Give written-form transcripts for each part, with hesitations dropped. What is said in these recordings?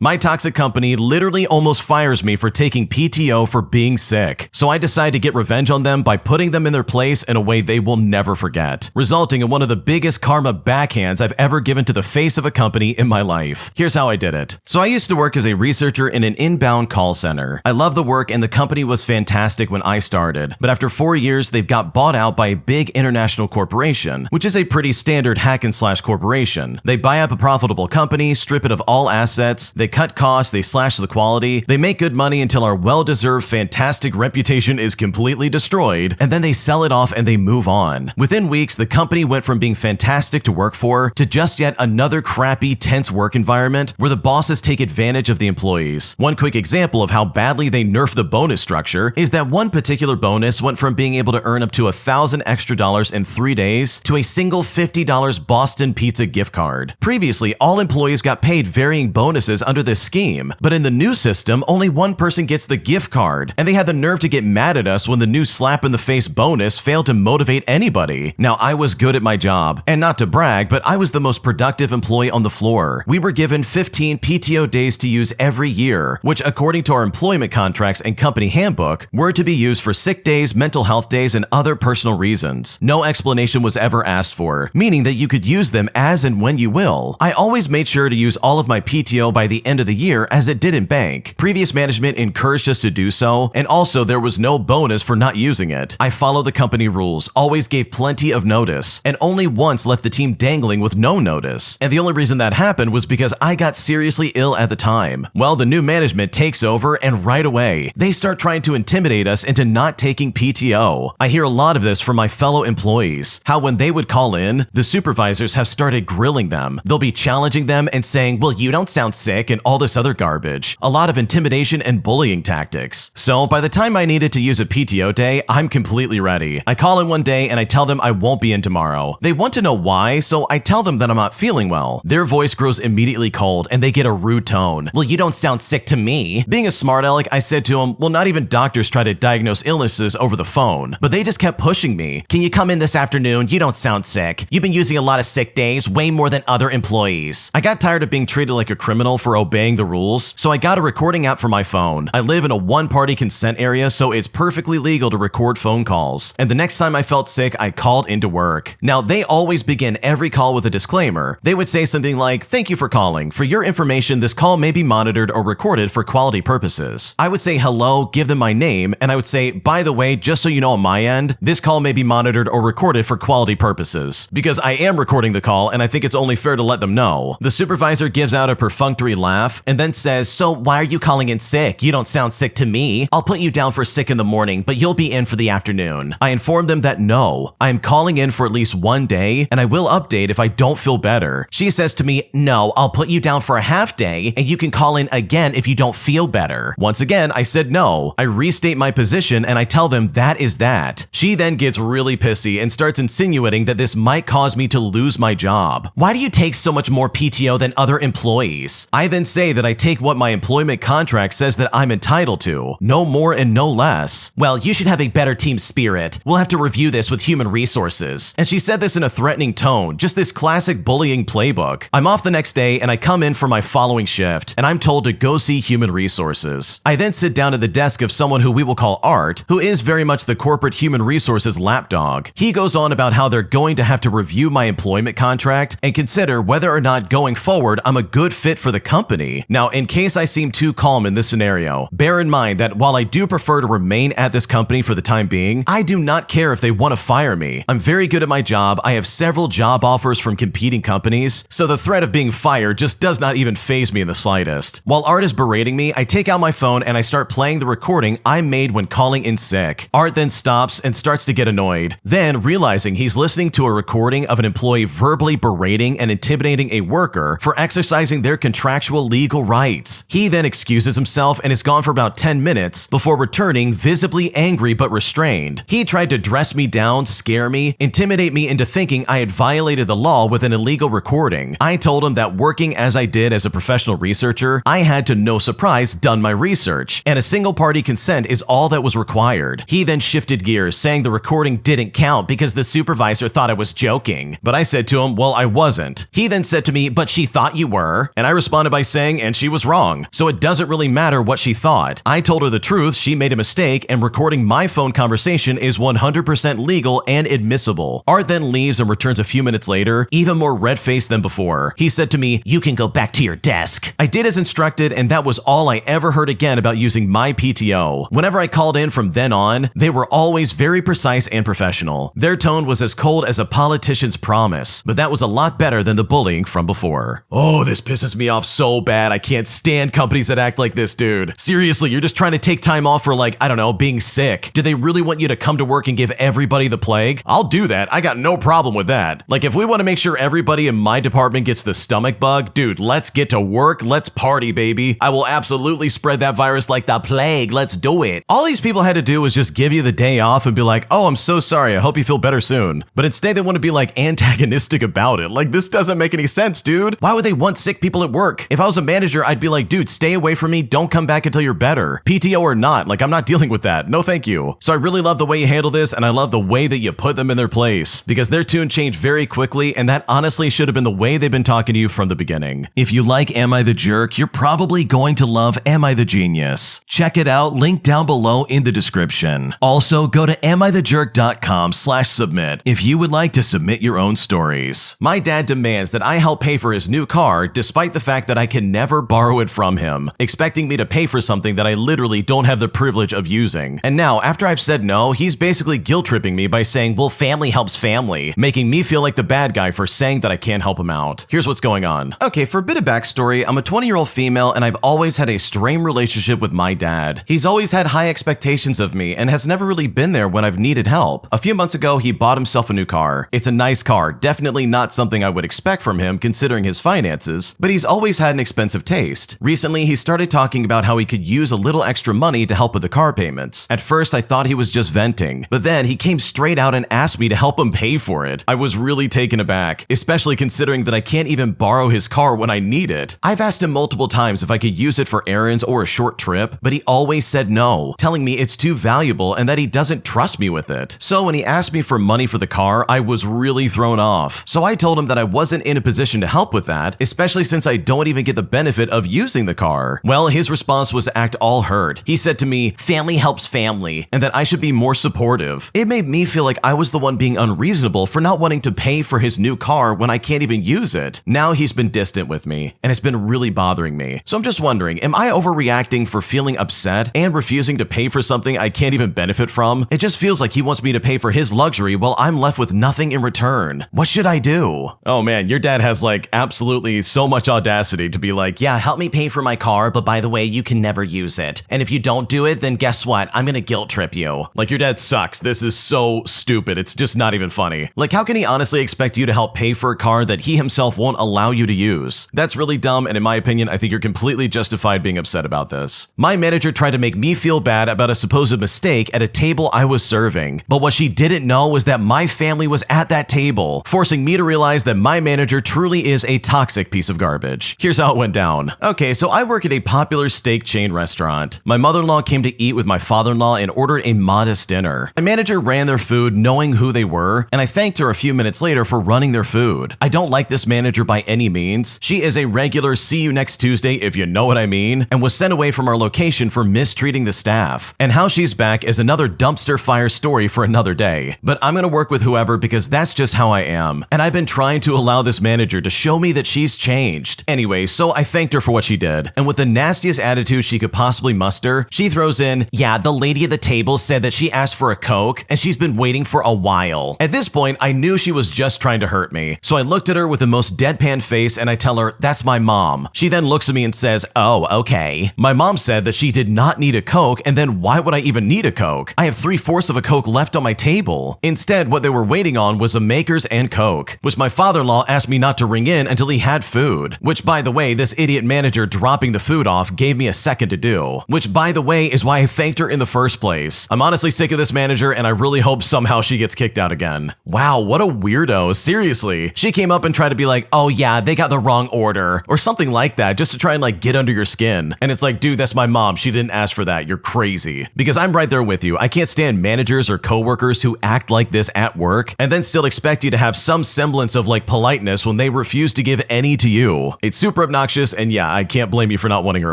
My toxic company literally almost fires me for taking PTO for being sick, so I decide to get revenge on them by putting them in their place in a way they will never forget, resulting in one of the biggest karma backhands I've ever given to the face of a company in my life. Here's how I did it. So I used to work as a researcher in an inbound call center. I love the work and the company was fantastic when I started, but after 4 years, they've got bought out by a big international corporation, which is a pretty standard hack and slash corporation. They buy up a profitable company, strip it of all assets, they cut costs, they slash the quality, they make good money until our well-deserved fantastic reputation is completely destroyed, and then they sell it off and they move on. Within weeks, the company went from being fantastic to work for to just yet another crappy, tense work environment where the bosses take advantage of the employees. One quick example of how badly they nerfed the bonus structure is that one particular bonus went from being able to earn up to $1,000 extra in 3 days to a single $50 Boston Pizza gift card. Previously, all employees got paid varying bonuses under this scheme, but in the new system, only one person gets the gift card, and they had the nerve to get mad at us when the new slap in the face bonus failed to motivate anybody. Now, I was good at my job, and not to brag, but I was the most productive employee on the floor. We were given 15 PTO days to use every year, which according to our employment contracts and company handbook, were to be used for sick days, mental health days, and other personal reasons. No explanation was ever asked for, meaning that you could use them as and when you will. I always made sure to use all of my PTO by the end of the year as it did in bank. Previous management encouraged us to do so, and also there was no bonus for not using it. I followed the company rules, always gave plenty of notice, and only once left the team dangling with no notice. And the only reason that happened was because I got seriously ill at the time. Well, the new management takes over and right away, they start trying to intimidate us into not taking PTO. I hear a lot of this from my fellow employees, how when they would call in, the supervisors have started grilling them. They'll be challenging them and saying, well, you don't sound sick and all this other garbage. A lot of intimidation and bullying tactics. So by the time I needed to use a PTO day, I'm completely ready. I call in one day and I tell them I won't be in tomorrow. They want to know why, so I tell them that I'm not feeling well. Their voice grows immediately cold and they get a rude tone. Well, you don't sound sick to me. Being a smart aleck, I said to them, well, not even doctors try to diagnose illnesses over the phone, but they just kept pushing me. Can you come in this afternoon? You don't sound sick. You've been using a lot of sick days, way more than other employees. I got tired of being treated like a criminal for obeying the rules, so I got a recording app for my phone. I live in a one-party consent area, so it's perfectly legal to record phone calls. And the next time I felt sick, I called into work. Now, they always begin every call with a disclaimer. They would say something like, thank you for calling. For your information, this call may be monitored or recorded for quality purposes. I would say hello, give them my name, and I would say, by the way, just so you know on my end, this call may be monitored or recorded for quality purposes. Because I am recording the call and I think it's only fair to let them know. The supervisor gives out a perfunctory laugh and then says, so why are you calling in sick? You don't sound sick to me. I'll put you down for sick in the morning, but you'll be in for the afternoon. I inform them that no, I am calling in for at least one day and I will update if I don't feel better. She says to me, no, I'll put you down for a half day and you can call in again if you don't feel better. Once again, I said no. I restate my position and I tell them that is that. She then gets really pissy and starts insinuating that this might cause me to lose my job. Why do you take so much more PTO than other employees? I then say that I take what my employment contract says that I'm entitled to, no more and no less. Well, you should have a better team spirit. We'll have to review this with human resources. And she said this in a threatening tone, just this classic bullying playbook. I'm off the next day and I come in for my following shift and I'm told to go see human resources. I then sit down at the desk of someone who we will call Art, who is very much the corporate human resources lapdog. He goes on about how they're going to have to review my employment contract and consider whether or not going forward I'm a good fit for the company. Now, in case I seem too calm in this scenario, bear in mind that while I do prefer to remain at this company for the time being, I do not care if they want to fire me. I'm very good at my job. I have several job offers from competing companies, so the threat of being fired just does not even faze me in the slightest. While Art is berating me, I take out my phone and I start playing the recording I made when calling in sick. Art then stops and starts to get annoyed. Then, realizing he's listening to a recording of an employee verbally berating and intimidating a worker for exercising their contractual legal rights, he then excuses himself and is gone for about 10 minutes before returning visibly angry but restrained. He tried to dress me down, scare me, intimidate me into thinking I had violated the law with an illegal recording. I told him that working as I did as a professional researcher, I had to no surprise done my research, and a single party consent is all that was required. He then shifted gears, saying the recording didn't count because the supervisor thought I was joking. But I said to him, well, I wasn't. He then said to me, but she thought you were. And I responded by saying, and she was wrong. So it doesn't really matter what she thought. I told her the truth, she made a mistake, and recording my phone conversation is 100% legal and admissible. Art then leaves and returns a few minutes later, even more red-faced than before. He said to me, "You can go back to your desk." I did as instructed, and that was all I ever heard again about using my PTO. Whenever I called in from then on, they were always very precise and professional. Their tone was as cold as a politician's promise, but that was a lot better than the bullying from before. Oh, this pisses me off so bad. I can't stand companies that act like this, dude. Seriously, you're just trying to take time off for I don't know, being sick. Do they really want you to come to work and give everybody the plague? I'll do that. I got no problem with that. If we want to make sure everybody in my department gets the stomach bug, dude, let's get to work. Let's party, baby. I will absolutely spread that virus like the plague. Let's do it. All these people had to do was just give you the day off and be like, "Oh, I'm so sorry. I hope you feel better soon." But instead they want to be antagonistic about it. This doesn't make any sense, dude. Why would they want sick people at work? If I was a manager, I'd be like, "Dude, stay away from me. Don't come back until you're better. PTO or not, I'm not dealing with that. No, thank you." So I really love the way you handle this, and I love the way that you put them in their place, because their tune changed very quickly, and that honestly should have been the way they've been talking to you from the beginning. If you like Am I the Jerk, you're probably going to love Am I the Genius. Check it out, link down below in the description. Also, go to amithejerk.com/submit if you would like to submit your own stories. My dad demands that I help pay for his new car despite the fact that I can never borrow it from him, expecting me to pay for something that I literally don't have the privilege of using. And now, after I've said no, he's basically guilt-tripping me by saying, "Well, family helps family," making me feel like the bad guy for saying that I can't help him out. Here's what's going on. Okay, for a bit of backstory, I'm a 20-year-old female and I've always had a strained relationship with my dad. He's always had high expectations of me and has never really been there when I've needed help. A few months ago, he bought himself a new car. It's a nice car, definitely not something I would expect from him considering his finances, but he's always had an expensive taste. Recently, he started talking about how he could use a little extra money to help with the car payments. At first, I thought he was just venting, but then he came straight out and asked me to help him pay for it. I was really taken aback, especially considering that I can't even borrow his car when I need it. I've asked him multiple times if I could use it for errands or a short trip, but he always said no, telling me it's too valuable and that he doesn't trust me with it. So when he asked me for money for the car, I was really thrown off. So I told him that I wasn't in a position to help with that, especially since I don't even get the benefit of using the car. Well, his response was to act all hurt. He said to me, "Family helps family," and that I should be more supportive. It made me feel like I was the one being unreasonable for not wanting to pay for his new car when I can't even use it. Now he's been distant with me, and it's been really bothering me. So I'm just wondering, am I overreacting for feeling upset and refusing to pay for something I can't even benefit from? It just feels like he wants me to pay for his luxury while I'm left with nothing in return. What should I do? Oh man, your dad has absolutely so much audacity to be like, "Yeah, help me pay for my car, but by the way, you can never use it. And if you don't do it, then guess what? I'm gonna guilt trip you." Your dad sucks. This is so stupid. It's just not even funny. How can he honestly expect you to help pay for a car that he himself won't allow you to use? That's really dumb, and in my opinion, I think you're completely justified being upset about this. My manager tried to make me feel bad about a supposed mistake at a table I was serving, but what she didn't know was that my family was at that table, forcing me to realize that my manager truly is a toxic piece of garbage. Here's how it went down. Okay, so I work at a popular steak chain restaurant. My mother-in-law came to eat with my father-in-law and ordered a modest dinner. My manager ran their food knowing who they were, and I thanked her a few minutes later for running their food. I don't like this manager by any means. She is a regular "see you next Tuesday" if you know what I mean, and was sent away from our location for mistreating the staff. And how she's back is another dumpster fire story for another day. But I'm gonna work with whoever because that's just how I am. And I've been trying to allow this manager to show me that she's changed. Anyway, so I thanked her for what she did. And with the nastiest attitude she could possibly muster, she throws in, "Yeah, the lady at the table said that she asked for a Coke and she's been waiting for a while." At this point, I knew she was just trying to hurt me. So I looked at her with the most deadpan face and I tell her, "That's my mom." She then looks at me and says, "Oh, okay." My mom said that she did not need a Coke, and then why would I even need a Coke? I have 3/4 of a Coke left on my table. Instead, what they were waiting on was a Makers and Coke, which my father-in-law asked me not to ring in until he had food. Which, by the way, this idiot manager dropping the food off gave me a second to do. Which, by the way, is why I thanked her in the first place. I'm honestly sick of this manager, and I really hope somehow she gets kicked out again. Wow, what a weirdo, seriously. She came up and tried to be like, "Oh yeah, they got the wrong order," or something like that, just to try and get under your skin. And it's like, dude, that's my mom. She didn't ask for that. You're crazy. Because I'm right there with you. I can't stand managers or coworkers who act like this at work and then still expect you to have some semblance of politeness when they refuse to give any to you. It's super obnoxious obnoxious, and yeah, I can't blame you for not wanting her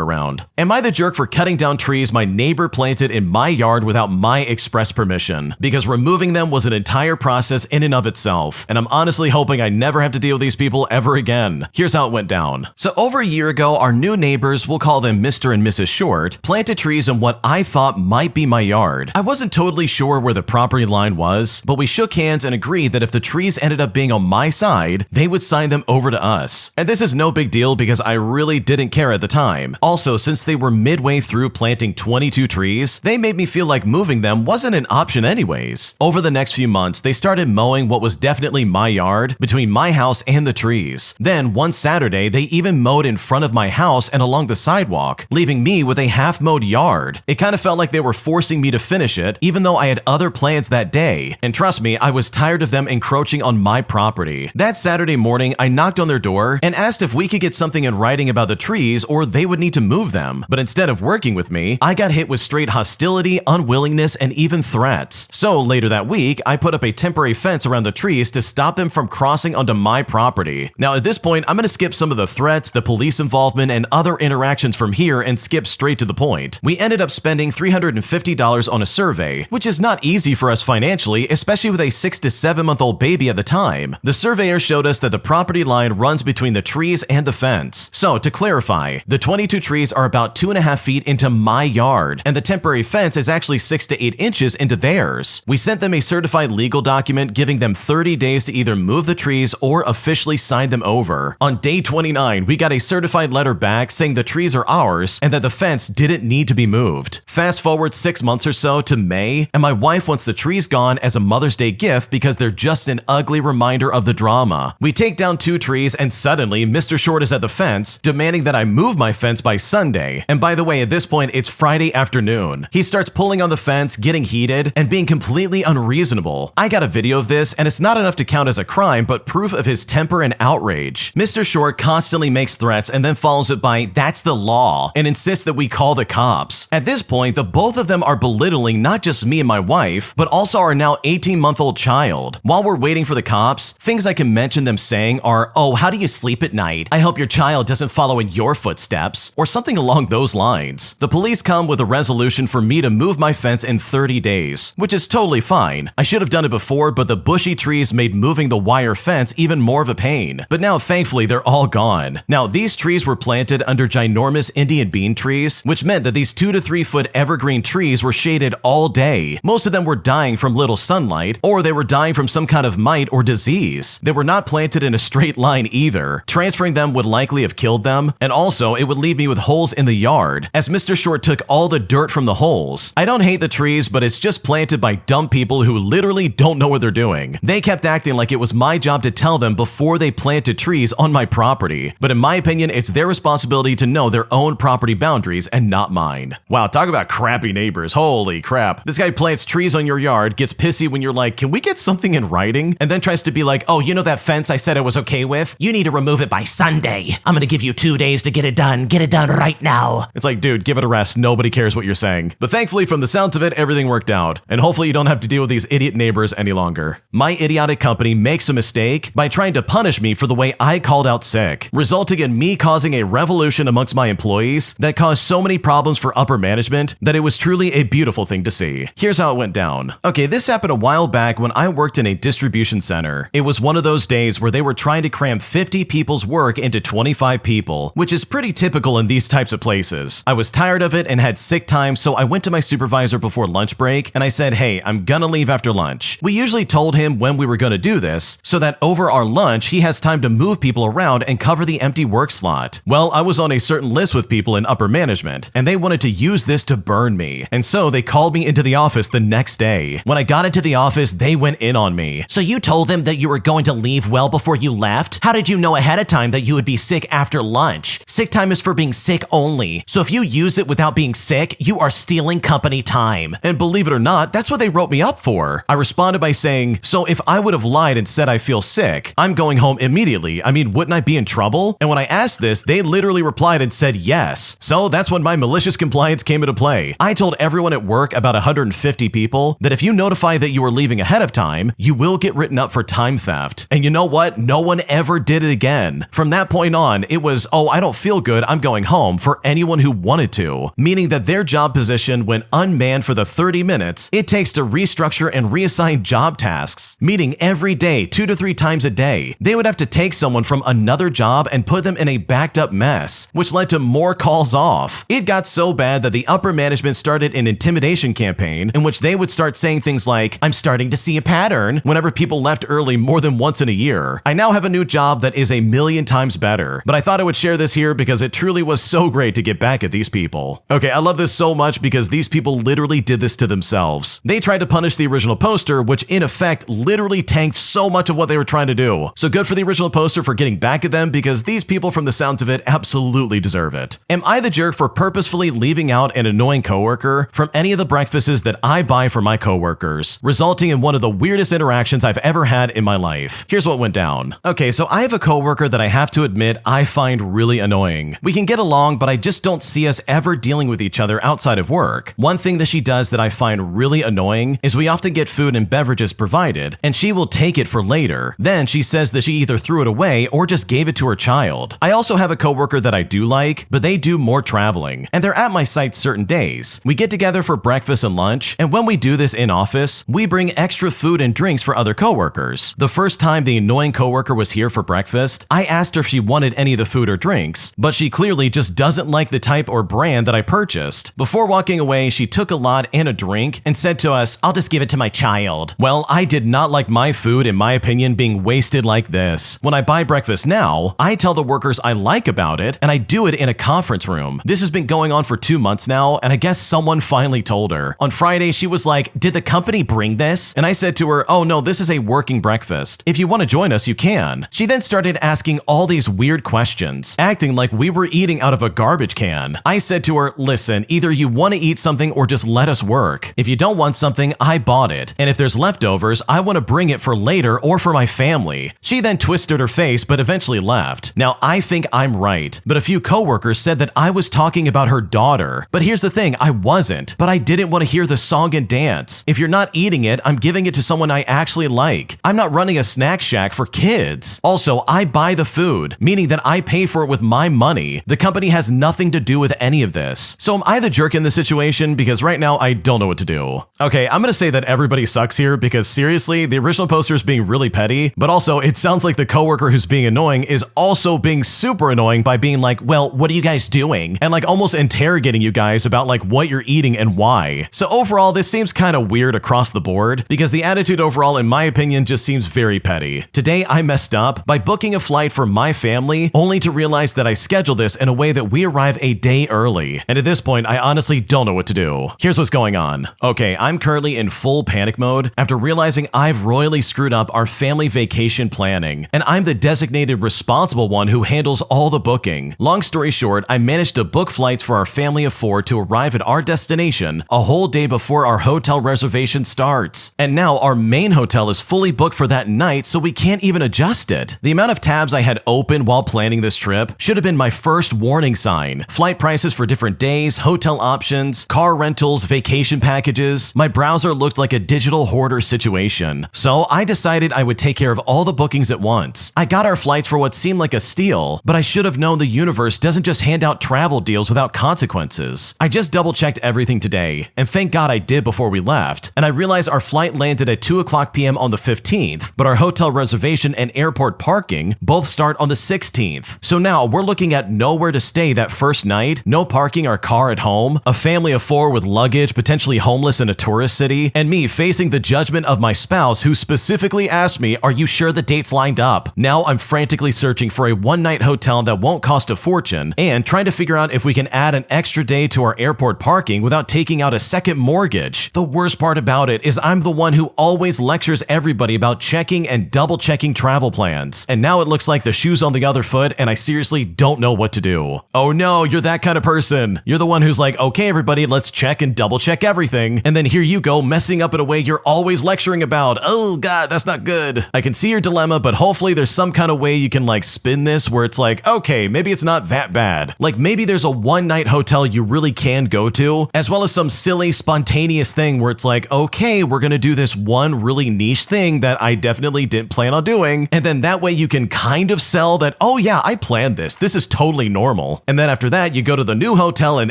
around. Am I the jerk for cutting down trees my neighbor planted in my yard without my express permission? Because removing them was an entire process in and of itself, and I'm honestly hoping I never have to deal with these people ever again. Here's how it went down. So over a year ago, our new neighbors, we'll call them Mr. and Mrs. Short, planted trees in what I thought might be my yard. I wasn't totally sure where the property line was, but we shook hands and agreed that if the trees ended up being on my side, they would sign them over to us. And this is no big deal because I really didn't care at the time. Also, since they were midway through planting 22 trees, they made me feel like moving them wasn't an option anyways. Over the next few months, they started mowing what was definitely my yard between my house and the trees. Then one Saturday, they even mowed in front of my house and along the sidewalk, leaving me with a half-mowed yard. It kind of felt like they were forcing me to finish it, even though I had other plans that day. And trust me, I was tired of them encroaching on my property. That Saturday morning, I knocked on their door and asked if we could get something in writing about the trees or they would need to move them. But instead of working with me, I got hit with straight hostility, unwillingness, and even threats. So later that week, I put up a temporary fence around the trees to stop them from crossing onto my property. Now at this point, I'm going to skip some of the threats, the police involvement, and other interactions from here and skip straight to the point. We ended up spending $350 on a survey, which is not easy for us financially, especially with a 6 to 7 month old baby at the time. The surveyor showed us that the property line runs between the trees and the fence. So to clarify, the 22 trees are about 2.5 feet into my yard, and the temporary fence is actually 6 to 8 inches into theirs. We sent them a certified legal document giving them 30 days to either move the trees or officially sign them over. On day 29, we got a certified letter back saying the trees are ours and that the fence didn't need to be moved. Fast forward 6 months or so to May, and my wife wants the trees gone as a Mother's Day gift because they're just an ugly reminder of the drama. We take down 2 trees and suddenly Mr. Short is at the fence, demanding that I move my fence by Sunday. And by the way, at this point, it's Friday afternoon. He starts pulling on the fence, getting heated, and being completely unreasonable. I got a video of this, and it's not enough to count as a crime, but proof of his temper and outrage. Mr. Short constantly makes threats and then follows it by, "That's the law," and insists that we call the cops. At this point, the both of them are belittling not just me and my wife, but also our now 18-month-old child. While we're waiting for the cops, things I can mention them saying are, "Oh, how do you sleep at night? I hope your child doesn't follow in your footsteps," or something along those lines. The police come with a resolution for me to move my fence in 30 days, which is totally fine. I should have done it before, but the bushy trees made moving the wire fence even more of a pain. But now, thankfully, they're all gone. Now, these trees were planted under ginormous Indian bean trees, which meant that these 2 to 3 foot evergreen trees were shaded all day. Most of them were dying from little sunlight, or they were dying from some kind of mite or disease. They were not planted in a straight line either. Transferring them would likely have killed them, and also it would leave me with holes in the yard, as Mr. Short took all the dirt from the holes. I don't hate the trees, but it's just planted by dumb people who literally don't know what they're doing. They kept acting like it was my job to tell them before they planted trees on my property. But in my opinion, it's their responsibility to know their own property boundaries and not mine. Wow, talk about crappy neighbors. Holy crap. This guy plants trees on your yard, gets pissy when you're like, "Can we get something in writing?" And then tries to be like, "Oh, you know that fence I said I was okay with? You need to remove it by Sunday. I'm gonna give you 2 days to get it done. Get it done right now." It's like, dude, give it a rest. Nobody cares what you're saying. But thankfully, from the sounds of it, everything worked out. And hopefully you don't have to deal with these idiot neighbors any longer. My idiotic company makes a mistake by trying to punish me for the way I called out sick, resulting in me causing a revolution amongst my employees that caused so many problems for upper management that it was truly a beautiful thing to see. Here's how it went down. Okay, this happened a while back when I worked in a distribution center. It was one of those days where they were trying to cram 50 people's work into 25 people, which is pretty typical in these types of places. I was tired of it and had sick time, so I went to my supervisor before lunch break and I said, "Hey, I'm gonna leave after lunch." We usually told him when we were gonna do this, so that over our lunch he has time to move people around and cover the empty work slot. Well, I was on a certain list with people in upper management, and they wanted to use this to burn me, and so they called me into the office the next day. When I got into the office, they went in on me. "So you told them that you were going to leave well before you left? How did you know ahead of time that you would be sick after lunch? Sick time is for being sick only, so if you use it without being sick, you are stealing company time." And believe it or not, that's what they wrote me up for. I responded by saying, "So if I would have lied and said I feel sick, I'm going home immediately. I mean, wouldn't I be in trouble?" And when I asked this, they literally replied and said yes. So that's when my malicious compliance came into play. I told everyone at work, about 150 people, that if you notify that you are leaving ahead of time, you will get written up for time theft. And you know what? No one ever did it again. From that point on, one, it was, oh, I don't feel good, I'm going home, for anyone who wanted to, meaning that their job position went unmanned for the 30 minutes it takes to restructure and reassign job tasks, meaning every day, 2 to 3 times a day, they would have to take someone from another job and put them in a backed up mess, which led to more calls off. It got so bad that the upper management started an intimidation campaign in which they would start saying things like, I'm starting to see a pattern, whenever people left early more than once in a year. I now have a new job that is a million times better, but I thought I would share this here because it truly was so great to get back at these people. Okay, I love this so much because these people literally did this to themselves. They tried to punish the original poster, which in effect literally tanked so much of what they were trying to do. So good for the original poster for getting back at them because these people, from the sounds of it, absolutely deserve it. Am I the jerk for purposefully leaving out an annoying coworker from any of the breakfasts that I buy for my coworkers, resulting in one of the weirdest interactions I've ever had in my life? Here's what went down. Okay, so I have a coworker that I have to admit I find really annoying. We can get along, but I just don't see us ever dealing with each other outside of work. One thing that she does that I find really annoying is we often get food and beverages provided, and she will take it for later. Then she says that she either threw it away or just gave it to her child. I also have a coworker that I do like, but they do more traveling, and they're at my site certain days. We get together for breakfast and lunch, and when we do this in office, we bring extra food and drinks for other coworkers. The first time the annoying coworker was here for breakfast, I asked her if she wanted any of the food or drinks, but she clearly just doesn't like the type or brand that I purchased. Before walking away, she took a lot and a drink and said to us, I'll just give it to my child. Well, I did not like my food, in my opinion, being wasted like this. When I buy breakfast now, I tell the workers I like about it, and I do it in a conference room. This has been going on for 2 months now, and I guess someone finally told her. On Friday, she was like, did the company bring this? And I said to her, oh no, this is a working breakfast. If you want to join us, you can. She then started asking all these weird questions, acting like we were eating out of a garbage can. I said to her, listen, either you want to eat something or just let us work. If you don't want something, I bought it. And if there's leftovers, I want to bring it for later or for my family. She then twisted her face, but eventually left. Now, I think I'm right, but a few coworkers said that I was talking about her daughter. But here's the thing, I wasn't, but I didn't want to hear the song and dance. If you're not eating it, I'm giving it to someone I actually like. I'm not running a snack shack for kids. Also, I buy the food, meaning that I pay for it with my money. The company has nothing to do with any of this. So am I the jerk in this situation? Because right now I don't know what to do. Okay, I'm gonna say that everybody sucks here because seriously, the original poster is being really petty, but also it sounds like the coworker who's being annoying is also being super annoying by being like, well, what are you guys doing? And like almost interrogating you guys about like what you're eating and why. So overall, this seems kind of weird across the board because the attitude overall, in my opinion, just seems very petty. Today, I messed up by booking a flight for my family only to realize that I scheduled this in a way that we arrive a day early. And at this point, I honestly don't know what to do. Here's what's going on. Okay, I'm currently in full panic mode after realizing I've royally screwed up our family vacation planning, and I'm the designated responsible one who handles all the booking. Long story short, I managed to book flights for our family of 4 to arrive at our destination a whole day before our hotel reservation starts. And now our main hotel is fully booked for that night, so we can't even adjust it. The amount of tabs I had open while planning this trip should have been my first warning sign. Flight prices for different days, hotel options, car rentals, vacation packages. My browser looked like a digital hoarder situation. So I decided I would take care of all the bookings at once. I got our flights for what seemed like a steal, but I should have known the universe doesn't just hand out travel deals without consequences. I just double checked everything today, and thank God I did before we left, and I realized our flight landed at 2:00 p.m. on the 15th, but our hotel reservation and airport parking both start on the 16th. So now we're looking at nowhere to stay that first night, no parking our car at home, a family of 4 with luggage, potentially homeless in a tourist city, and me facing the judgment of my spouse who specifically asked me, are you sure the dates lined up? Now I'm frantically searching for a one-night hotel that won't cost a fortune and trying to figure out if we can add an extra day to our airport parking without taking out a second mortgage. The worst part about it is I'm the one who always lectures everybody about checking and double-checking travel plans. And now it looks like the shoe's on the other foot and I seriously don't know what to do. Oh no, you're that kind of person. You're the one who's like, okay everybody, let's check and double-check everything. And then here you go messing up in a way you're always lecturing about. Oh god, that's not good. I can see your dilemma, but hopefully there's some kind of way you can like spin this where it's like, okay, maybe it's not that bad. Like maybe there's a one-night hotel you really can go to, as well as some silly spontaneous thing where it's like, okay, we're gonna do this one really niche thing that I definitely didn't plan on doing, and then that way you can kind of sell that, oh oh yeah, I planned this. This is totally normal. And then after that, you go to the new hotel and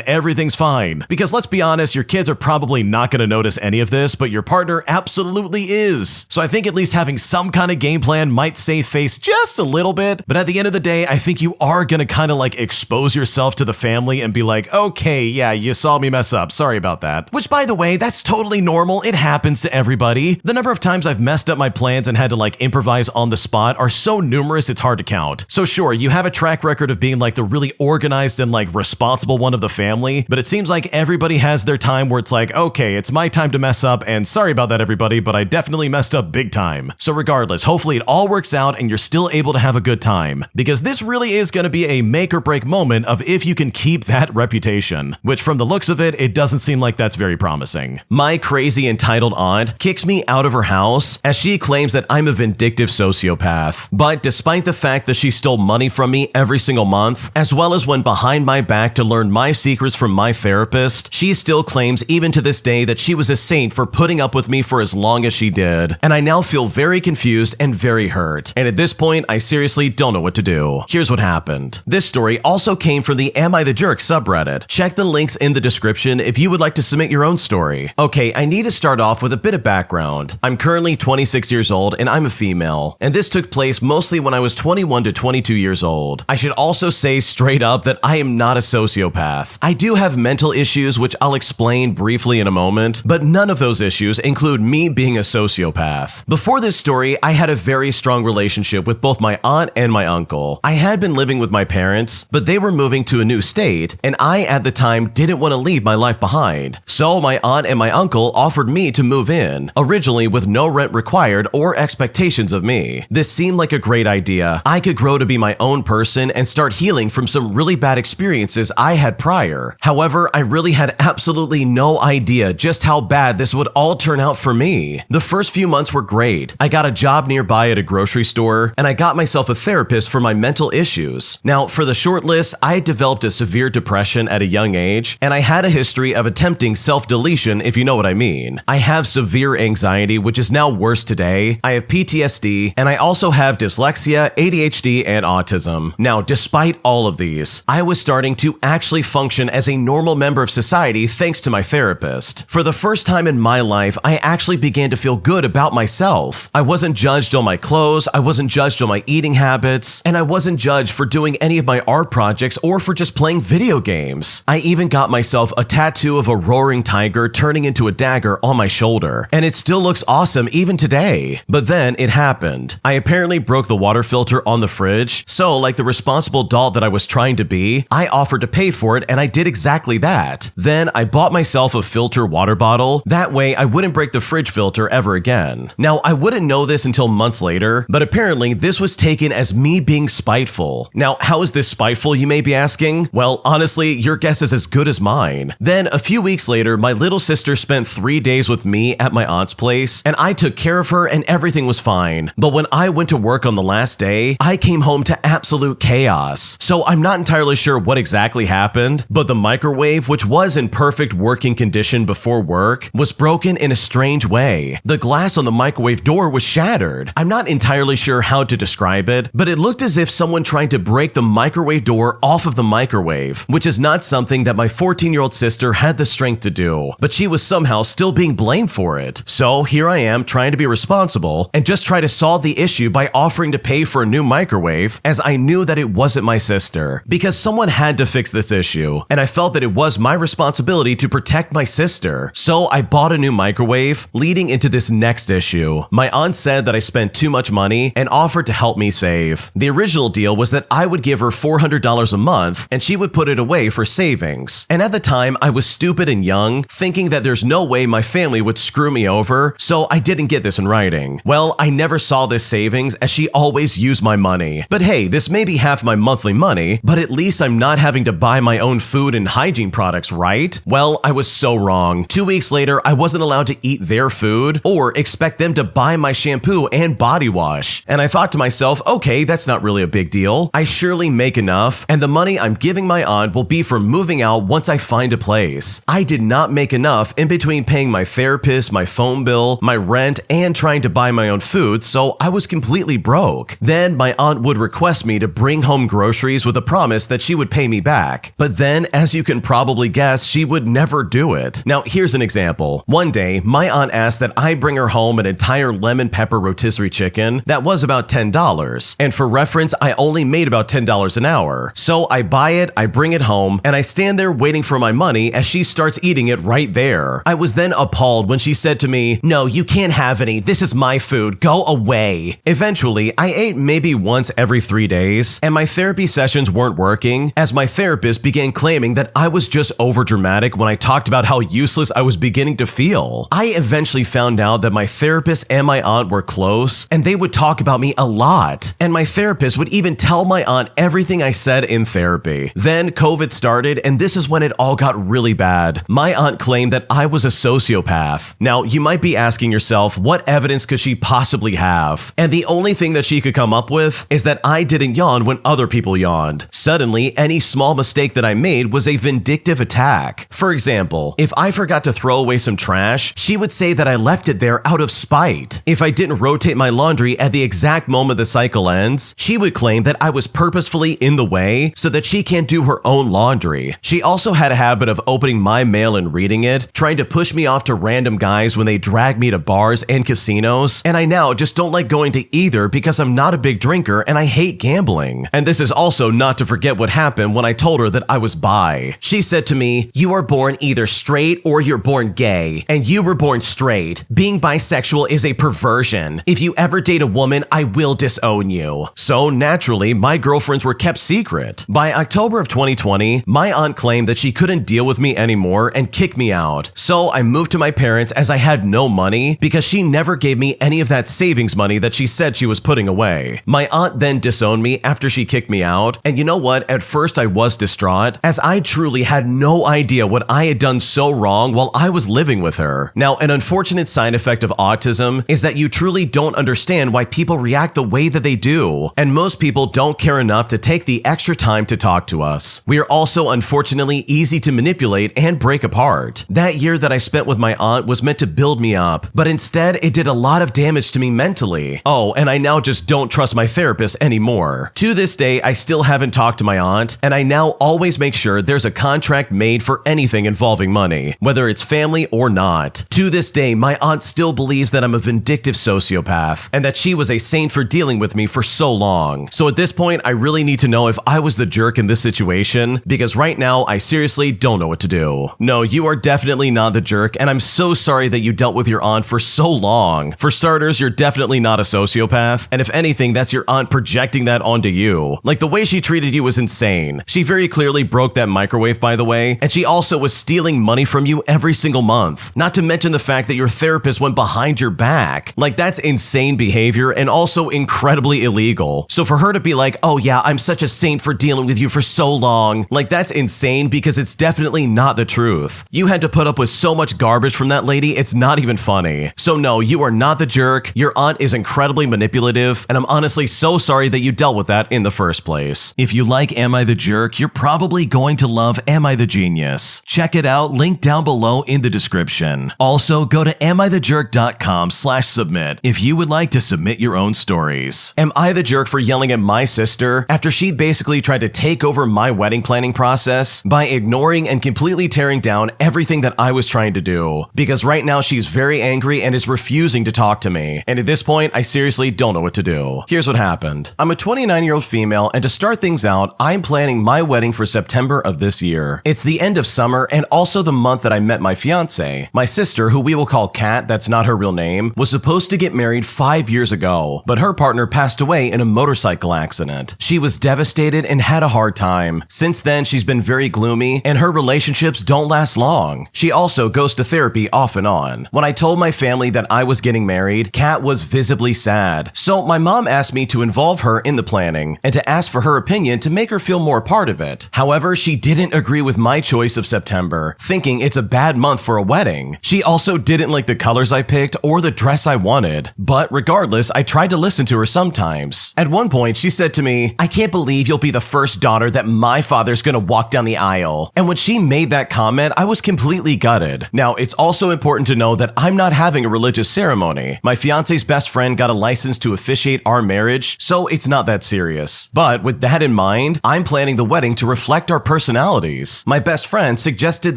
everything's fine. Because let's be honest, your kids are probably not going to notice any of this, but your partner absolutely is. So I think at least having some kind of game plan might save face just a little bit. But at the end of the day, I think you are going to kind of like expose yourself to the family and be like, okay, yeah, you saw me mess up. Sorry about that. Which, by the way, that's totally normal. It happens to everybody. The number of times I've messed up my plans and had to like improvise on the spot are so numerous it's hard to count. So sure, you have a track record of being like the really organized and like responsible one of the family, but it seems like everybody has their time where it's like, okay, it's my time to mess up, and sorry about that everybody, but I definitely messed up big time. So regardless, hopefully it all works out and you're still able to have a good time, because this really is going to be a make or break moment of if you can keep that reputation, which from the looks of it, it doesn't seem like that's very promising. My crazy entitled aunt kicks me out of her house as she claims that I'm a vindictive sociopath. But despite the fact that she stole money from me every single month, as well as went behind my back to learn my secrets from my therapist, she still claims even to this day that she was a saint for putting up with me for as long as she did. And I now feel very confused and very hurt. And at this point, I seriously don't know what to do. Here's what happened. This story also came from the Am I the Jerk subreddit. Check the links in the description if you would like to submit your own story. Okay, I need to start off with a bit of background. I'm currently 26 years old and I'm a female. And this took place mostly when I was 21 to 22 years old. I should also say straight up that I am not a sociopath. I do have mental issues, which I'll explain briefly in a moment, but none of those issues include me being a sociopath. Before this story, I had a very strong relationship with both my aunt and my uncle. I had been living with my parents, but they were moving to a new state, and I at the time didn't want to leave my life behind. So my aunt and my uncle offered me to move in, originally with no rent required or expectations of me. This seemed like a great idea. I could grow to be my own person and start healing from some really bad experiences I had prior. However, I really had absolutely no idea just how bad this would all turn out for me. The first few months were great. I got a job nearby at a grocery store, and I got myself a therapist for my mental issues. Now, for the short list, I had developed a severe depression at a young age, and I had a history of attempting self-deletion, if you know what I mean. I have severe anxiety, which is now worse today. I have PTSD, and I also have dyslexia, ADHD, and autism. Now, despite all of these, I was starting to actually function as a normal member of society thanks to my therapist. For the first time in my life, I actually began to feel good about myself. I wasn't judged on my clothes, I wasn't judged on my eating habits, and I wasn't judged for doing any of my art projects or for just playing video games. I even got myself a tattoo of a roaring tiger turning into a dagger on my shoulder, and it still looks awesome even today. But then it happened. I apparently broke the water filter on the fridge, so like the responsible adult that I was trying to be, I offered to pay for it, and I did exactly that. Then I bought myself a filter water bottle. That way I wouldn't break the fridge filter ever again. Now, I wouldn't know this until months later, but apparently this was taken as me being spiteful. Now, how is this spiteful, you may be asking? Well, honestly, your guess is as good as mine. Then a few weeks later, my little sister spent 3 days with me at my aunt's place, and I took care of her and everything was fine. But when I went to work on the last day, I came home to absolute chaos. So I'm not entirely sure what exactly happened, but the microwave, which was in perfect working condition before work, was broken in a strange way. The glass on the microwave door was shattered. I'm not entirely sure how to describe it, but it looked as if someone tried to break the microwave door off of the microwave, which is not something that my 14-year-old sister had the strength to do, but she was somehow still being blamed for it. So here I am trying to be responsible and just try to solve the issue by offering to pay for a new microwave, as I knew that it wasn't my sister, because someone had to fix this issue, and I felt that it was my responsibility to protect my sister. So I bought a new microwave, leading into this next issue. My aunt said that I spent too much money and offered to help me save. The original deal was that I would give her $400 a month and she would put it away for savings. And at the time, I was stupid and young, thinking that there's no way my family would screw me over, so I didn't get this in writing. Well, I never saw this savings as she always used my money. But hey, this may be half my monthly money, but at least I'm not having to buy my own food and hygiene products, right? Well, I was so wrong. 2 weeks later, I wasn't allowed to eat their food or expect them to buy my shampoo and body wash. And I thought to myself, okay, that's not really a big deal. I surely make enough, and the money I'm giving my aunt will be for moving out once I find a place. I did not make enough in between paying my therapist, my phone bill, my rent, and trying to buy my own food, so I was completely broke. Then my aunt would request request me to bring home groceries with a promise that she would pay me back. But then, as you can probably guess, she would never do it. Now, here's an example. One day, my aunt asked that I bring her home an entire lemon pepper rotisserie chicken that was about $10. And for reference, I only made about $10 an hour. So I buy it, I bring it home, and I stand there waiting for my money as she starts eating it right there. I was then appalled when she said to me, "No, you can't have any. This is my food. Go away." Eventually, I ate maybe once every 3 days, and my therapy sessions weren't working as my therapist began claiming that I was just overdramatic when I talked about how useless I was beginning to feel. I eventually found out that my therapist and my aunt were close, and they would talk about me a lot. And my therapist would even tell my aunt everything I said in therapy. Then COVID started, and this is when it all got really bad. My aunt claimed that I was a sociopath. Now, you might be asking yourself, what evidence could she possibly have? And the only thing that she could come up with is that I didn't yawn when other people yawned. Suddenly, any small mistake that I made was a vindictive attack. For example, if I forgot to throw away some trash, she would say that I left it there out of spite. If I didn't rotate my laundry at the exact moment the cycle ends, she would claim that I was purposefully in the way so that she can't do her own laundry. She also had a habit of opening my mail and reading it, trying to push me off to random guys when they drag me to bars and casinos, and I now just don't like going to either because I'm not a big drinker and I hate gambling. And this is also not to forget what happened when I told her that I was bi. She said to me, "You are born either straight or you're born gay, and you were born straight. Being bisexual is a perversion. If you ever date a woman, I will disown you." So naturally, my girlfriends were kept secret. By October of 2020, my aunt claimed that she couldn't deal with me anymore and kicked me out. So I moved to my parents as I had no money because she never gave me any of that savings money that she said she was putting away. My aunt then disowned me after she kicked me out, and you know what? At first I was distraught as I truly had no idea what I had done so wrong while I was living with her. Now, an unfortunate side effect of autism is that you truly don't understand why people react the way that they do, and most people don't care enough to take the extra time to talk to us. We are also unfortunately easy to manipulate and break apart. That year that I spent with my aunt was meant to build me up, but instead it did a lot of damage to me mentally. Oh, and I now just don't trust my therapist anymore. To this day, I still haven't talked to my aunt, and I now always make sure there's a contract made for anything involving money, whether it's family or not. To this day, my aunt still believes that I'm a vindictive sociopath, and that she was a saint for dealing with me for so long. So at this point, I really need to know if I was the jerk in this situation, because right now, I seriously don't know what to do. No, you are definitely not the jerk, and I'm so sorry that you dealt with your aunt for so long. For starters, you're definitely not a sociopath, and if anything, that's your aunt projecting that onto you. Like, the way she treated you was insane. She very clearly broke that microwave, by the way, and she also was stealing money from you every single month. Not to mention the fact that your therapist went behind your back. Like, that's insane behavior and also incredibly illegal. So for her to be like, "Oh yeah, I'm such a saint for dealing with you for so long," like, that's insane because it's definitely not the truth. You had to put up with so much garbage from that lady, it's not even funny. So no, you are not the jerk. Your aunt is incredibly manipulative, and I'm honestly so sorry that you dealt with that in the first place. If you like Am I the Jerk, you're probably going to love Am I the Genius. Check it out, link down below in the description. Also, go to amithejerk.com/submit if you would like to submit your own stories. Am I the jerk for yelling at my sister after she'd basically tried to take over my wedding planning process by ignoring and completely tearing down everything that I was trying to do? Because right now she's very angry and is refusing to talk to me. And at this point, I seriously don't know what to do. Here's what happened. I'm a 29-year-old female, and to start things out, I'm planning my wedding for September of this year. It's the end of summer and also the month that I met my fiance. My sister, who we will call Kat, that's not her real name, was supposed to get married 5 years ago, but her partner passed away in a motorcycle accident. She was devastated and had a hard time. Since then, she's been very gloomy, and her relationships don't last long. She also goes to therapy off and on. When I told my family that I was getting married, Kat was visibly sad. So my mom asked me to involve her in the planning and to ask for her opinion to make her feel more part of it. However, she didn't agree with my choice of September, thinking it's a bad month for a wedding. She also didn't like the colors I picked or the dress I wanted. But regardless, I tried to listen to her sometimes. At one point, she said to me, "I can't believe you'll be the first daughter that my father's gonna walk down the aisle." And when she made that comment, I was completely gutted. Now, it's also important to know that I'm not having a religious ceremony. My fiance's best friend got a license to officiate our marriage, so it's it's not that serious. But with that in mind, I'm planning the wedding to reflect our personalities. My best friend suggested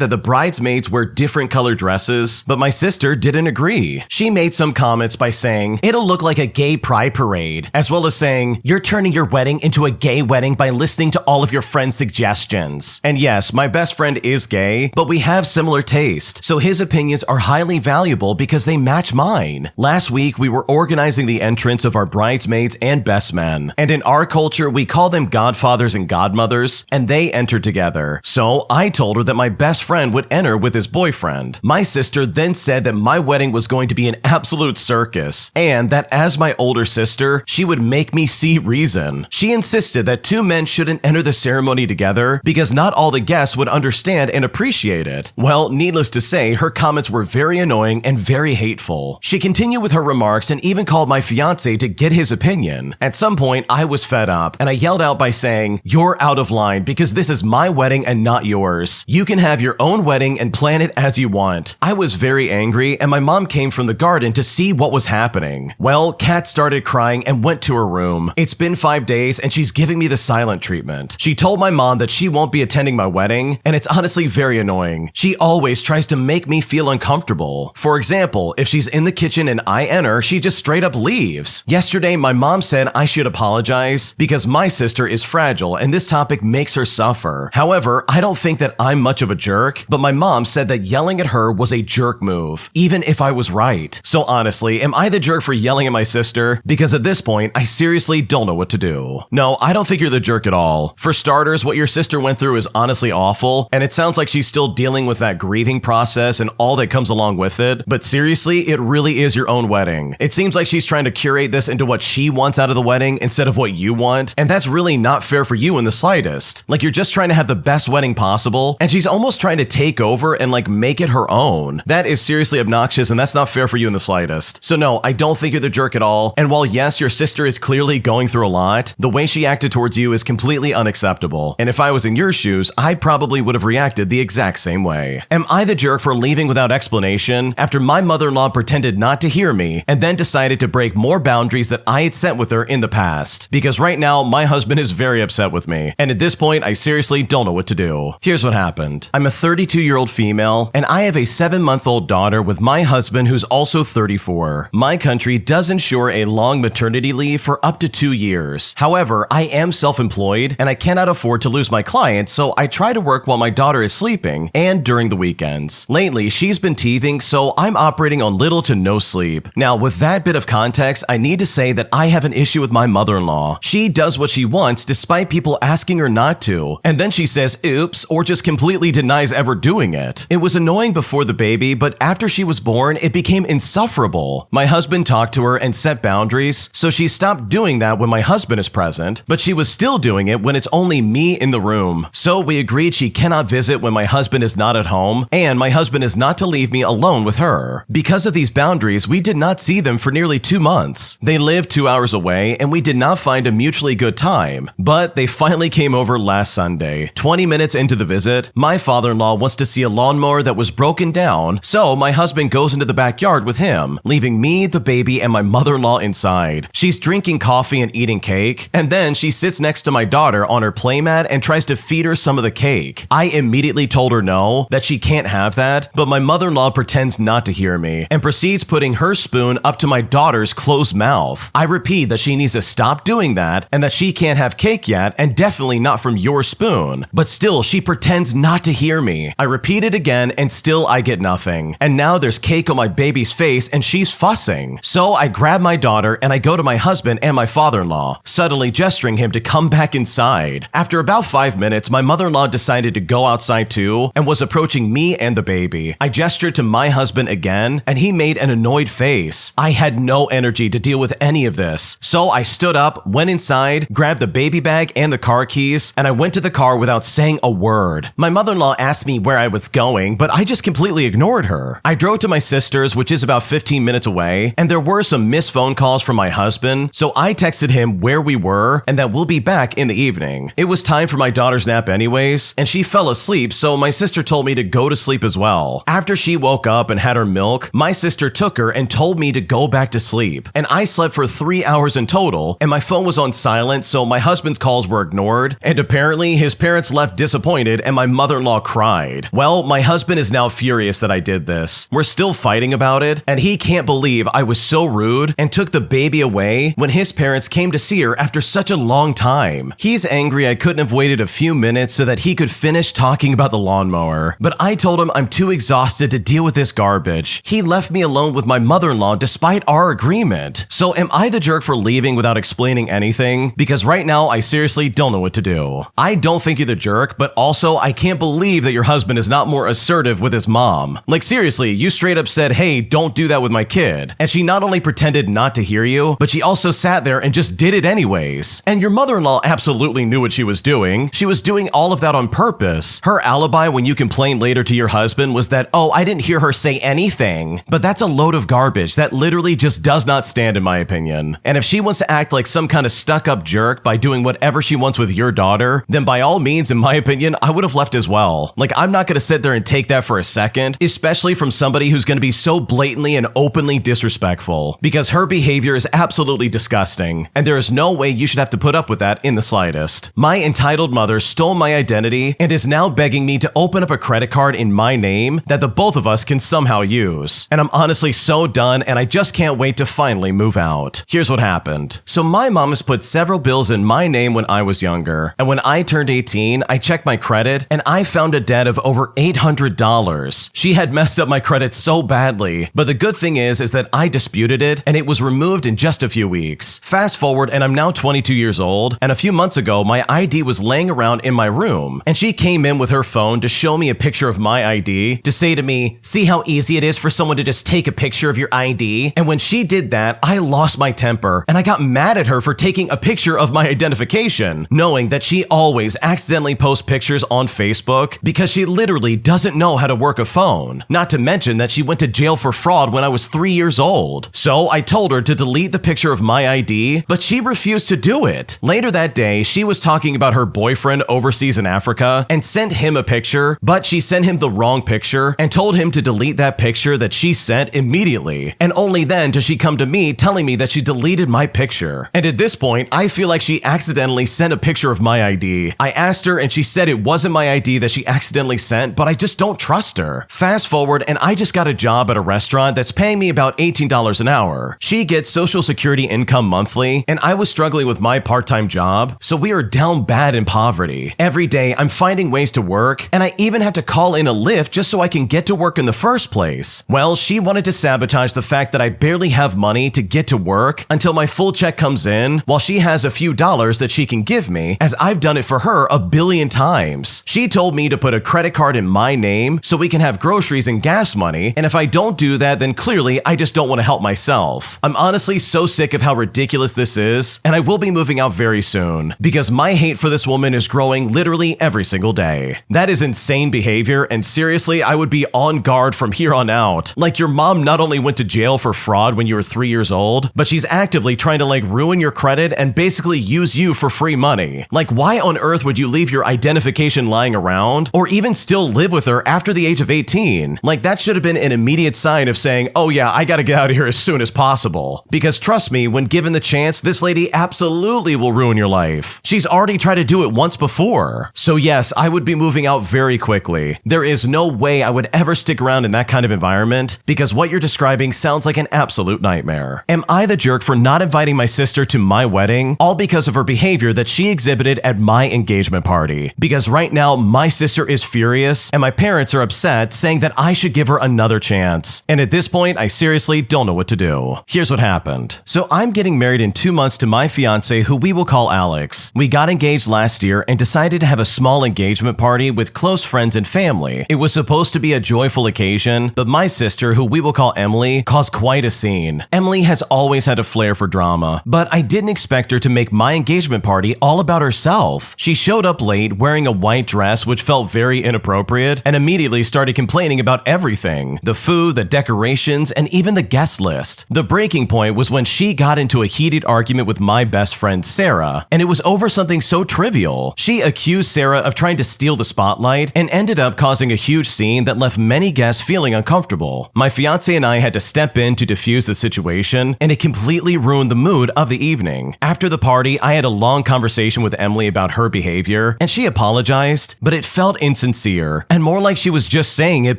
that the bridesmaids wear different colored dresses, but my sister didn't agree. She made some comments by saying, it'll look like a gay pride parade, as well as saying, you're turning your wedding into a gay wedding by listening to all of your friends' suggestions. And yes, my best friend is gay, but we have similar taste, so his opinions are highly valuable because they match mine. Last week, we were organizing the entrance of our bridesmaids and best men, and in our culture, we call them godfathers and godmothers, and they enter together. So I told her that my best friend would enter with his boyfriend. My sister then said that my wedding was going to be an absolute circus, and that as my older sister, she would make me see reason. She insisted that two men shouldn't enter the ceremony together because not all the guests would understand and appreciate it. Well, needless to say, her comments were very annoying and very hateful. She continued with her remarks and even called my fiance to get his opinion. At some point, I was fed up, and I yelled out by saying, you're out of line because this is my wedding and not yours. You can have your own wedding and plan it as you want. I was very angry, and my mom came from the garden to see what was happening. Well, Kat started crying and went to her room. It's been 5 days, and she's giving me the silent treatment. She told my mom that she won't be attending my wedding, and it's honestly very annoying. She always tries to make me feel uncomfortable. For example, if she's in the kitchen and I enter, she just straight up leaves. Yesterday, my mom said I should apologize because my sister is fragile and this topic makes her suffer. However, I don't think that I'm much of a jerk, but my mom said that yelling at her was a jerk move, even if I was right. So honestly, am I the jerk for yelling at my sister? Because at this point, I seriously don't know what to do. No, I don't think you're the jerk at all. For starters, what your sister went through is honestly awful, and it sounds like she's still dealing with that grieving process and all that comes along with it. But seriously, it really is your own wedding. It seems like she's trying to curate this into what she wants out of the wedding instead of what you want, and that's really not fair for you in the slightest. Like, you're just trying to have the best wedding possible, and she's almost trying to take over and like make it her own. That is seriously obnoxious, and that's not fair for you in the slightest. So no, I don't think you're the jerk at all, and while yes, your sister is clearly going through a lot, the way she acted towards you is completely unacceptable. And if I was in your shoes, I probably would have reacted the exact same way. Am I the jerk for leaving without explanation after my mother-in-law pretended not to hear me and then decided to break more boundaries that I had set with her in the past? Because right now, my husband is very upset with me, and at this point, I seriously don't know what to do. Here's what happened. I'm a 32-year-old female, and I have a 7-month-old daughter with my husband who's also 34. My country does ensure a long maternity leave for up to 2 years. However, I am self-employed, and I cannot afford to lose my clients, so I try to work while my daughter is sleeping and during the weekends. Lately, she's been teething, so I'm operating on little to no sleep. Now, with that bit of context, I need to say that I have an issue with my mother-in-law. She does what she wants despite people asking her not to, and then she says oops or just completely denies ever doing it. It was annoying before the baby, but after she was born, it became insufferable. My husband talked to her and set boundaries, so she stopped doing that when my husband is present, but she was still doing it when it's only me in the room. So we agreed she cannot visit when my husband is not at home, and my husband is not to leave me alone with her. Because of these boundaries, we did not see them for nearly 2 months. They lived 2 hours away, and we did not find a mutually good time, but they finally came over last Sunday. 20 minutes into the visit, my father-in-law wants to see a lawnmower that was broken down, so my husband goes into the backyard with him, leaving me, the baby, and my mother-in-law inside. She's drinking coffee and eating cake, and then she sits next to my daughter on her playmat and tries to feed her some of the cake. I immediately told her no, that she can't have that, but my mother-in-law pretends not to hear me and proceeds putting her spoon up to my daughter's closed mouth. I repeat that she needs to stop doing that and that she can't have cake yet, and definitely not from your spoon. But still, she pretends not to hear me. I repeat it again, and still I get nothing. And now there's cake on my baby's face and she's fussing. So I grab my daughter and I go to my husband and my father-in-law, suddenly gesturing him to come back inside. After about 5 minutes, my mother-in-law decided to go outside too and was approaching me and the baby. I gestured to my husband again, and he made an annoyed face. I had no energy to deal with any of this, so I stood up, went inside, grabbed the baby bag and the car keys, and I went to the car without saying a word. My mother-in-law asked me where I was going, but I just completely ignored her. I drove to my sister's, which is about 15 minutes away, and there were some missed phone calls from my husband, so I texted him where we were and that we'll be back in the evening. It was time for my daughter's nap anyways, and she fell asleep, so my sister told me to go to sleep as well. After she woke up and had her milk, my sister took her and told me to go back to sleep, and I slept for 3 hours in total and my phone was on silent, so my husband's calls were ignored, and apparently his parents left disappointed and my mother-in-law cried. Well, my husband is now furious that I did this. We're still fighting about it, and he can't believe I was so rude and took the baby away when his parents came to see her after such a long time. He's angry I couldn't have waited a few minutes so that he could finish talking about the lawnmower, but I told him I'm too exhausted to deal with this garbage. He left me alone with my mother-in-law despite our agreement. So am I the jerk for leaving without explaining anything? Because right now I seriously don't know what to do. I don't think you're the jerk, but also I can't believe that your husband is not more assertive with his mom. Like seriously, you straight up said, hey, don't do that with my kid. And she not only pretended not to hear you, but she also sat there and just did it anyways. And your mother-in-law absolutely knew what she was doing. She was doing all of that on purpose. Her alibi when you complained later to your husband was that, oh, I didn't hear her say anything. But that's a load of garbage that literally just does not stand in my opinion. And if she wants to act like some kind of stuck-up jerk by doing whatever she wants with your daughter, then by all means, in my opinion, I would have left as well. Like, I'm not gonna sit there and take that for a second, especially from somebody who's gonna be so blatantly and openly disrespectful, because her behavior is absolutely disgusting, and there is no way you should have to put up with that in the slightest. My entitled mother stole my identity and is now begging me to open up a credit card in my name that the both of us can somehow use. And I'm honestly so done, and I just can't wait to finally move out. Here's what happened. So my mom has put several bills in my name when I was younger, and when I turned 18, I checked my credit and I found a debt of over $800. She had messed up my credit so badly, but the good thing is that I disputed it and it was removed in just a few weeks. Fast forward and I'm now 22 years old, and a few months ago my ID was laying around in my room, and she came in with her phone to show me a picture of my ID to say to me, see how easy it is for someone to just take a picture of your ID? And when she did that, I lost my temper and I got mad at her for taking a picture of my identification, knowing that she always accidentally posts pictures on Facebook because she literally doesn't know how to work a phone. Not to mention that she went to jail for fraud when I was 3 years old. So I told her to delete the picture of my ID, but she refused to do it. Later that day, she was talking about her boyfriend overseas in Africa and sent him a picture, but she sent him the wrong picture and told him to delete that picture that she sent immediately. And only then does she come to me telling me that she deleted my picture. And at this point, I feel like she accidentally sent a picture of my ID. I asked her and she said it wasn't my ID that she accidentally sent, but I just don't trust her. Fast forward and I just got a job at a restaurant that's paying me about $18 an hour. She gets Social Security income monthly, and I was struggling with my part-time job, so we are down bad in poverty. Every day I'm finding ways to work, and I even have to call in a Lyft just so I can get to work in the first place. Well, she wanted to sabotage the fact that I barely have money to get to work until my full check comes in, while she has a few dollars that she can give me, as I've done it for her a billion times. She told me to put a credit card in my name so we can have groceries and gas money, and if I don't do that, then clearly I just don't want to help myself. I'm honestly so sick of how ridiculous this is, and I will be moving out very soon, because my hate for this woman is growing literally every single day. That is insane behavior, and seriously, I would be on guard from here on out. Like, your mom not only went to jail for fraud when you were 3 years old, but she's actively trying to ruin your credit and basically use you for free money. Like, why on earth would you leave your identification lying around, or even still live with her after the age of 18? Like, that should have been an immediate sign of saying, oh yeah, I gotta get out of here as soon as possible. Because trust me, when given the chance, this lady absolutely will ruin your life. She's already tried to do it once before. So yes, I would be moving out very quickly. There is no way I would ever stick around in that kind of environment, because what you're describing sounds like an absolute nightmare. Am I the jerk for not inviting my sister to my wedding, all because of her behavior that she exhibited at my engagement party? Because right now, my sister is furious, and my parents are upset, saying that I should give her another chance. And at this point, I seriously don't know what to do. Here's what happened. So I'm getting married in 2 months to my fiance, who we will call Alex. We got engaged last year and decided to have a small engagement party with close friends and family. It was supposed to be a joyful occasion, but my sister, who we will call Emily, caused quite a scene. Emily has always had a flair for drama, but I didn't expect her to make my engagement party all about herself. She showed up late wearing a white dress which felt very inappropriate, and immediately started complaining about everything: the food, the decorations, and even the guest list. The breaking point was when she got into a heated argument with my best friend Sarah, and it was over something so trivial. She accused Sarah of trying to steal the spotlight and ended up causing a huge scene that left many guests feeling uncomfortable. My fiance and I had to step in to defuse the situation, and it completely ruined the mood of the evening. After the party, I had a long conversation with Emily about her behavior, and she apologized, but it felt insincere, and more like she was just saying it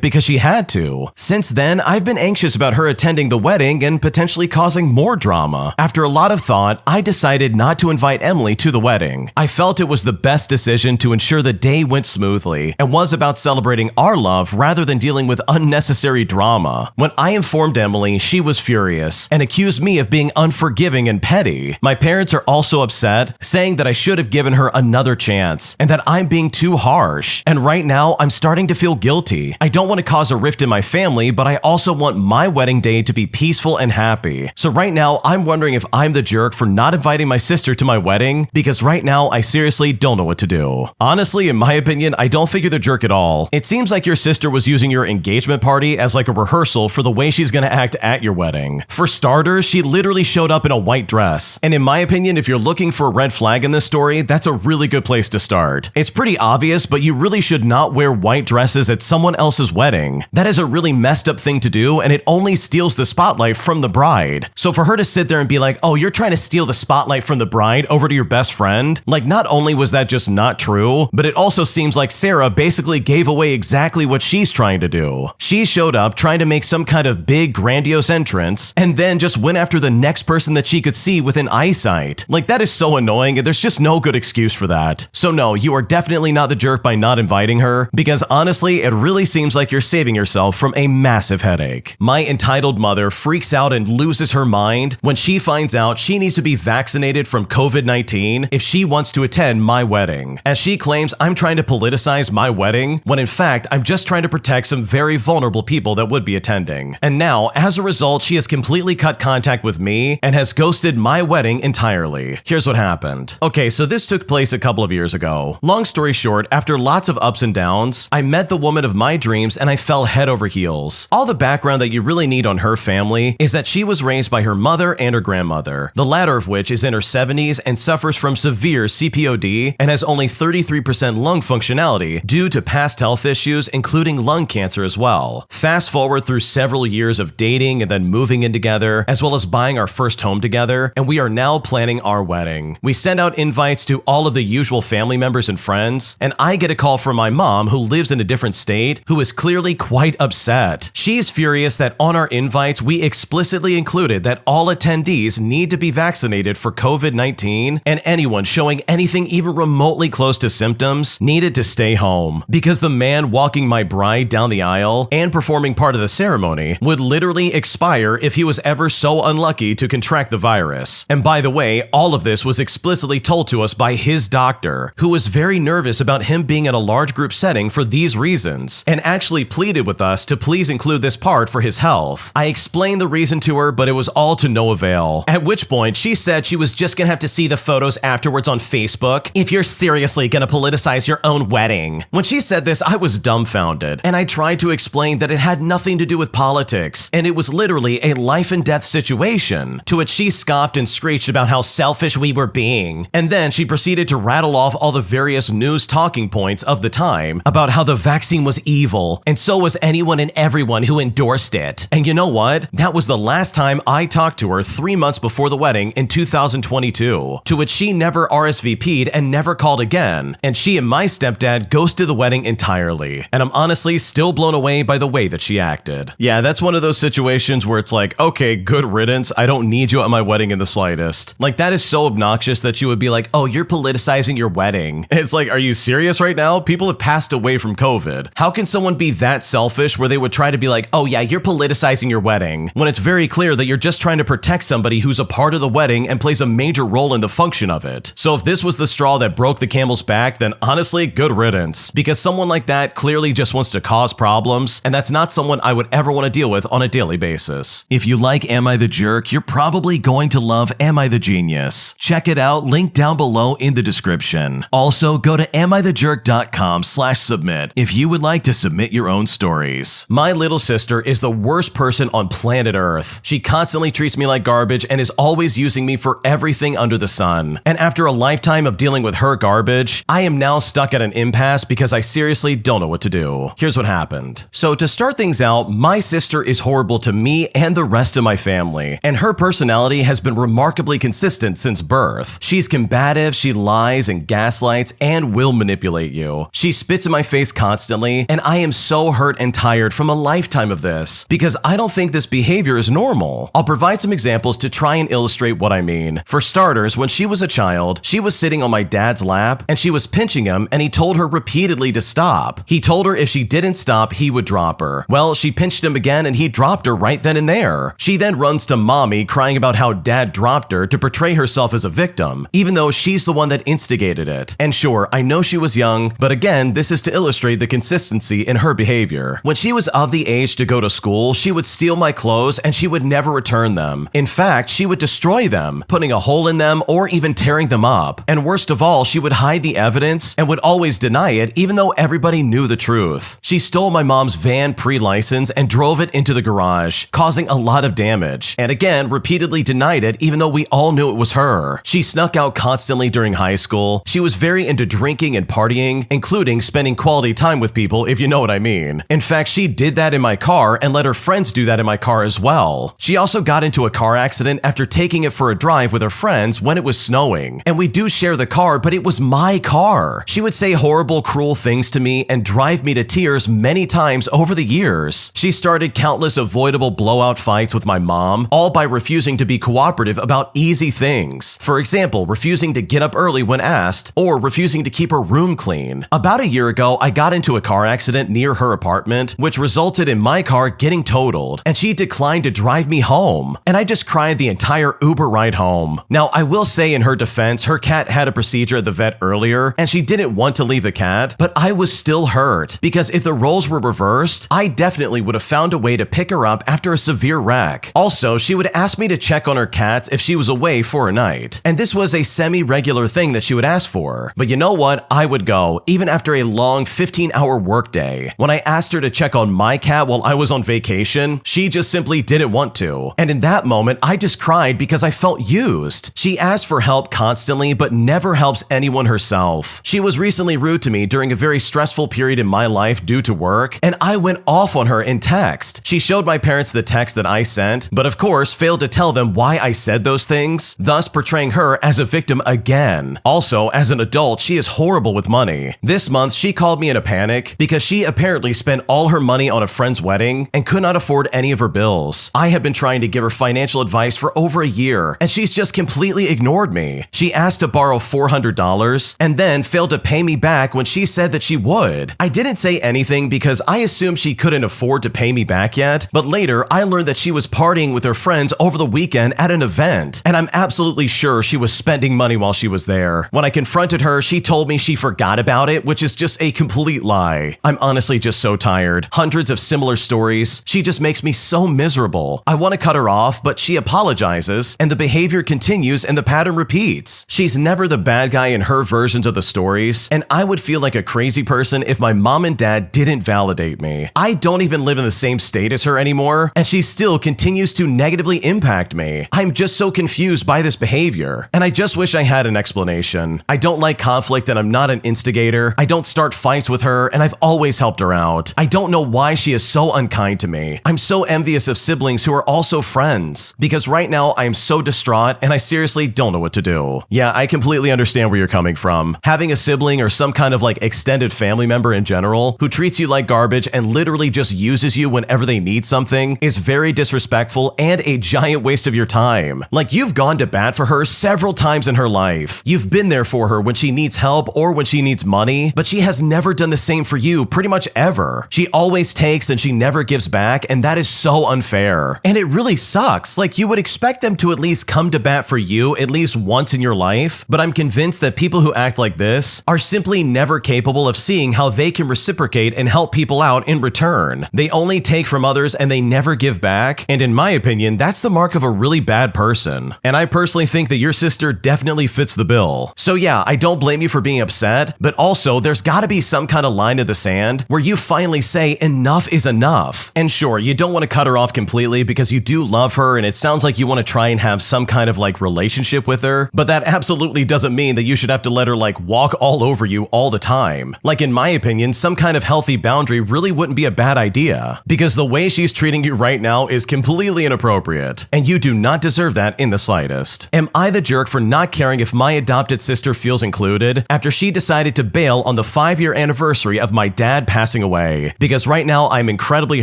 because she had to. Since then, I've been anxious about her attending the wedding and potentially causing more drama. After a lot of thought, I decided not to invite Emily to the wedding. I felt it was the best decision to ensure the day went smoothly and was about celebrating our love rather than dealing with unnecessary drama. When I informed Emily, she was furious and accused me of being unforgiving and petty. My parents are also upset, saying that I should have given her another chance and that I'm being too harsh. And right now, I'm starting to feel guilty. I don't want to cause a rift in my family, but I also want my wedding day to be peaceful and happy. So right now, I'm wondering if I'm the jerk for not inviting my sister to my wedding, because right now, I seriously don't know what to do. Honestly, in my opinion, I don't think you're the jerk at all. It seems like your sister was using your engagement party as like a rehearsal for the way she's gonna act at your wedding. For starters, she literally showed up in a white dress. And in my opinion, if you're looking for a red flag in this story, that's a really good place to start. It's pretty obvious, but you really should not wear white dresses at someone else's wedding. That is a really messed up thing to do, and it only steals the spotlight from the bride. So for her to sit there and be like, oh, you're trying to steal the spotlight from the bride over to your best friend, like not only was that just not true, but it also seems like Sarah basically gave away exactly what she's trying to do. She showed up trying to make some kind of big grandiose entrance and then just went after the next person that she could see within eyesight. Like that is so annoying, and there's just no good excuse for that. So no, you are definitely not the jerk by not inviting her, because honestly, it really seems like you're saving yourself from a massive headache. My entitled mother freaks out and loses her mind when she finds out she needs to be vaccinated from COVID-19 if she wants to attend my wedding. As she claims I'm trying to politicize my wedding, when in fact, I'm just trying to protect some very vulnerable people that would be attending. And now, as a result, she has completely cut contact with me and has ghosted my wedding entirely. Here's what happened. Okay, so this took place a couple of years ago. Long story short, after lots of ups and downs, I met the woman of my dreams and I fell head over heels. All the background that you really need on her family is that she was raised by her mother and her grandmother, the latter of which is in her 70s and suffers from severe CPOD and has only 33% lung functionality due to past health issues, including lung cancer as well. Fast forward through several years of dating and then moving in together, as well as buying our first home together, and we are now planning our wedding. We send out invites to all of the usual family members and friends, and I get a call from my mom, who lives in a different state, who is clearly quite upset. She's furious that on our invites, we explicitly included that all attendees need to be vaccinated for COVID-19, and anyone showing anything even remotely close to symptoms needed to stay home, because the man walking my bride down the aisle and performing part of the ceremony would literally expire if he was ever so unlucky to contract the virus. And by the way, all of this was explicitly told to us by his doctor, who was very nervous about him being in a large group setting for these reasons, and actually pleaded with us to please include this part for his health. I explained the reason to her, but it was all to no avail, at which point she said she was just gonna have to see the photos afterwards on Facebook if you're seriously gonna politicize your own wedding. When she said this, I was dumbfounded, and I tried to explain that it had nothing to do with politics, and it was literally a life and death situation, to which she scoffed and screeched about how selfish we were being. And then she proceeded to rattle off all the various news talking points of the time about how the vaccine was evil, and so was anyone and everyone who endorsed it. And you know what? That was the last time I talked to her 3 months before the wedding in 2022, to which she never RSVP'd and never called again, and she and my stepdad ghosted the wedding entirely. And I'm honestly still blown away by the way that she acted. Yeah, that's one of those situations where it's like, okay, good riddance, I don't need you at my wedding in the slightest. Like, that is so obnoxious that you would be like, oh, you're politicizing your wedding. It's like, are you serious right now? People have passed away from COVID. How can someone be that selfish where they would try to be like, oh yeah, you're politicizing your wedding, when it's very clear that you're just trying to protect somebody who's a part of the wedding and plays a major role in the function of it. So if this was the straw that broke the camel's back, then honestly, good riddance, because someone like that clearly just wants to cause problems, and that's not someone I would ever want to deal with on a daily basis. If you like Am I the Jerk, you're probably going to love Am I the Genius. Check it out, link down below in the description. Also, go to amithejerk.com/submit if you would like to submit your own stories. My little sister is the worst person on planet Earth. She constantly treats me like garbage and is always using me for everything under the sun. And after a lifetime of dealing with her garbage, I am now stuck at an impasse because I seriously don't know what to do. Here's what happened. So to start things out, my sister is horrible to me and the rest of my family, and her personality has been been remarkably consistent since birth. She's combative, she lies and gaslights, and will manipulate you. She spits in my face constantly, and I am so hurt and tired from a lifetime of this, because I don't think this behavior is normal. I'll provide some examples to try and illustrate what I mean. For starters, when she was a child, she was sitting on my dad's lap, and she was pinching him, and he told her repeatedly to stop. He told her if she didn't stop, he would drop her. Well, she pinched him again, and he dropped her right then and there. She then runs to mommy crying about how dad dropped her to portray herself as a victim, even though she's the one that instigated it. And sure, I know she was young, but again, this is to illustrate the consistency in her behavior. When she was of the age to go to school, she would steal my clothes and she would never return them. In fact, she would destroy them, putting a hole in them or even tearing them up. And worst of all, she would hide the evidence and would always deny it even though everybody knew the truth. She stole my mom's van pre-license and drove it into the garage, causing a lot of damage. And again, repeatedly denied it even though we all knew it was her. She snuck out constantly during high school. She was very into drinking and partying, including spending quality time with people, if you know what I mean. In fact, she did that in my car and let her friends do that in my car as well. She also got into a car accident after taking it for a drive with her friends when it was snowing. And we do share the car, but it was my car. She would say horrible, cruel things to me and drive me to tears many times over the years. She started countless avoidable blowout fights with my mom, all by refusing to be cooperative about easy things. For example, refusing to get up early when asked, or refusing to keep her room clean. About a year ago, I got into a car accident near her apartment, which resulted in my car getting totaled, and she declined to drive me home. And I just cried the entire Uber ride home. Now, I will say in her defense, her cat had a procedure at the vet earlier, and she didn't want to leave the cat, but I was still hurt, because if the roles were reversed, I definitely would have found a way to pick her up after a severe wreck. Also, she would ask me to check on her cats if she was away for a night. And this was a semi-regular thing that she would ask for. But you know what? I would go, even after a long 15-hour workday. When I asked her to check on my cat while I was on vacation, she just simply didn't want to. And in that moment, I just cried because I felt used. She asked for help constantly, but never helps anyone herself. She was recently rude to me during a very stressful period in my life due to work, and I went off on her in text. She showed my parents the text that I sent, but of course failed to tell them why I said those things, thus portraying her as a victim again. Also, as an adult, she is horrible with money. This month, she called me in a panic because she apparently spent all her money on a friend's wedding and could not afford any of her bills. I have been trying to give her financial advice for over a year, and she's just completely ignored me. She asked to borrow $400 and then failed to pay me back when she said that she would. I didn't say anything because I assumed she couldn't afford to pay me back yet, but later I learned that she was partying with her friends over the weekend at an event, and I'm absolutely sure she was spending money while she was there. When I confronted her, she told me she forgot about it, which is just a complete lie. I'm honestly just so tired. Hundreds of similar stories. She just makes me so miserable. I want to cut her off, but she apologizes, and the behavior continues and the pattern repeats. She's never the bad guy in her versions of the stories, and I would feel like a crazy person if my mom and dad didn't validate me. I don't even live in the same state as her anymore, and she still continues to negatively impact me. I'm just so confused by this behavior, and I just wish I had an explanation. I don't like conflict, and I'm not an instigator. I don't start fights with her, and I've always helped her out. I don't know why she is so unkind to me. I'm so envious of siblings who are also friends, because right now I am so distraught, and I seriously don't know what to do. Yeah, I completely understand where you're coming from. Having a sibling or some kind of like extended family member in general who treats you like garbage and literally just uses you whenever they need something is very disrespectful and a giant waste of your time. Like, you've gone to bat for her several times in her life. You've been there for her when she needs help or when she needs money, but she has never done the same for you pretty much ever. She always takes and she never gives back, and that is so unfair. And it really sucks. Like, you would expect them to at least come to bat for you at least once in your life, but I'm convinced that people who act like this are simply never capable of seeing how they can reciprocate and help people out in return. They only take from others and they never give back, and in my opinion, that's the mark of a really bad person. And I personally think that your sister definitely fits the bill. So yeah, I don't blame you for being upset, but also there's gotta be some kind of line in the sand where you finally say enough is enough. And sure, you don't want to cut her off completely because you do love her and it sounds like you want to try and have some kind of like relationship with her, but that absolutely doesn't mean that you should have to let her like walk all over you all the time. Like, in my opinion, some kind of healthy boundary really wouldn't be a bad idea, because the way she's treating you right now is completely inappropriate, and you do not deserve deserve that in the slightest. Am I the jerk for not caring if my adopted sister feels included after she decided to bail on the 5-year anniversary of my dad passing away? Because right now I'm incredibly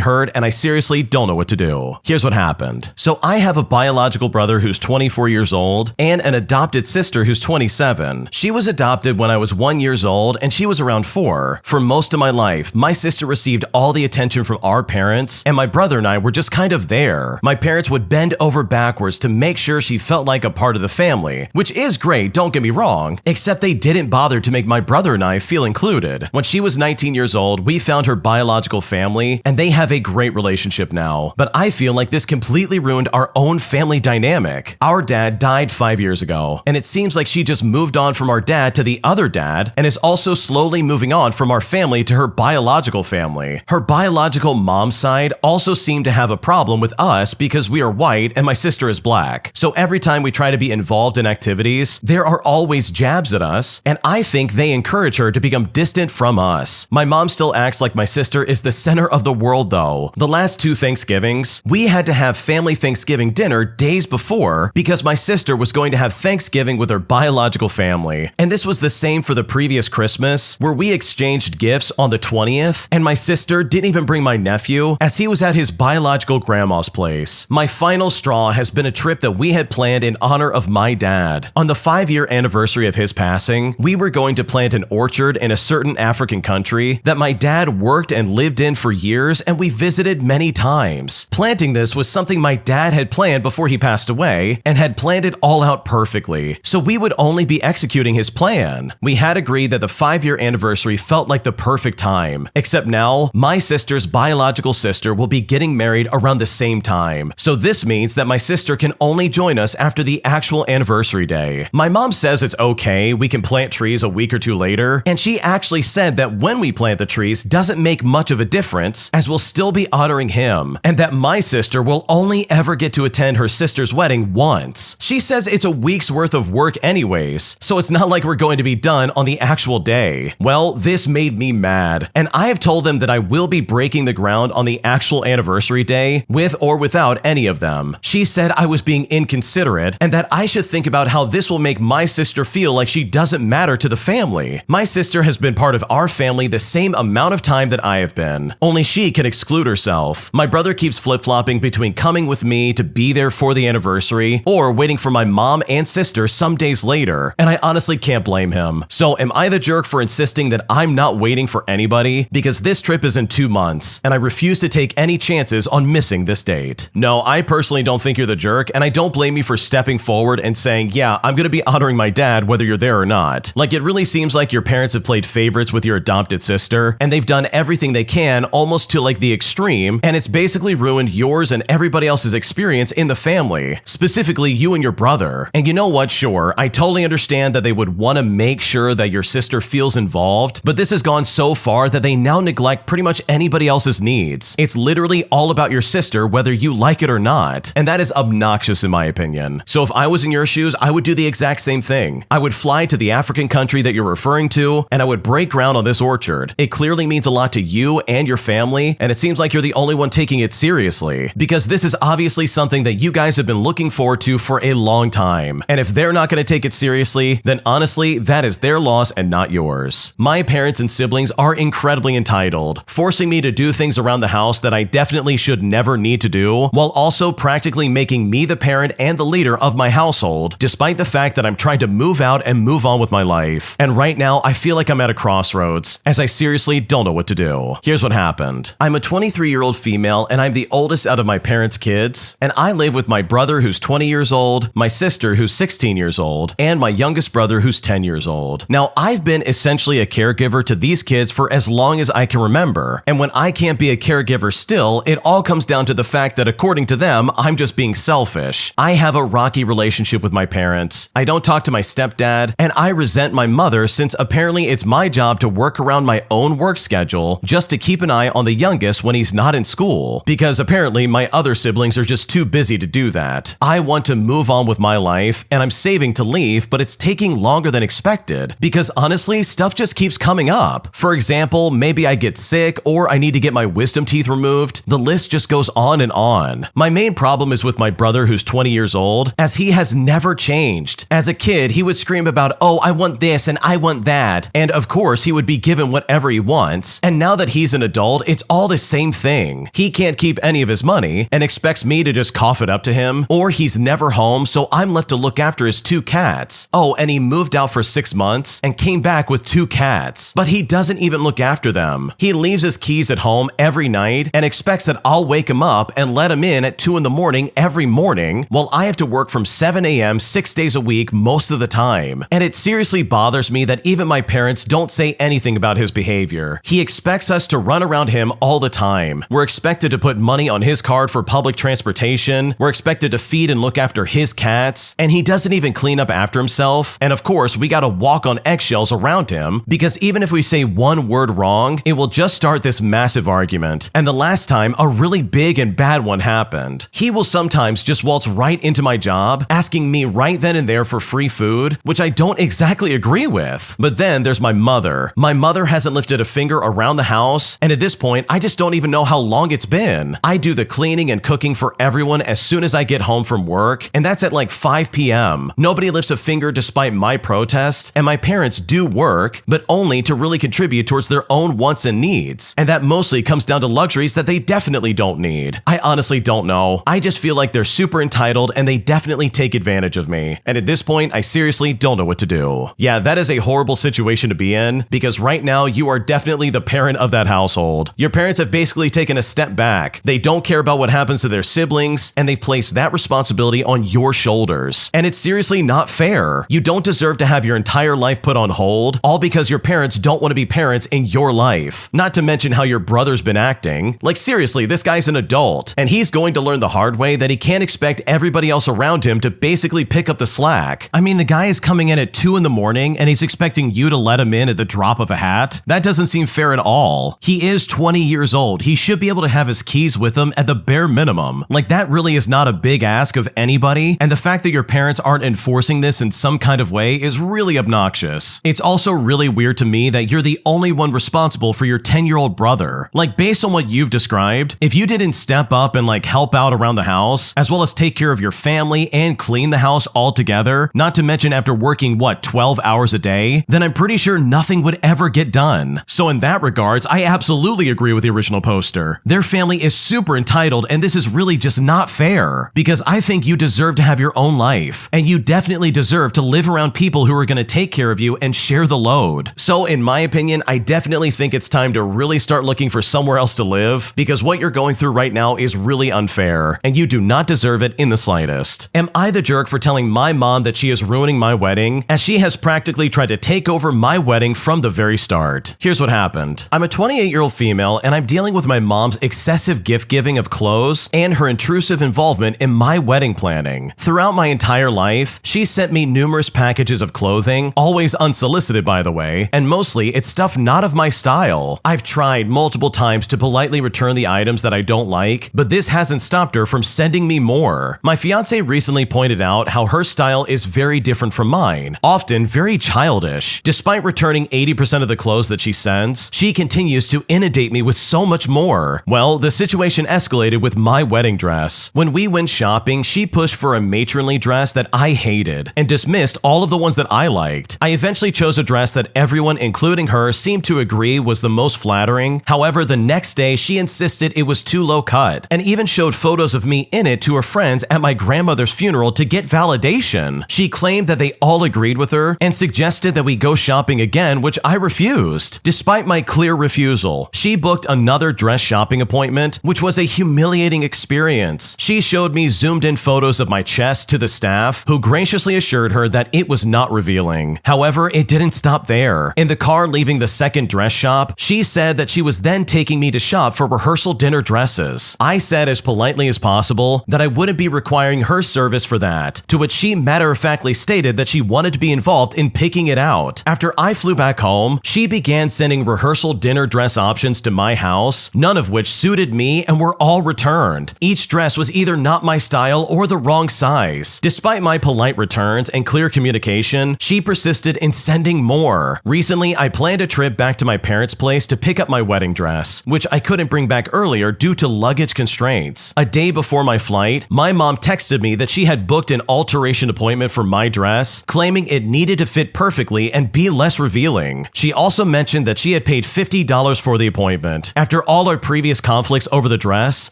hurt and I seriously don't know what to do. Here's what happened. So I have a biological brother who's 24 years old and an adopted sister who's 27. She was adopted when I was 1 year old and she was around 4. For most of my life, my sister received all the attention from our parents and my brother and I were just kind of there. My parents would bend over backwards to make sure she felt like a part of the family, which is great, don't get me wrong, except they didn't bother to make my brother and I feel included. When she was 19 years old, we found her biological family and they have a great relationship now. But I feel like this completely ruined our own family dynamic. Our dad died 5 years ago, and it seems like she just moved on from our dad to the other dad and is also slowly moving on from our family to her biological family. Her biological mom's side also seemed to have a problem with us because we are white and my sister is black. So every time we try to be involved in activities, there are always jabs at us, and I think they encourage her to become distant from us. My mom still acts like my sister is the center of the world though. The last 2 Thanksgivings, we had to have family Thanksgiving dinner days before because my sister was going to have Thanksgiving with her biological family. And this was the same for the previous Christmas, where we exchanged gifts on the 20th, and my sister didn't even bring my nephew as he was at his biological grandma's place. My final straw has been a trip that we had planned in honor of my dad. On the 5-year anniversary of his passing, we were going to plant an orchard in a certain African country that my dad worked and lived in for years and we visited many times. Planting this was something my dad had planned before he passed away and had planned it all out perfectly, so we would only be executing his plan. We had agreed that the 5-year anniversary felt like the perfect time, except now my sister's biological sister will be getting married around the same time, so this means that my sister can only join us after the actual anniversary day. My mom says it's okay, we can plant trees a week or 2 later, and she actually said that when we plant the trees doesn't make much of a difference as we'll still be honoring him, and that my sister will only ever get to attend her sister's wedding once. She says it's a week's worth of work anyways, so it's not like we're going to be done on the actual day. Well, this made me mad, and I have told them that I will be breaking the ground on the actual anniversary day, with or without any of them. She said I was being inconsiderate, and that I should think about how this will make my sister feel like she doesn't matter to the family. My sister has been part of our family the same amount of time that I have been, only she can exclude herself. My brother keeps flip-flopping between coming with me to be there for the anniversary or waiting for my mom and sister some days later, and I honestly can't blame him. So am I the jerk for insisting that I'm not waiting for anybody? Because this trip is in 2 months, and I refuse to take any chances on missing this date. No, I personally don't think you're the jerk, and I don't blame you for stepping forward and saying, yeah, I'm gonna be honoring my dad whether you're there or not. Like, it really seems like your parents have played favorites with your adopted sister, and they've done everything they can almost to like the extreme, and it's basically ruined yours and everybody else's experience in the family, specifically you and your brother. And you know what, sure, I totally understand that they would want to make sure that your sister feels involved, but this has gone so far that they now neglect pretty much anybody else's needs. It's literally all about your sister whether you like it or not, and that is obnoxious in my opinion. So if I was in your shoes, I would do the exact same thing. I would fly to the African country that you're referring to, and I would break ground on this orchard. It clearly means a lot to you and your family, and it seems like you're the only one taking it seriously, because this is obviously something that you guys have been looking forward to for a long time. And if they're not going to take it seriously, then honestly, that is their loss and not yours. My parents and siblings are incredibly entitled, forcing me to do things around the house that I definitely should never need to do, while also practically making me the parent and the leader of my household, despite the fact that I'm trying to move out and move on with my life. And right now, I feel like I'm at a crossroads, as I seriously don't know what to do. Here's what happened. I'm a 23-year-old female, and I'm the oldest out of my parents' kids, and I live with my brother who's 20 years old, my sister who's 16 years old, and my youngest brother who's 10 years old. Now, I've been essentially a caregiver to these kids for as long as I can remember, and when I can't be a caregiver still, it all comes down to the fact that according to them, I'm just being selfish. I have a rocky relationship with my parents. I don't talk to my stepdad, and I resent my mother since apparently it's my job to work around my own work schedule just to keep an eye on the youngest when he's not in school, because apparently my other siblings are just too busy to do that. I want to move on with my life, and I'm saving to leave, but it's taking longer than expected, because honestly, stuff just keeps coming up. For example, maybe I get sick, or I need to get my wisdom teeth removed. The list just goes on and on. My main problem is with my brother who's 20 years old, as he has never changed. As a kid, he would scream about, oh, I want this and I want that. And of course, he would be given whatever he wants. And now that he's an adult, it's all the same thing. He can't keep any of his money and expects me to just cough it up to him, or he's never home, so I'm left to look after his 2 cats. Oh, and he moved out for 6 months and came back with 2 cats, but he doesn't even look after them. He leaves his keys at home every night and expects that I'll wake him up and let him in at 2 in the morning every morning, while I have to work from 7 a.m. 6 days a week most of the time. And it seriously bothers me that even my parents don't say anything about his behavior. He expects us to run around him all the time. We're expected to put money on his card for public transportation. We're expected to feed and look after his cats, and he doesn't even clean up after himself. And of course, we gotta walk on eggshells around him, because even if we say one word wrong, it will just start this massive argument. And the last time, a really big and bad one happened. He will sometimes just waltz right into my job, asking me right then and there for free food, which I don't exactly agree with. But then there's my mother. My mother hasn't lifted a finger around the house, and at this point, I just don't even know how long it's been. I do the cleaning and cooking for everyone as soon as I get home from work, and that's at like 5 p.m. Nobody lifts a finger despite my protest, and my parents do work, but only to really contribute towards their own wants and needs. And that mostly comes down to luxuries that they definitely don't need. I honestly don't know. I just feel like they're super entitled and they definitely take advantage of me. And at this point, I seriously don't know what to do. Yeah, that is a horrible situation to be in, because right now you are definitely the parent of that household. Your parents have basically taken a step back. They don't care about what happens to their siblings, and they've placed that responsibility on your shoulders. And it's seriously not fair. You don't deserve to have your entire life put on hold, all because your parents don't want to be parents in your life. Not to mention how your brother's been acting. Like seriously, this guy's an adult, and he's going to learn the hard way that he can't expect everybody else around him to basically pick up the slack. I mean, the guy is coming in at 2 in the morning and he's expecting you to let him in at the drop of a hat? That doesn't seem fair at all. He is 20 years old. He should be able to have his keys with him at the bare minimum. Like, that really is not a big ask of anybody, and the fact that your parents aren't enforcing this in some kind of way is really obnoxious. It's also really weird to me that you're the only one responsible for your 10-year-old brother. Like, based on what you've described, if you didn't step up and like help out around the house, as well as take care of your family and clean the house all together, not to mention after working, 12 hours a day, then I'm pretty sure nothing would ever get done. So in that regards, I absolutely agree with the original poster. Their family is super entitled, and this is really just not fair, because I think you deserve to have your own life, and you definitely deserve to live around people who are going to take care of you and share the load. So in my opinion, I definitely think it's time to really start looking for somewhere else to live, because what you're going through right now is really unfair, and you do not deserve it in the slightest. Am I the jerk for telling my mom that she is ruining my wedding, as she has practically tried to take over my wedding from the very start? Here's what happened. I'm a 28-year-old female, and I'm dealing with my mom's excessive gift giving of clothes and her intrusive involvement in my wedding planning. Throughout my entire life, she sent me numerous packages of clothing, always unsolicited by the way, and mostly it's stuff not of my style. I've tried multiple times to politely return the items that I don't like, but this hasn't stopped her from sending me more. My fiance recently pointed out how her style is very different from mine, often very childish. Despite returning 80% of the clothes that she sends, she continues to inundate me with so much more. Well, the situation escalated with my wedding dress. When we went shopping, she pushed for a matronly dress that I hated and dismissed all of the ones that I liked. I eventually chose a dress that everyone, including her, seemed to agree was the most flattering. However, the next day she insisted it was too low cut and even showed photos of me in it to her friends at my grandmother's funeral to get validation. She claimed that they all agreed with her and suggested that we go shopping again, which I refused. Despite my clear refusal, she booked another dress shopping appointment, which was a humiliating experience. She showed me zoomed in photos of my chest to the staff, who graciously assured her that it was not revealing. However, it didn't stop there. In the car leaving the second dress shop, she said that she was then taking me to shop for rehearsal dinner dresses. I said as politely as possible that I wouldn't be requiring her service for that, to which she matter-of-factly stated that she wanted to be involved in picking it out. After I flew back home, she began sending rehearsal dinner dress options to my house, none of which suited me and were all returned. Each dress was either not my style or the wrong size. Despite my polite returns and clear communication, she persisted in sending more. Recently, I planned a trip back to my parents' place to pick up my wedding dress, which I couldn't bring back earlier due to luggage constraints. A day before my flight, my mom texted me that she had booked an alteration appointment for my dress, claiming it needed to fit perfectly and be less revealing. She also mentioned that she had paid $50 for the appointment. After all our previous conflicts over the dress,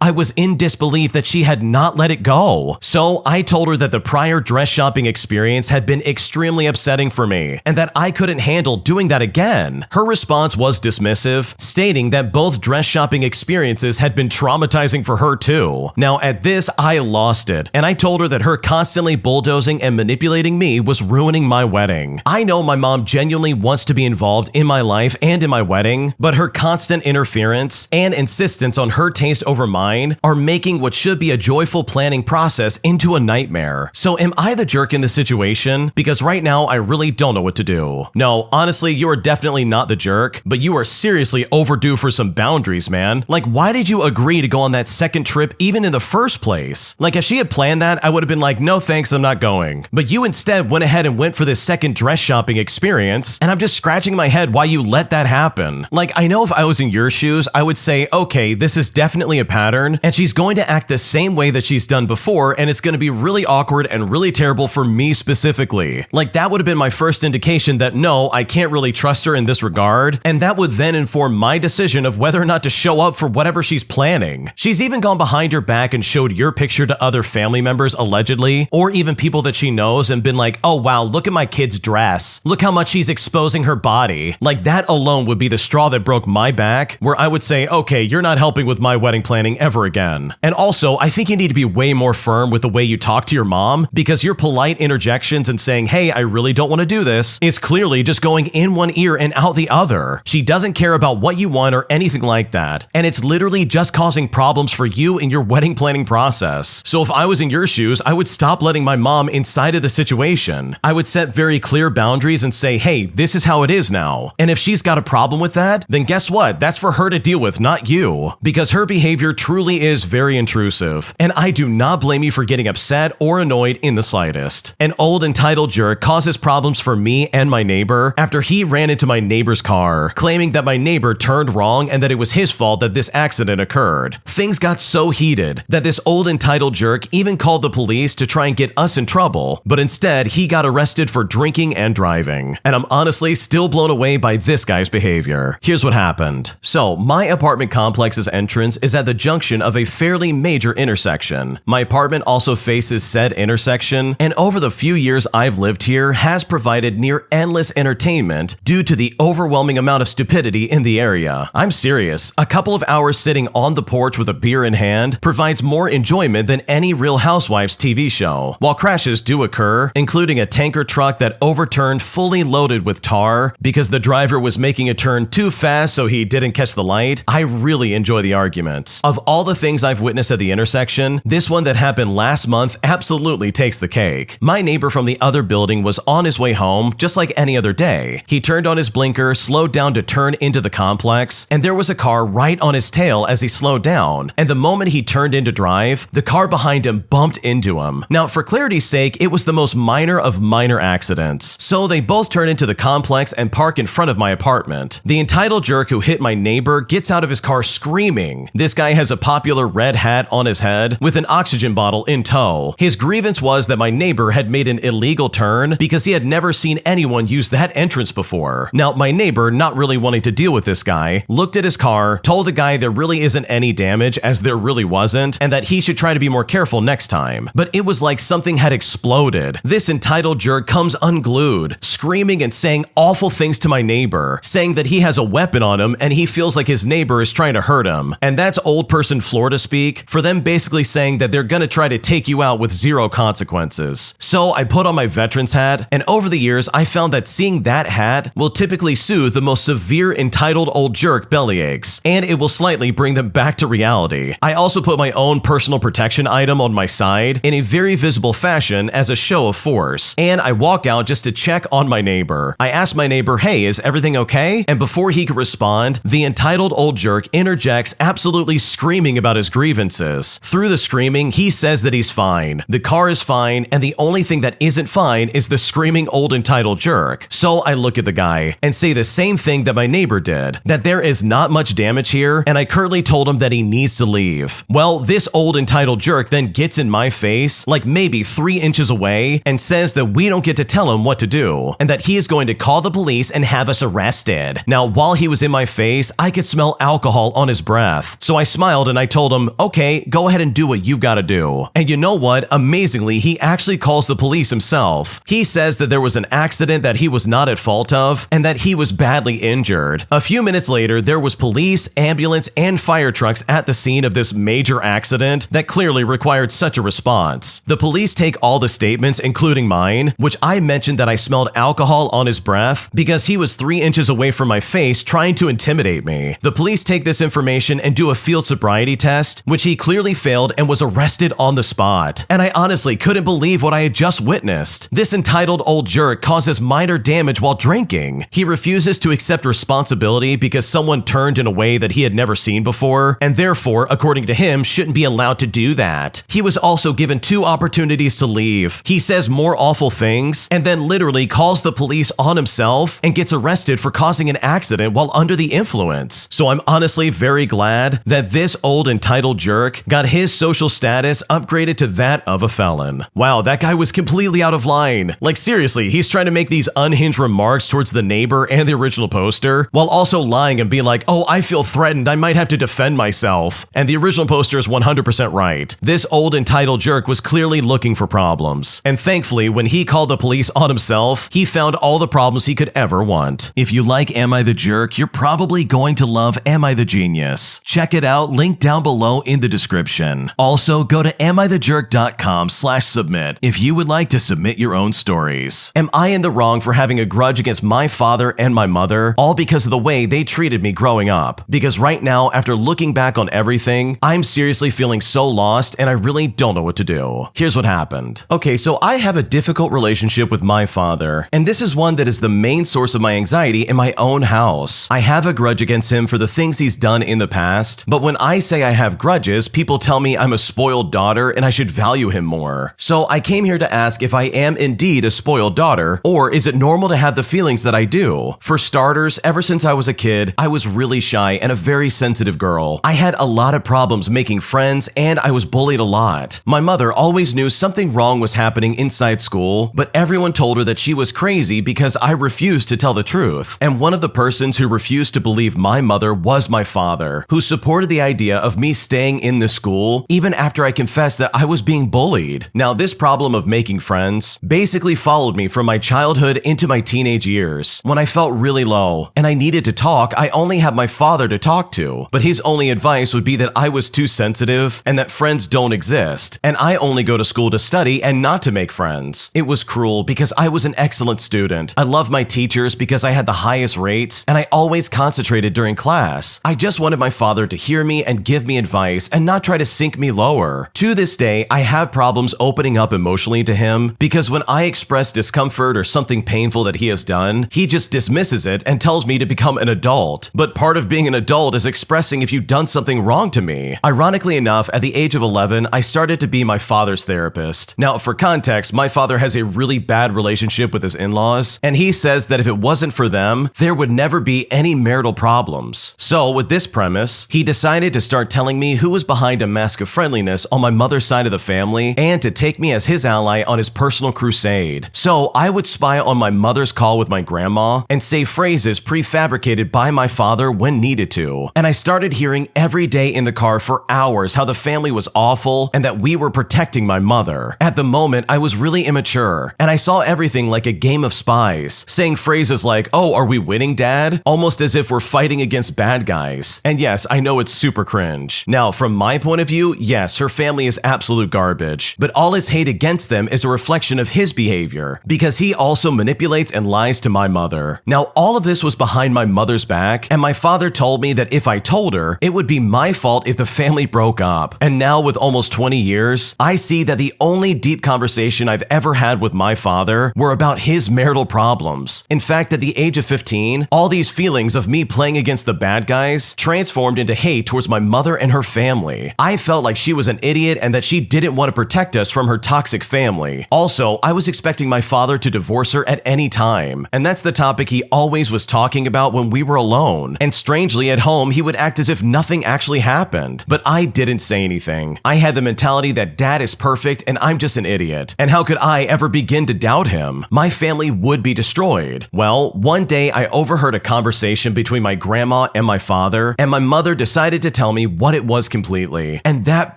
I was in disbelief that she had not let it go. So I told her that the prior dress shopping experience had been extremely upsetting for me and that I couldn't handle doing that again. Her response was dismissive, stating that both dress shopping experiences had been traumatizing for her too. Now at this, I lost it, and I told her that her constantly bulldozing and manipulating me was ruining my wedding. I know my mom genuinely wants to be involved in my life and in my wedding, but her constant interference and insistence on her taste over mine are making what should be a joyful planning process into a nightmare. So am I the jerk in this situation? Because right now I really don't know what to do. No, honestly, you are definitely not the jerk, but you are seriously overdue for some boundaries, man. Like, why did you agree to go on that second trip even in the first place? Like, if she had planned that, I would have been like, no thanks, I'm not going. But you instead went ahead and went for this second dress shopping experience, and I'm just scratching my head why you let that happen. Like, I know if I was in your shoes, I would say, okay, this is definitely a pattern, and she's going to act the same way that she's done before, and it's going to be really awkward and really terrible for me specifically. Like, that would have been my first indication that no, I can't really trust her in this regard, and that would then inform my decision of whether or not to show up for whatever she's planning. She's even gone behind her back and showed your picture to other family members allegedly, or even people that she knows and been like, oh wow, look at my kid's dress. Look how much she's exposing her body. Like, that alone would be the straw that broke my back, where I would say, okay, you're not helping with my wedding planning ever again. And also, I think you need to be way more firm with the way you talk to your mom, because your polite interjections and saying, hey, I really don't want to do this, is clearly just going in one ear and out the other. She doesn't care about what you want or anything like that, and it's literally just causing problems for you in your wedding planning process. So if I was in your shoes, I would stop letting my mom inside of the situation. I would set very clear boundaries and say, hey, this is how it is now. And if she's got a problem with that, then guess what? That's for her to deal with, not you. Because her behavior truly is very intrusive, and I do not blame you for getting upset or annoyed in the slightest. An old entitled jerk causes problems for me and my neighbor after he ran into my neighbor's car, claiming that my neighbor turned wrong and that it was his fault that this accident occurred. Things got so heated that this old entitled jerk even called the police to try and get us in trouble, but instead he got arrested for drinking and driving. And I'm honestly still blown away by this guy's behavior. Here's what happened. So, my apartment complex's entrance is at the junction of a fairly major intersection. My apartment also faces said intersection, and over the few years I've lived here has provided near endless entertainment due to the overwhelming amount of stupidity in the area. I'm serious. A couple of hours sitting on the porch with a beer in hand provides more enjoyment than any Real Housewives TV show. While crashes do occur, including a tanker truck that overturned fully loaded with tar because the driver was making a turn too fast so he didn't catch the light, I really enjoy the arguments. Of all the things I've witnessed at the intersection, this one that happened last month absolutely takes the cake. My neighbor from the other building was on his way home just like any other day. He turned on his blinker, slowed down to turn into the complex, and there was a car right on his tail as he slowed down, and the moment he turned in to drive, the car behind him bumped into him. Now, for clarity's sake, it was the most minor of minor accidents. So they both turn into the complex and park in front of my apartment. The entitled jerk who hit my neighbor gets out of his car screaming. This guy has a popular red hat on his head with an oxygen bottle in tow. His grievance was that my neighbor had made an illegal turn because he had never seen anyone use that entrance before. Now, my neighbor, not really wanting to deal with this guy, looked at his car, told the guy there really isn't any damage, as there really wasn't, and that he should try to be more careful next time. But it was like something had exploded. This entitled jerk comes unglued, screaming and saying awful things to my neighbor, saying that he has a weapon on him and he feels like his neighbor is trying to hurt him. And that's old person Florida speak for them basically saying that they're gonna try to take you out with zero consequences. So I put on my veteran's hat, and over the years I found that seeing that hat will typically soothe the most severe entitled old jerk bellyaches, and it will slightly bring them back to reality. I also put my own personal protection item on my side in a very visible fashion as a show of force, and I walk out just to check on my neighbor. I ask my neighbor, hey, is everything okay? And before he could respond, the entitled old jerk interjects, absolutely screaming about his grievances. Through the screaming, he says that he's fine. The car is fine, and the only thing that isn't fine is the screaming old entitled jerk. So I look at the guy and say the same thing that my neighbor did, that there is not much damage here, and I curtly told him that he needs to leave. Well, this old entitled jerk jerk then gets in my face, like maybe 3 inches away, and says that we don't get to tell him what to do, and that he is going to call the police and have us arrested. Now, while he was in my face, I could smell alcohol on his breath, so I smiled and I told him, okay, go ahead and do what you've got to do. And you know what? Amazingly, he actually calls the police himself. He says that there was an accident that he was not at fault of, and that he was badly injured. A few minutes later, there was police, ambulance, and fire trucks at the scene of this major accident that clearly required such a response. The police take all the statements, including mine, which I mentioned that I smelled alcohol on his breath because he was 3 inches away from my face trying to intimidate me. The police take this information and do a field sobriety test, which he clearly failed and was arrested on the spot. And I honestly couldn't believe what I had just witnessed. This entitled old jerk causes minor damage while drinking. He refuses to accept responsibility because someone turned in a way that he had never seen before, and therefore, according to him, shouldn't be allowed to do that. He was also given 2 opportunities to leave. He says more awful things, and then literally calls the police on himself and gets arrested for causing an accident while under the influence. So I'm honestly very glad that this old entitled jerk got his social status upgraded to that of a felon. Wow, that guy was completely out of line. Like seriously, he's trying to make these unhinged remarks towards the neighbor and the original poster, while also lying and being like, oh, I feel threatened, I might have to defend myself. And the original poster is 100% right. This old entitled jerk was clearly looking for problems. And thankfully, when he called the police on himself, he found all the problems he could ever want. If you like Am I the Jerk, you're probably going to love Am I the Genius. Check it out, link down below in the description. Also, go to amithejerk.com/submit if you would like to submit your own stories. Am I in the wrong for having a grudge against my father and my mother, all because of the way they treated me growing up? Because right now, after looking back on everything, I'm seriously feeling so lost and I really don't know what to do. Here's what happened. Okay, so I have a difficult relationship with my father, and this is one that is the main source of my anxiety in my own house. I have a grudge against him for the things he's done in the past, but when I say I have grudges, people tell me I'm a spoiled daughter and I should value him more. So I came here to ask if I am indeed a spoiled daughter, or is it normal to have the feelings that I do? For starters, ever since I was a kid, I was really shy and a very sensitive girl. I had a lot of problems making friends and I was bullied a lot. My mother always knew something wrong was happening inside school, but everyone told her that she was crazy because I refused to tell the truth. And one of the persons who refused to believe my mother was my father, who supported the idea of me staying in the school even after I confessed that I was being bullied. Now, this problem of making friends basically followed me from my childhood into my teenage years. When I felt really low and I needed to talk, I only had my father to talk to, but his only advice would be that I was too sensitive and that friends don't exist, and I only go to school to study and not to make friends. It was cruel because I was an excellent student. I loved my teachers because I had the highest rates, and I always concentrated during class. I just wanted my father to hear me and give me advice and not try to sink me lower. To this day, I have problems opening up emotionally to him because when I express discomfort or something painful that he has done, he just dismisses it and tells me to become an adult. But part of being an adult is expressing if you've done something wrong to me. Ironically enough, at the age of 11, I started to be my father's therapist. Now, for context, my father has a really bad relationship with his in-laws, and he says that if it wasn't for them, there would never be any marital problems. So, with this premise, he decided to start telling me who was behind a mask of friendliness on my mother's side of the family and to take me as his ally on his personal crusade. So, I would spy on my mother's call with my grandma and say phrases prefabricated by my father when needed to. And I started hearing every day in the car for hours how the family was awful and that we were protecting my mother. At the moment, I was really immature, and I saw everything like a game of spies, saying phrases like, "Oh, are we winning, Dad?" Almost as if we're fighting against bad guys. And yes, I know it's super cringe. Now, from my point of view, yes, her family is absolute garbage, but all his hate against them is a reflection of his behavior, because he also manipulates and lies to my mother. Now, all of this was behind my mother's back, and my father told me that if I told her, it would be my fault if the family broke up. And now, with almost 20 years, I see that the only deep conversation I've ever had with my father were about his marital problems. In fact, at the age of 15, all these feelings of me playing against the bad guys transformed into hate towards my mother and her family. I felt like she was an idiot and that she didn't want to protect us from her toxic family. Also, I was expecting my father to divorce her at any time, and that's the topic he always was talking about when we were alone. And strangely, at home, he would act as if nothing actually happened. But I didn't say anything. everything. I had the mentality that dad is perfect and I'm just an idiot. And how could I ever begin to doubt him? My family would be destroyed. Well, one day I overheard a conversation between my grandma and my father, and my mother decided to tell me what it was completely. And that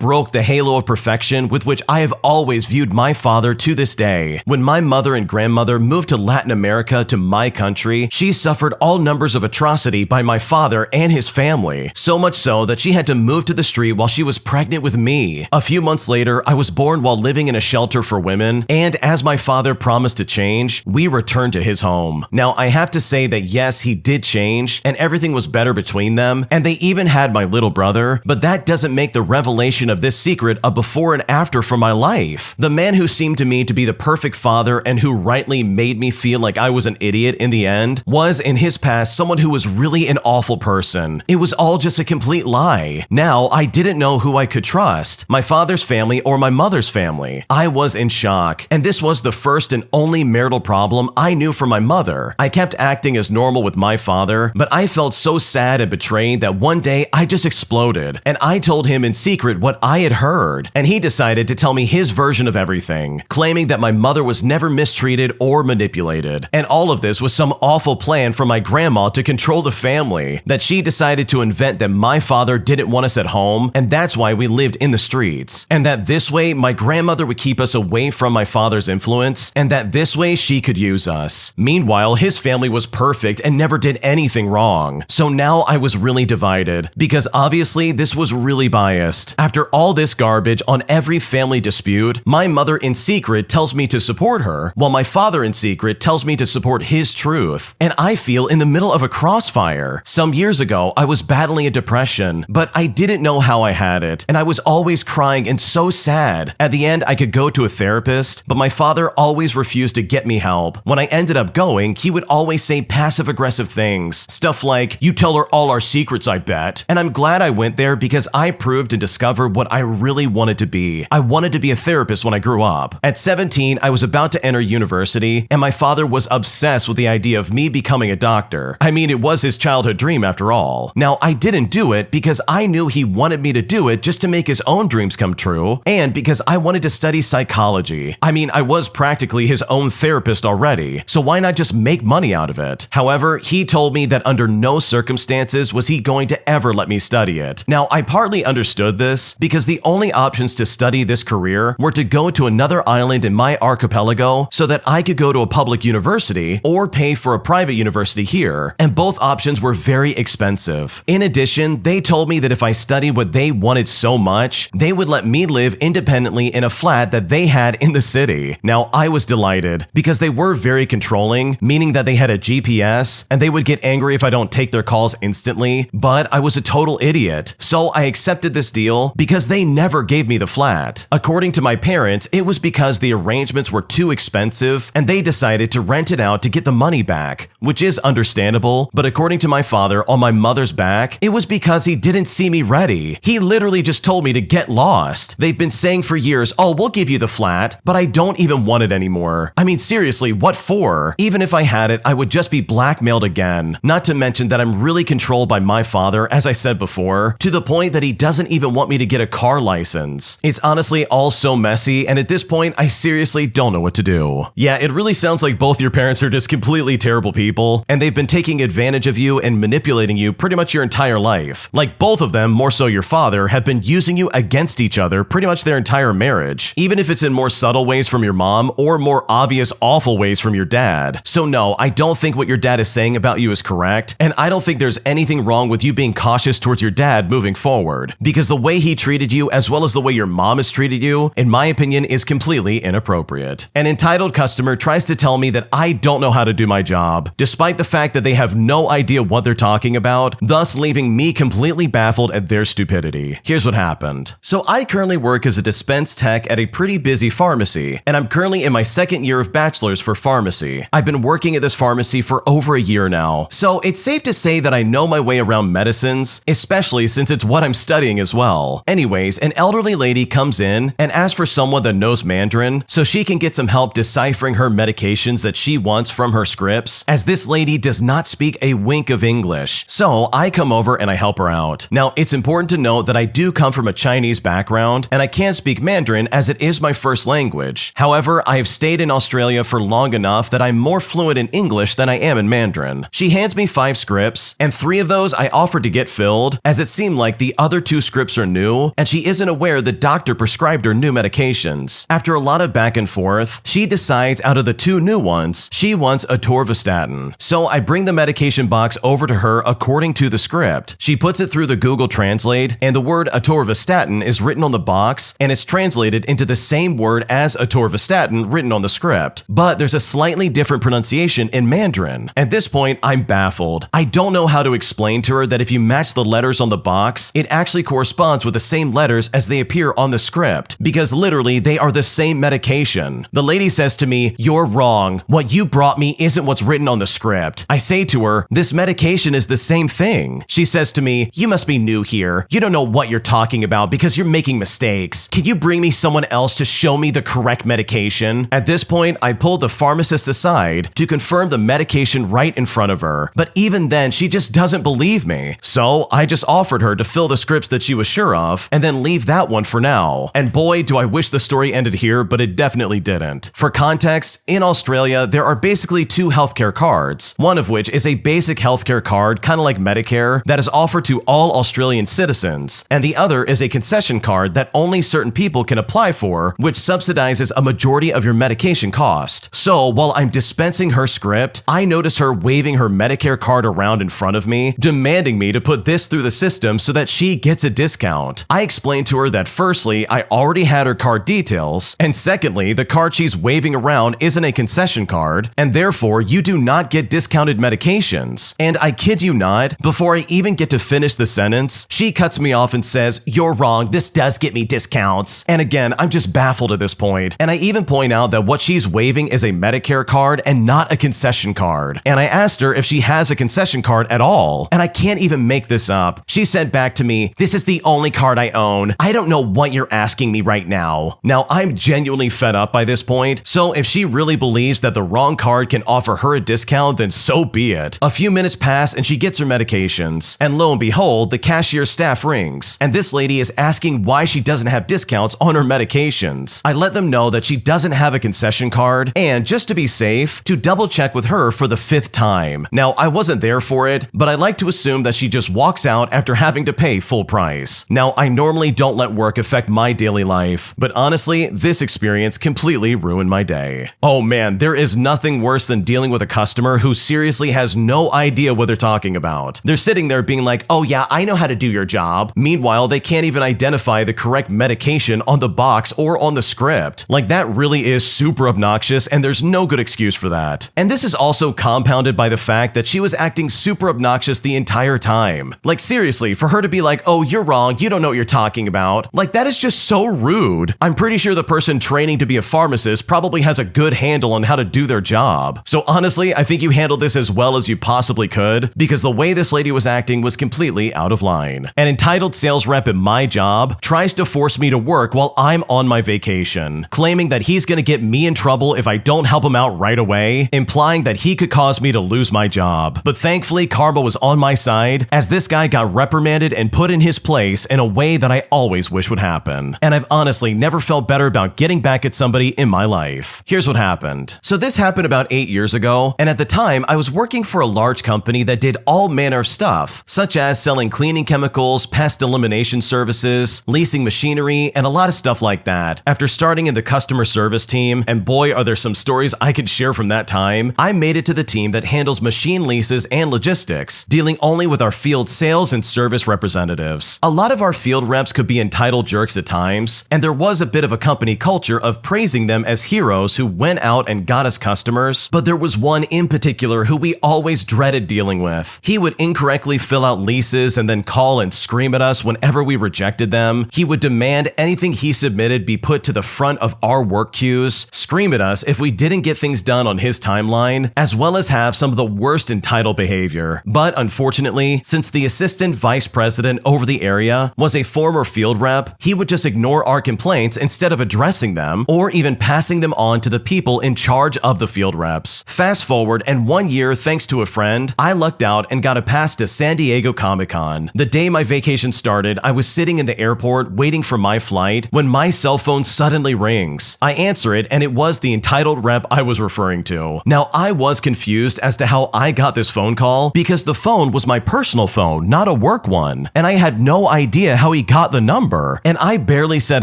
broke the halo of perfection with which I have always viewed my father to this day. When my mother and grandmother moved to Latin America, to my country, she suffered all numbers of atrocity by my father and his family, so much so that she had to move to the street while she was pregnant with me. A few months later, I was born while living in a shelter for women, and as my father promised to change, we returned to his home. Now, I have to say that yes, he did change, and everything was better between them, and they even had my little brother, but that doesn't make the revelation of this secret a before and after for my life. The man who seemed to me to be the perfect father and who rightly made me feel like I was an idiot in the end was, in his past, someone who was really an awful person. It was all just a complete lie. Now, I didn't know who I could trust, my father's family or my mother's family. I was in shock, and this was the first and only marital problem I knew from my mother. I kept acting as normal with my father, but I felt so sad and betrayed that one day I just exploded, and I told him in secret what I had heard, and he decided to tell me his version of everything, claiming that my mother was never mistreated or manipulated. And all of this was some awful plan from my grandma to control the family, that she decided to invent that my father didn't want us at home, and that's why we lived in the streets, and that this way my grandmother would keep us away from my father's influence, and that this way she could use us. Meanwhile, his family was perfect and never did anything wrong. So now I was really divided, because obviously this was really biased. After all this garbage on every family dispute, my mother in secret tells me to support her, while my father in secret tells me to support his truth. And I feel in the middle of a crossfire. Some years ago, I was battling a depression, but I didn't know how I had it, and I was always crying and so sad. At the end, I could go to a therapist, but my father always refused to get me help. When I ended up going, he would always say passive-aggressive things. Stuff like, "You tell her all our secrets, I bet." And I'm glad I went there because I proved and discovered what I really wanted to be. I wanted to be a therapist when I grew up. At 17, I was about to enter university, and my father was obsessed with the idea of me becoming a doctor. I mean, it was his childhood dream after all. Now, I didn't do it because I knew he wanted me to do it just to make his own dreams come true, and because I wanted to study psychology. I mean, I was practically his own therapist already, so why not just make money out of it? However, he told me that under no circumstances was he going to ever let me study it. Now, I partly understood this because the only options to study this career were to go to another island in my archipelago so that I could go to a public university or pay for a private university here, and both options were very expensive. In addition, they told me that if I studied what they wanted so much, they would let me live independently in a flat that they had in the city. Now, I was delighted because they were very controlling, meaning that they had a GPS and they would get angry if I don't take their calls instantly, but I was a total idiot. So I accepted this deal because they never gave me the flat. According to my parents, it was because the arrangements were too expensive and they decided to rent it out to get the money back, which is understandable, but according to my father on my mother's back, it was because he didn't see me ready. He literally just told me to get lost. They've been saying for years, "Oh, we'll give you the flat," but I don't even want it anymore. I mean, seriously, what for? Even if I had it, I would just be blackmailed again. Not to mention that I'm really controlled by my father, as I said before, to the point that he doesn't even want me to get a car license. It's honestly all so messy, and at this point, I seriously don't know what to do. Yeah, it really sounds like both your parents are just completely terrible people, and they've been taking advantage of you and manipulating you pretty much your entire life. Like both of them, more so your father, have been using you against each other pretty much their entire marriage, even if it's in more subtle ways from your mom or more obvious awful ways from your dad. So no, I don't think what your dad is saying about you is correct, and I don't think there's anything wrong with you being cautious towards your dad moving forward, because the way he treated you as well as the way your mom has treated you, in my opinion, is completely inappropriate. An entitled customer tries to tell me that I don't know how to do my job, despite the fact that they have no idea what they're talking about, thus leaving me completely baffled at their stupidity. Here's what happened. So I currently work as a dispense tech at a pretty busy pharmacy, and I'm currently in my second year of bachelor's for pharmacy. I've been working at this pharmacy for over a year now, so it's safe to say that I know my way around medicines, especially since it's what I'm studying as well. Anyways, an elderly lady comes in and asks for someone that knows Mandarin so she can get some help deciphering her medications that she wants from her scripts, as this lady does not speak a wink of English. So I come over and I help her out. Now, it's important to note that I do come from a Chinese Chinese background, and I can't speak Mandarin as it is my first language. However, I have stayed in Australia for long enough that I'm more fluent in English than I am in Mandarin. She hands me 5 scripts, and 3 of those I offered to get filled, as it seemed like the other 2 scripts are new, and she isn't aware the doctor prescribed her new medications. After a lot of back and forth, she decides out of the 2 new ones, she wants atorvastatin. So I bring the medication box over to her according to the script. She puts it through the Google Translate, and the word atorvastatin is written on the box, and it's translated into the same word as atorvastatin written on the script. But there's a slightly different pronunciation in Mandarin. At this point, I'm baffled. I don't know how to explain to her that if you match the letters on the box, it actually corresponds with the same letters as they appear on the script, because literally they are the same medication. The lady says to me, "You're wrong. What you brought me isn't what's written on the script." I say to her, "This medication is the same thing." She says to me, "You must be new here. You don't know what you're talking about because you're making mistakes. Can you bring me someone else to show me the correct medication?" At this point, I pulled the pharmacist aside to confirm the medication right in front of her. But even then, she just doesn't believe me. So I just offered her to fill the scripts that she was sure of and then leave that one for now. And boy, do I wish the story ended here, but it definitely didn't. For context, in Australia, there are basically 2 healthcare cards, one of which is a basic healthcare card, kind of like Medicare, that is offered to all Australian citizens, and the other is a concession card that only certain people can apply for, which subsidizes a majority of your medication cost. So while I'm dispensing her script, I notice her waving her Medicare card around in front of me, demanding me to put this through the system so that she gets a discount. I explained to her that firstly, I already had her card details, and secondly, the card she's waving around isn't a concession card, and therefore you do not get discounted medications. And I kid you not, before I even get to finish the sentence, she cuts me off and says, "You're wrong, this does get me discounts." And again, I'm just baffled at this point. And I even point out that what she's waving is a Medicare card and not a concession card. And I asked her if she has a concession card at all. And I can't even make this up. She said back to me, "This is the only card I own. I don't know what you're asking me right now." Now, I'm genuinely fed up by this point, so if she really believes that the wrong card can offer her a discount, then so be it. A few minutes pass and she gets her medications, and lo and behold, the cashier staff rings, and this lady is asking why she doesn't have discounts on her medications. I let them know that she doesn't have a concession card, and just to be safe, to double check with her for the 5th time. Now, I wasn't there for it, but I like to assume that she just walks out after having to pay full price. Now, I normally don't let work affect my daily life, but honestly, this experience completely ruined my day. Oh man, there is nothing worse than dealing with a customer who seriously has no idea what they're talking about. They're sitting there being like, "Oh yeah, I know how to do your job." Meanwhile, they can't even identify the correct medication on the box or on the script. Like, that really is super obnoxious, and there's no good excuse for that. And this is also compounded by the fact that she was acting super obnoxious the entire time. Like, seriously, for her to be like, "Oh, you're wrong, you don't know what you're talking about." Like, that is just so rude. I'm pretty sure the person training to be a pharmacist probably has a good handle on how to do their job. So honestly, I think you handled this as well as you possibly could, because the way this lady was acting was completely out of line. An entitled sales rep at my job tries to force me to work while I'm on my vacation, claiming that he's gonna get me in trouble if I don't help him out right away, implying that he could cause me to lose my job. But thankfully, karma was on my side, as this guy got reprimanded and put in his place in a way that I always wish would happen. And I've honestly never felt better about getting back at somebody in my life. Here's what happened. So this happened about 8 years ago, and at the time, I was working for a large company that did all manner of stuff, such as selling cleaning chemicals, pest elimination services, leasing machinery, and a lot of stuff like that. After starting in the customer service team, and boy are there some stories I could share from that time, I made it to the team that handles machine leases and logistics, dealing only with our field sales and service representatives. A lot of our field reps could be entitled jerks at times, and there was a bit of a company culture of praising them as heroes who went out and got us customers, but there was one in particular who we always dreaded dealing with. He would incorrectly fill out leases and then call and scream at us whenever we rejected them. He would demand anything he submitted be put to the front of our work queues, scream at us if we didn't get things done on his timeline, as well as have some of the worst entitled behavior. But unfortunately, since the assistant vice president over the area was a former field rep, he would just ignore our complaints instead of addressing them or even passing them on to the people in charge of the field reps. Fast forward, and 1 year, thanks to a friend, I lucked out and got a pass to San Diego Comic-Con. The day my vacation started, I was sitting in in the airport waiting for my flight when my cell phone suddenly rings. I answer it and it was the entitled rep I was referring to. Now, I was confused as to how I got this phone call because the phone was my personal phone, not a work one, and I had no idea how he got the number, and I barely said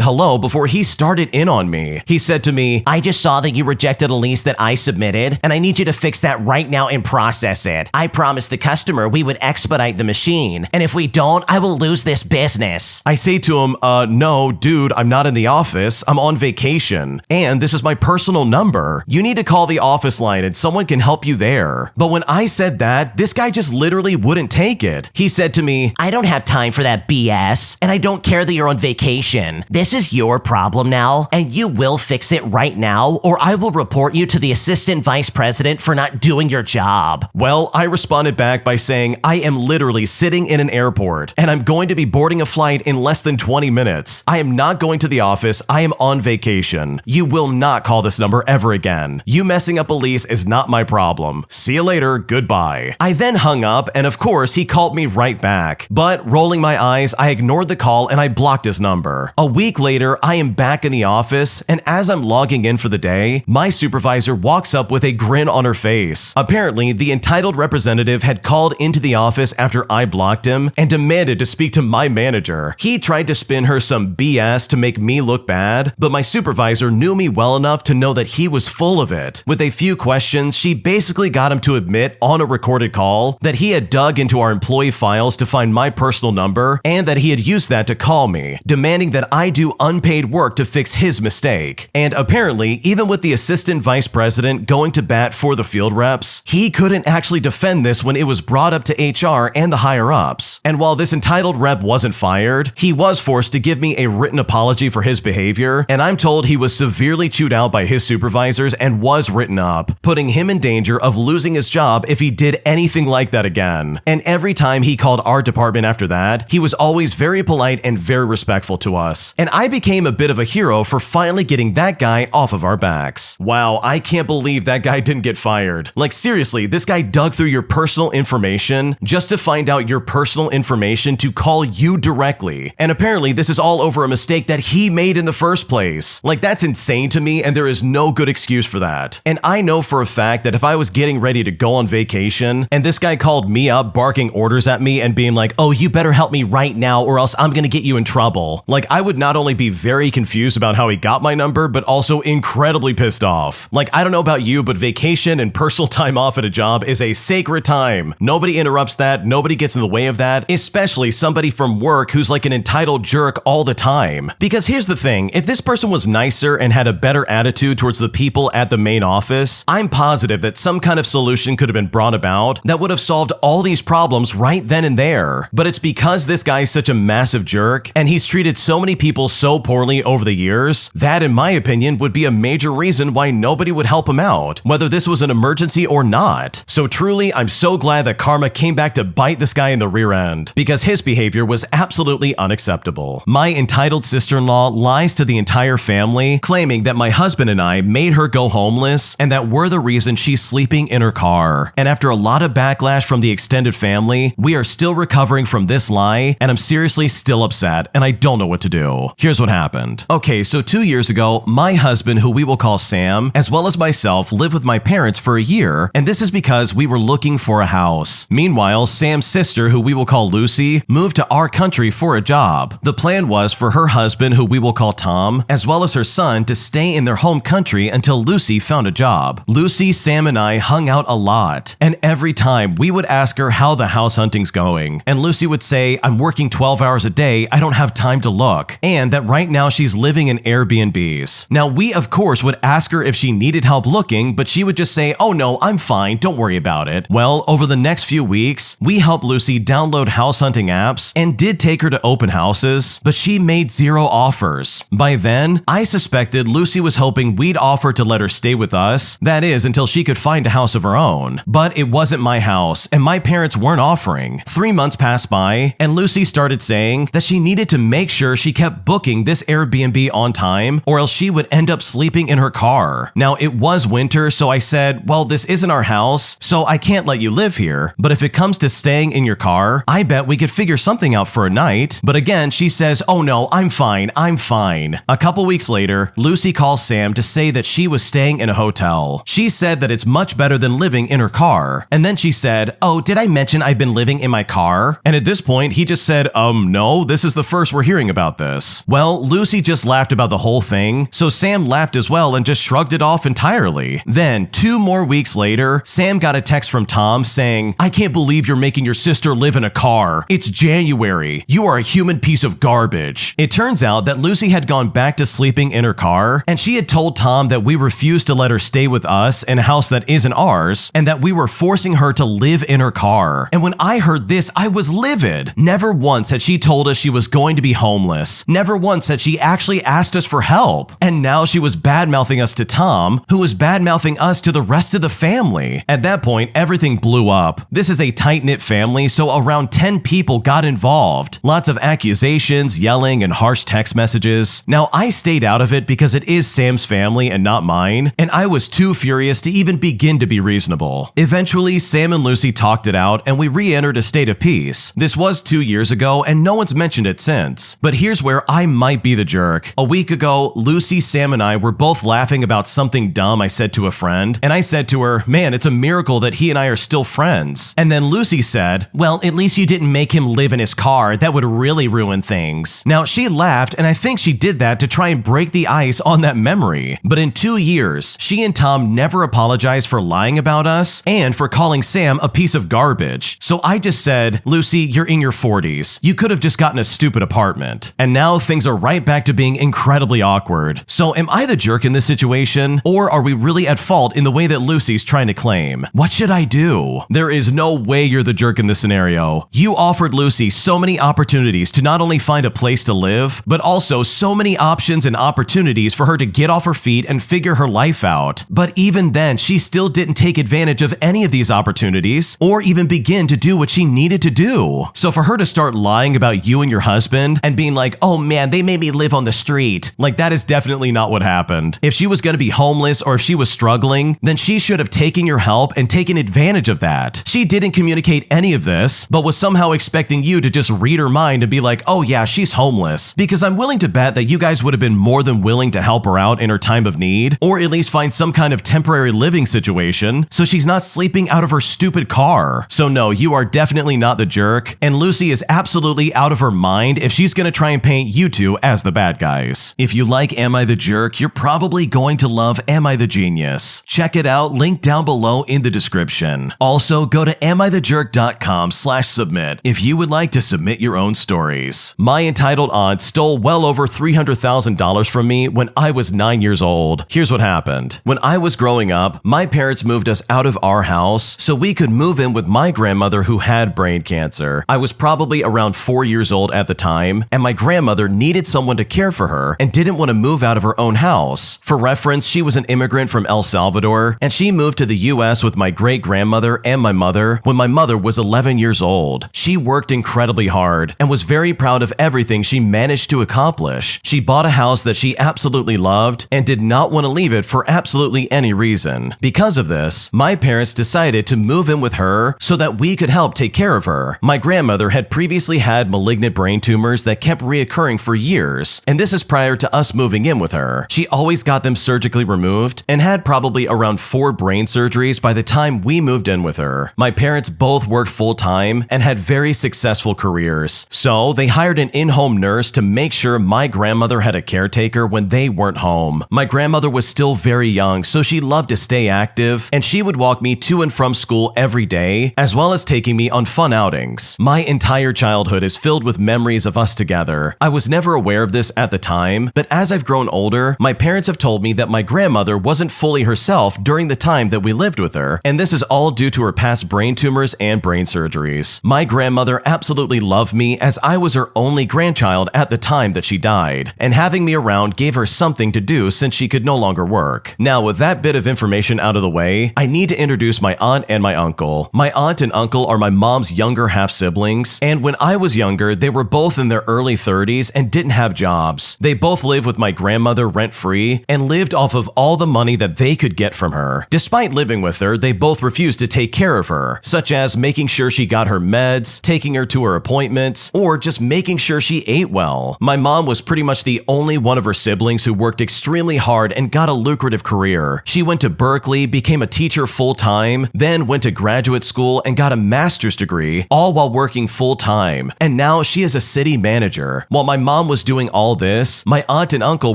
hello before he started in on me. He said to me, "I just saw that you rejected a lease that I submitted, and I need you to fix that right now and process it. I promised the customer we would expedite the machine, and if we don't, I will lose this business." I say to him, no, dude, I'm not in the office. I'm on vacation, and this is my personal number. You need to call the office line and someone can help you there." But when I said that, this guy just literally wouldn't take it. He said to me, "I don't have time for that BS, and I don't care that you're on vacation. This is your problem now, and you will fix it right now, or I will report you to the assistant vice president for not doing your job." Well, I responded back by saying, "I am literally sitting in an airport, and I'm going to be boarding a flight in less than 20 minutes. I am not going to the office. I am on vacation. You will not call this number ever again. You messing up a lease is not my problem. See you later. Goodbye." I then hung up, and of course, he called me right back. But rolling my eyes, I ignored the call and I blocked his number. A week later, I am back in the office, and as I'm logging in for the day, my supervisor walks up with a grin on her face. Apparently, the entitled representative had called into the office after I blocked him and demanded to speak to my manager. He tried to spin her some BS to make me look bad, but my supervisor knew me well enough to know that he was full of it. With a few questions, she basically got him to admit on a recorded call that he had dug into our employee files to find my personal number and that he had used that to call me, demanding that I do unpaid work to fix his mistake. And apparently, even with the assistant vice president going to bat for the field reps, he couldn't actually defend this when it was brought up to HR and the higher-ups. And while this entitled rep wasn't fired, he was forced to give me a written apology for his behavior, and I'm told he was severely chewed out by his supervisors and was written up, putting him in danger of losing his job if he did anything like that again. And every time he called our department after that, he was always very polite and very respectful to us. And I became a bit of a hero for finally getting that guy off of our backs. Wow, I can't believe that guy didn't get fired. Like seriously, this guy dug through your personal information just to find out your personal information to call you directly. And apparently this is all over a mistake that he made in the first place. Like that's insane to me, and there is no good excuse for that. And I know for a fact that if I was getting ready to go on vacation and this guy called me up barking orders at me and being like, "Oh, you better help me right now or else I'm gonna get you in trouble," like I would not only be very confused about how he got my number, but also incredibly pissed off. Like I don't know about you, but vacation and personal time off at a job is a sacred time. Nobody interrupts that, nobody gets in the way of that, especially somebody from work who's like an entitled jerk all the time. Because here's the thing, if this person was nicer and had a better attitude towards the people at the main office, I'm positive that some kind of solution could have been brought about that would have solved all these problems right then and there. But it's because this guy is such a massive jerk and he's treated so many people so poorly over the years, that in my opinion would be a major reason why nobody would help him out, whether this was an emergency or not. So truly, I'm so glad that karma came back to bite this guy in the rear end, because his behavior was absolutely unacceptable. My entitled sister-in-law lies to the entire family, claiming that my husband and I made her go homeless and that we're the reason she's sleeping in her car. And after a lot of backlash from the extended family, we are still recovering from this lie, and I'm seriously still upset and I don't know what to do. Here's what happened. Okay, so 2 years ago, my husband, who we will call Sam, as well as myself, lived with my parents for a year, and this is because we were looking for a house. Meanwhile, Sam's sister, who we will call Lucy, moved to our country for a job. The plan was for her husband, who we will call Tom, as well as her son, to stay in their home country until Lucy found a job. Lucy, Sam, and I hung out a lot, and every time we would ask her how the house hunting's going, and Lucy would say, "I'm working 12 hours a day, I don't have time to look," and that right now she's living in Airbnbs. Now, we of course would ask her if she needed help looking, but she would just say, "Oh no, I'm fine, don't worry about it." Well, over the next few weeks, we helped Lucy download house hunting apps and did take her to open houses, but she made 0 offers. By then, I suspected Lucy was hoping we'd offer to let her stay with us, that is, until she could find a house of her own. But it wasn't my house, and my parents weren't offering. 3 months passed by, and Lucy started saying that she needed to make sure she kept booking this Airbnb on time, or else she would end up sleeping in her car. Now, it was winter, so I said, "Well, this isn't our house, so I can't let you live here, but if it comes to staying in your car, I bet we could figure something out for a night." But again, she says, "Oh no, I'm fine, I'm fine." A couple weeks later, Lucy calls Sam to say that she was staying in a hotel. She said that it's much better than living in her car. And then she said, "Oh, did I mention I've been living in my car?" And at this point, he just said, no, this is the first we're hearing about this." Well, Lucy just laughed about the whole thing, so Sam laughed as well and just shrugged it off entirely. Then, 2 more weeks later, Sam got a text from Tom saying, "I can't believe you're making your sister live in a car. It's January. You are a human piece of garbage." It turns out that Lucy had gone back to sleeping in her car, and she had told Tom that we refused to let her stay with us in a house that isn't ours, and that we were forcing her to live in her car. And when I heard this, I was livid. Never once had she told us she was going to be homeless. Never once had she actually asked us for help. And now she was bad-mouthing us to Tom, who was bad-mouthing us to the rest of the family. At that point, everything blew up. This is a tight-knit family, so around 10 people got involved. Lots of accusations, yelling, and harsh text messages. Now, I stayed out of it because it is Sam's family and not mine, and I was too furious to even begin to be reasonable. Eventually, Sam and Lucy talked it out, and we re-entered a state of peace. This was 2 years ago, and no one's mentioned it since. But here's where I might be the jerk. A week ago, Lucy, Sam, and I were both laughing about something dumb I said to a friend, and I said to her, "Man, it's a miracle that he and I are still friends." And then Lucy said, "Well, at least you didn't make him live in his car. That would really ruin things." Now, she laughed, and I think she did that to try and break the ice on that memory. But in 2 years, she and Tom never apologized for lying about us and for calling Sam a piece of garbage. So I just said, "Lucy, you're in your 40s. You could have just gotten a stupid apartment." And now things are right back to being incredibly awkward. So am I the jerk in this situation? Or are we really at fault in the way that Lucy's trying to claim? What should I do? There is no way you're the jerk in this scenario. You offered Lucy so many opportunities to not only find a place to live, but also so many options and opportunities for her to get off her feet and figure her life out. But even then, she still didn't take advantage of any of these opportunities or even begin to do what she needed to do. So for her to start lying about you and your husband and being like, "Oh man, they made me live on the street," like that is definitely not what happened. If she was going to be homeless or if she was struggling, then she should have taken your help and taken advantage of that. She didn't communicate any of this, but was somehow expecting you to just read her mind and be like, "Oh yeah, she's homeless," because I'm willing to bet that you guys would have been more than willing to help her out in her time of need, or at least find some kind of temporary living situation so she's not sleeping out of her stupid car. So no, you are definitely not the jerk, and Lucy is absolutely out of her mind if she's gonna try and paint you two as the bad guys. If you like Am I the Jerk, you're probably going to love Am I the Genius. Check it out, link down below in the description. Also, go to amithejerk.com/submit if you would like to submit your own stories. My entitled aunt stole well over $300,000 from me when I was 9 years old. Here's what happened. When I was growing up, my parents moved us out of our house so we could move in with my grandmother who had brain cancer. I was probably around 4 years old at the time, and my grandmother needed someone to care for her and didn't want to move out of her own house. For reference, she was an immigrant from El Salvador, and she moved to the US with my great-grandmother and my mother when my mother was 11 years old. She worked incredibly hard and was very proud of everything she managed to accomplish. She bought a house that she absolutely loved and did not want to leave it for absolutely any reason. Because of this, my parents decided to move in with her so that we could help take care of her. My grandmother had previously had malignant brain tumors that kept reoccurring for years, and this is prior to us moving in with her. She always got them surgically removed and had probably around 4 brain surgeries by the time we moved in with her. My parents both worked full-time and had very successful careers, so they hired an in-home nurse to make sure my grandmother had a caretaker when they weren't home. My grandmother was still very young, so she loved to stay active, and she would walk me to and from school every day, as well as taking me on fun outings. My entire childhood is filled with memories of us together. I was never aware of this at the time, but as I've grown older, my parents have told me that my grandmother wasn't fully herself during the time that we lived with her, and this is all due to her past brain tumors and brain surgeries. My grandmother absolutely loved me as I was her only grandchild at the time that she died, and having me around gave her something to do since she could no longer work. Now, with that bit of information out of the way, I need to introduce my aunt and my uncle. My aunt and uncle are my mom's younger half-siblings, and when I was younger, they were both in their early 30s and didn't have jobs. They both lived with my grandmother rent-free and lived off of all the money that they could get from her. Despite living with her, they both refused to take care of her, such as making sure she got her meds, taking her to her appointments, or just making sure she ate well. My mom was pretty much the only one of her siblings who worked extremely hard and got a lucrative career. She went to Berkeley, became a teacher full-time, then went to graduate school and got a master's degree, all while working full-time. And now she is a city manager. While my mom was doing all this, my aunt and uncle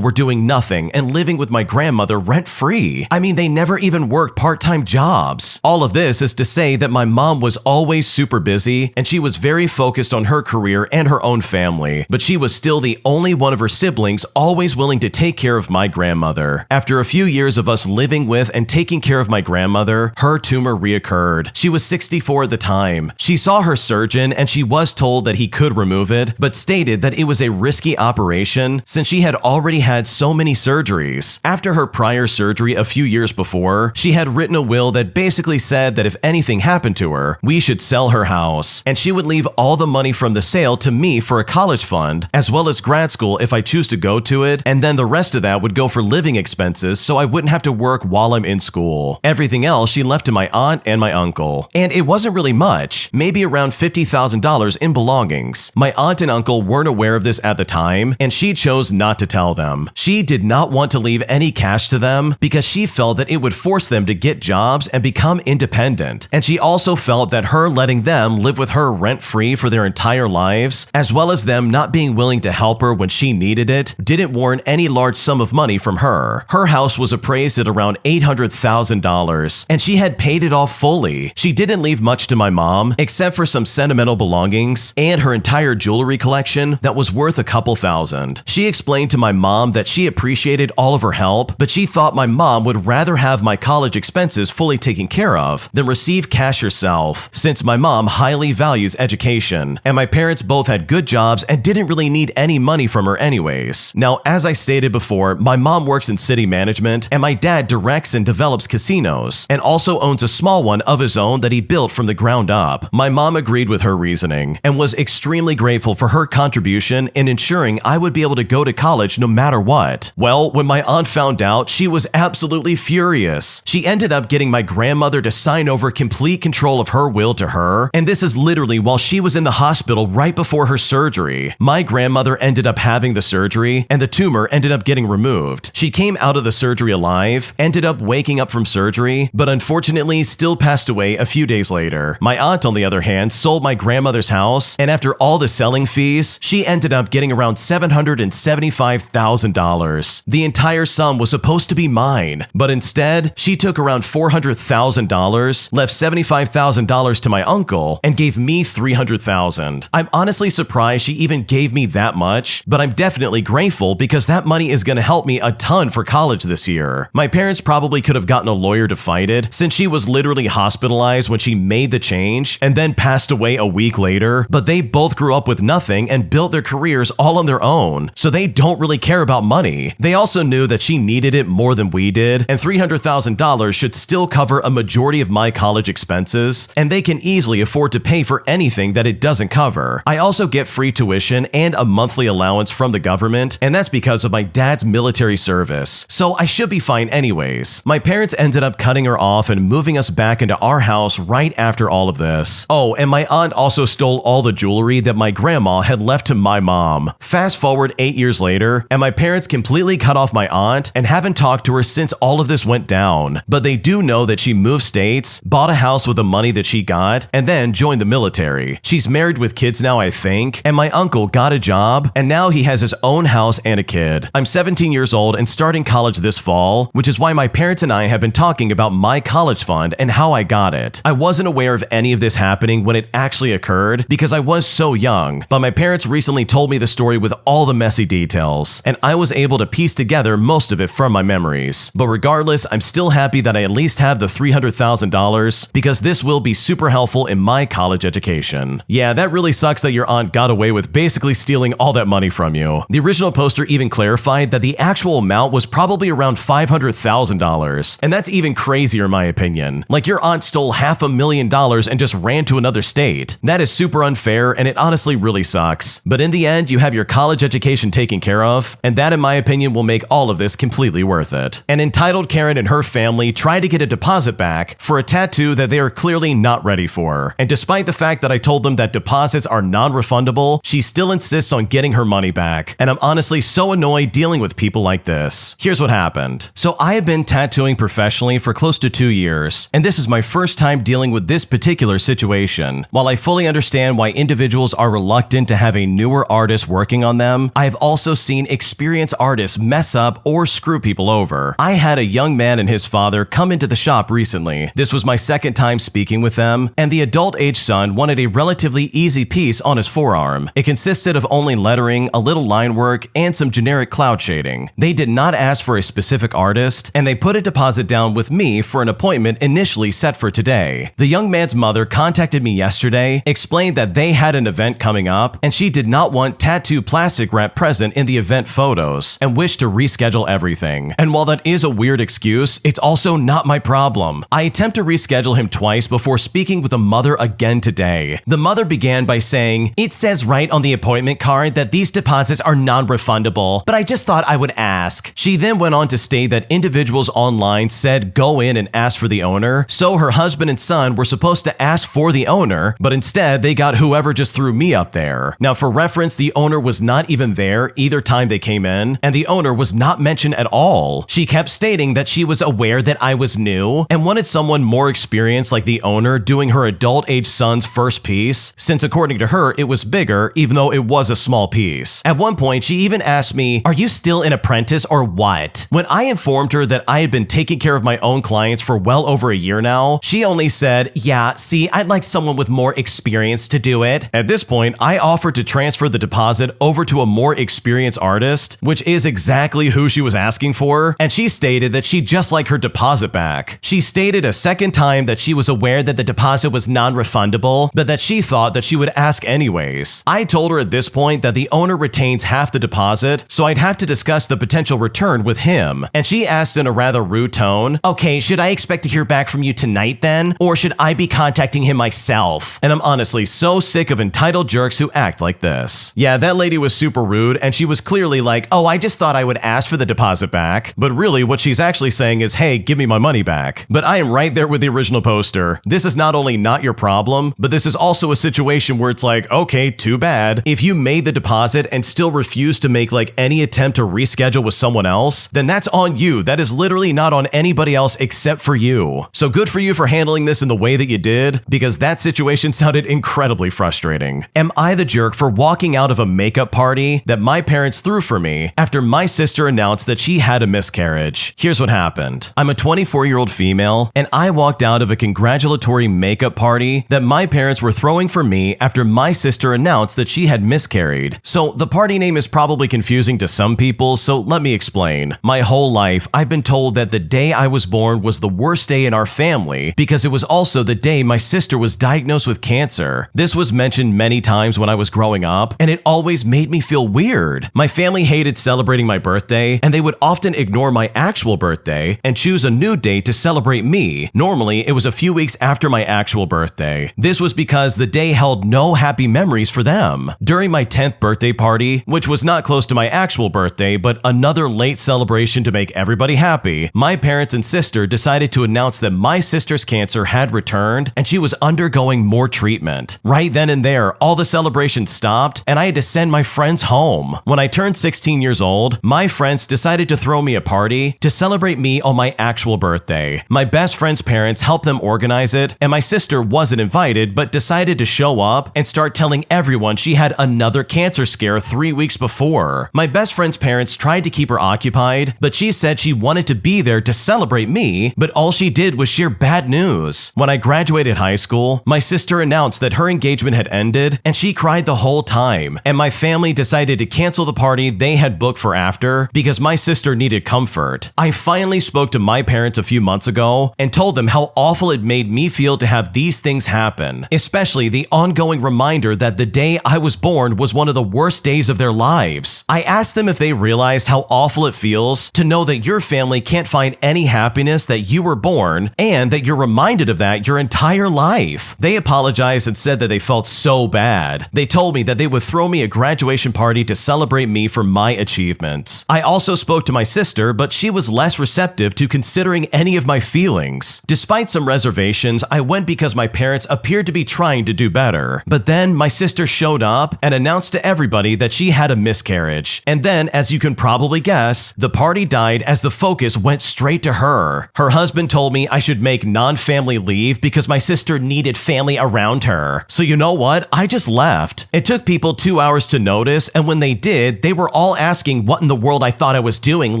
were doing nothing and living with my grandmother rent-free. I mean, they never even worked part-time jobs. All of this is to say that my mom was always super busy and she was very focused on her career and her own family, but she was still the only one of her siblings always willing to take care of my grandmother. After a few years of us living with and taking care of my grandmother, her tumor reoccurred. She was 64 at the time. She saw her surgeon and she was told that he could remove it, but stated that it was a risky operation since she had already had so many surgeries. After her prior surgery a few years before, she had written a will that basically said that if anything happened to her, we should sell her house, and she would leave all the money from the sale to me for a college fund, as well as grad school if I choose to go to it, and then the rest of that would go for living expenses so I wouldn't have to work while I'm in school. Everything else she left to my aunt and my uncle. And it wasn't really much, maybe around $50,000 in belongings. My aunt and uncle weren't aware of this at the time, and she chose not to tell them. She did not want to leave any cash to them because she felt that it would force them to get jobs and become independent. And she also felt that her letting them live with her rent-free for their entire lives, as well as them not being willing to help her when she needed it, didn't warrant any large sum of money from her. Her house was appraised at around $800,000, and she had paid it off fully. She didn't leave much to my mom, except for some sentimental belongings and her entire jewelry collection that was worth a couple thousand. She explained to my mom that she appreciated all of her help, but she thought my mom would rather have my college expenses fully taken care of than receive cash herself, since my mom highly values education, and my parents both had good jobs and didn't really need any money from her anyways. Now, as I stated before, my mom works in city management, and my dad directs and develops casinos, and also owns a small one of his own that he built from the ground up. My mom agreed with her reasoning, and was extremely grateful for her contribution in ensuring I would be able to go to college no matter what. Well, when my aunt found out, she was absolutely furious. She ended up getting my grandmother to sign over complete control of her will to her, and this is literally while she was in the hospital right before her surgery. My grandmother ended up having the surgery, and the tumor ended up getting removed. She came out of the surgery alive, ended up waking up from surgery, but unfortunately still passed away a few days later. My aunt, on the other hand, sold my grandmother's house, and after all the selling fees, she ended up getting around $775,000. The entire sum was supposed to be mine, but instead, she took around $400,000, left $75,000 to my uncle, and gave me $300,000. I'm honestly surprised she even gave me that much, but I'm definitely grateful because that money is going to help me a ton for college this year. My parents probably could have gotten a lawyer to fight it, since she was literally hospitalized when she made the change and then passed away a week later, but they both grew up with nothing and built their careers all on their own, so they don't really care about money. They also knew that she needed it more than we did, and $300,000 should still cover a majority of my college expenses, and they can easily afford to pay for anything that it doesn't cover. I also get free tuition and a monthly allowance from the government, and that's because of my dad's military service, so I should be fine anyways. My parents ended up cutting her off and moving us back into our house right after all of this. Oh, and my aunt also stole all the jewelry that my grandma had left to my mom. Fast forward 8 years later, and my parents completely cut off my aunt and haven't talked to her since all of this went down. But they do know that she moved states, bought a house with the money that she got, and then joined the military. She's married with kids now, I think, and my uncle got a job, and now he has his own house and a kid. I'm 17 years old and starting college this fall, which is why my parents and I have been talking about my college fund and how I got it. I wasn't aware of any of this happening when it actually occurred because I was so young, but my parents recently told me the story with all the messy details, and I was able to piece together most of it from my memories. But regardless, I'm still happy that I at least have the $300,000 because this will be super helpful in my college education. Yeah, that really sucks that your aunt got away with basically stealing all that money from you. The original poster even clarified that the actual amount was probably around $500,000, and that's even crazier in my opinion. Like your aunt stole $500,000 and just ran to another state. That is super unfair, and it honestly really sucks. But in the end, you have your college education taken care of, and that in my opinion will make all of this completely worth it. An entitled Karen and her family tried to get a deposit back for a tattoo that they are clearly not ready for. And despite the fact that I told them that deposits are not non-refundable, she still insists on getting her money back. And I'm honestly so annoyed dealing with people like this. Here's what happened. So I have been tattooing professionally for close to 2 years, and this is my first time dealing with this particular situation. While I fully understand why individuals are reluctant to have a newer artist working on them, I have also seen experienced artists mess up or screw people over. I had a young man and his father come into the shop recently. This was my second time speaking with them, and the adult-age son wanted a relatively easy piece on his forearm. It consisted of only lettering, a little line work, and some generic cloud shading. They did not ask for a specific artist, and they put a deposit down with me for an appointment initially set for today. The young man's mother contacted me yesterday, explained that they had an event coming up, and she did not want tattoo plastic wrap present in the event photos, and wished to reschedule everything. And while that is a weird excuse, it's also not my problem. I attempt to reschedule him twice before speaking with the mother again today. The mother began by saying, "It says right on the appointment card that these deposits are non-refundable, but I just thought I would ask." She then went on to state that individuals online said go in and ask for the owner, so her husband and son were supposed to ask for the owner, but instead they got whoever just threw me up there. Now for reference, the owner was not even there either time they came in, and the owner was not mentioned at all. She kept stating that she was aware that I was new and wanted someone more experienced like the owner doing her adult-age son's first piece, since according to her it was bigger even though it was a small piece. At one point she even asked me, "Are you still an apprentice or what?" When I informed her that I had been taking care of my own clients for well over a year now, she only said, "Yeah, see, I'd like someone with more experience to do it." At this point, I offered to transfer the deposit over to a more experienced artist, which is exactly who she was asking for, and she stated that she'd just like her deposit back. She stated a second time that she was aware that the deposit was non-refundable, but that she thought that she would ask anyways. I told her at this point that the owner retains half the deposit, so I'd have to discuss the potential return with him, and she asked in a rather rude tone, "Okay, should I expect to hear back from you tonight then? Or should I be contacting him myself?" And I'm honestly so sick of entitled jerks who act like this. Yeah, that lady was super rude, and she was clearly like, "Oh, I just thought I would ask for the deposit back." But really what she's actually saying is, "Hey, give me my money back." But I am right there with the original poster. This is not only not your problem, but this is also a situation where it's like, okay, too bad. If you made the deposit and still refuse to make like any attempt to reschedule with someone else, then that's on you. That is literally not on anybody else except for you. So good for you for handling this in the way that you did, because that situation sounded incredibly frustrating. Am I the jerk for walking out of a makeup party that my parents threw for me after my sister announced that she had a miscarriage? Here's what happened. I'm a 24-year-old female, and I walked out of a congratulatory makeup party that my parents were throwing for me after my sister announced that she had miscarried. So the party name is probably confusing to some people, so let me explain. My whole life, I've been told that the day I was born was the worst day in our family because it was also the day my sister was diagnosed with cancer. This was mentioned many times when I was growing up, and it always made me feel weird. My family hated celebrating my birthday, and they would often ignore my actual birthday and choose a new date to celebrate me. Normally, it was a few weeks after my actual birthday. This was because the day held no happy memories for them. During my 10th birthday party, which was not close to my actual birthday, but another late celebration to make everybody happy, my parents and sister decided to announce that my sister's cancer had returned and she was undergoing more treatment. Right then and there, all the celebrations stopped and I had to send my friends home. When I turned 16 years old, my friends decided to throw me a party to celebrate me on my actual birthday. My best friend's parents helped them organize it, and my sister wasn't invited but decided to show up and start telling everyone she had another cancer scare 3 weeks before. My best friend's parents tried to keep her occupied, but she said she wanted to be there to celebrate me, but all she did was share bad news. When I graduated high school, my sister announced that her engagement had ended, and she cried the whole time, and my family decided to cancel the party they had booked for after because my sister needed comfort. I finally spoke to my parents a few months ago and told them how awful it made me feel to have these things happen, especially the ongoing reminder that the day I was born was one of the worst days of their lives. I asked them if they realized how awful it feels to know that your family can't find any happiness that you were born and that you're reminded of that your entire life. They apologized and said that they felt so bad. They told me that they would throw me a graduation party to celebrate me for my achievements. I also spoke to my sister, but she was less receptive to considering any of my feelings. Despite some reservations, I went because my parents appeared to be trying to do better. But then my sister showed up and announced to everybody that she had a miscarriage. And then, as you can probably guess, the party died as the focus went straight to her. Her husband told me I should make non-family leave because my sister needed family around her. So you know what? I just left. It took people 2 hours to notice, and when they did, they were all asking what in the world I thought I was doing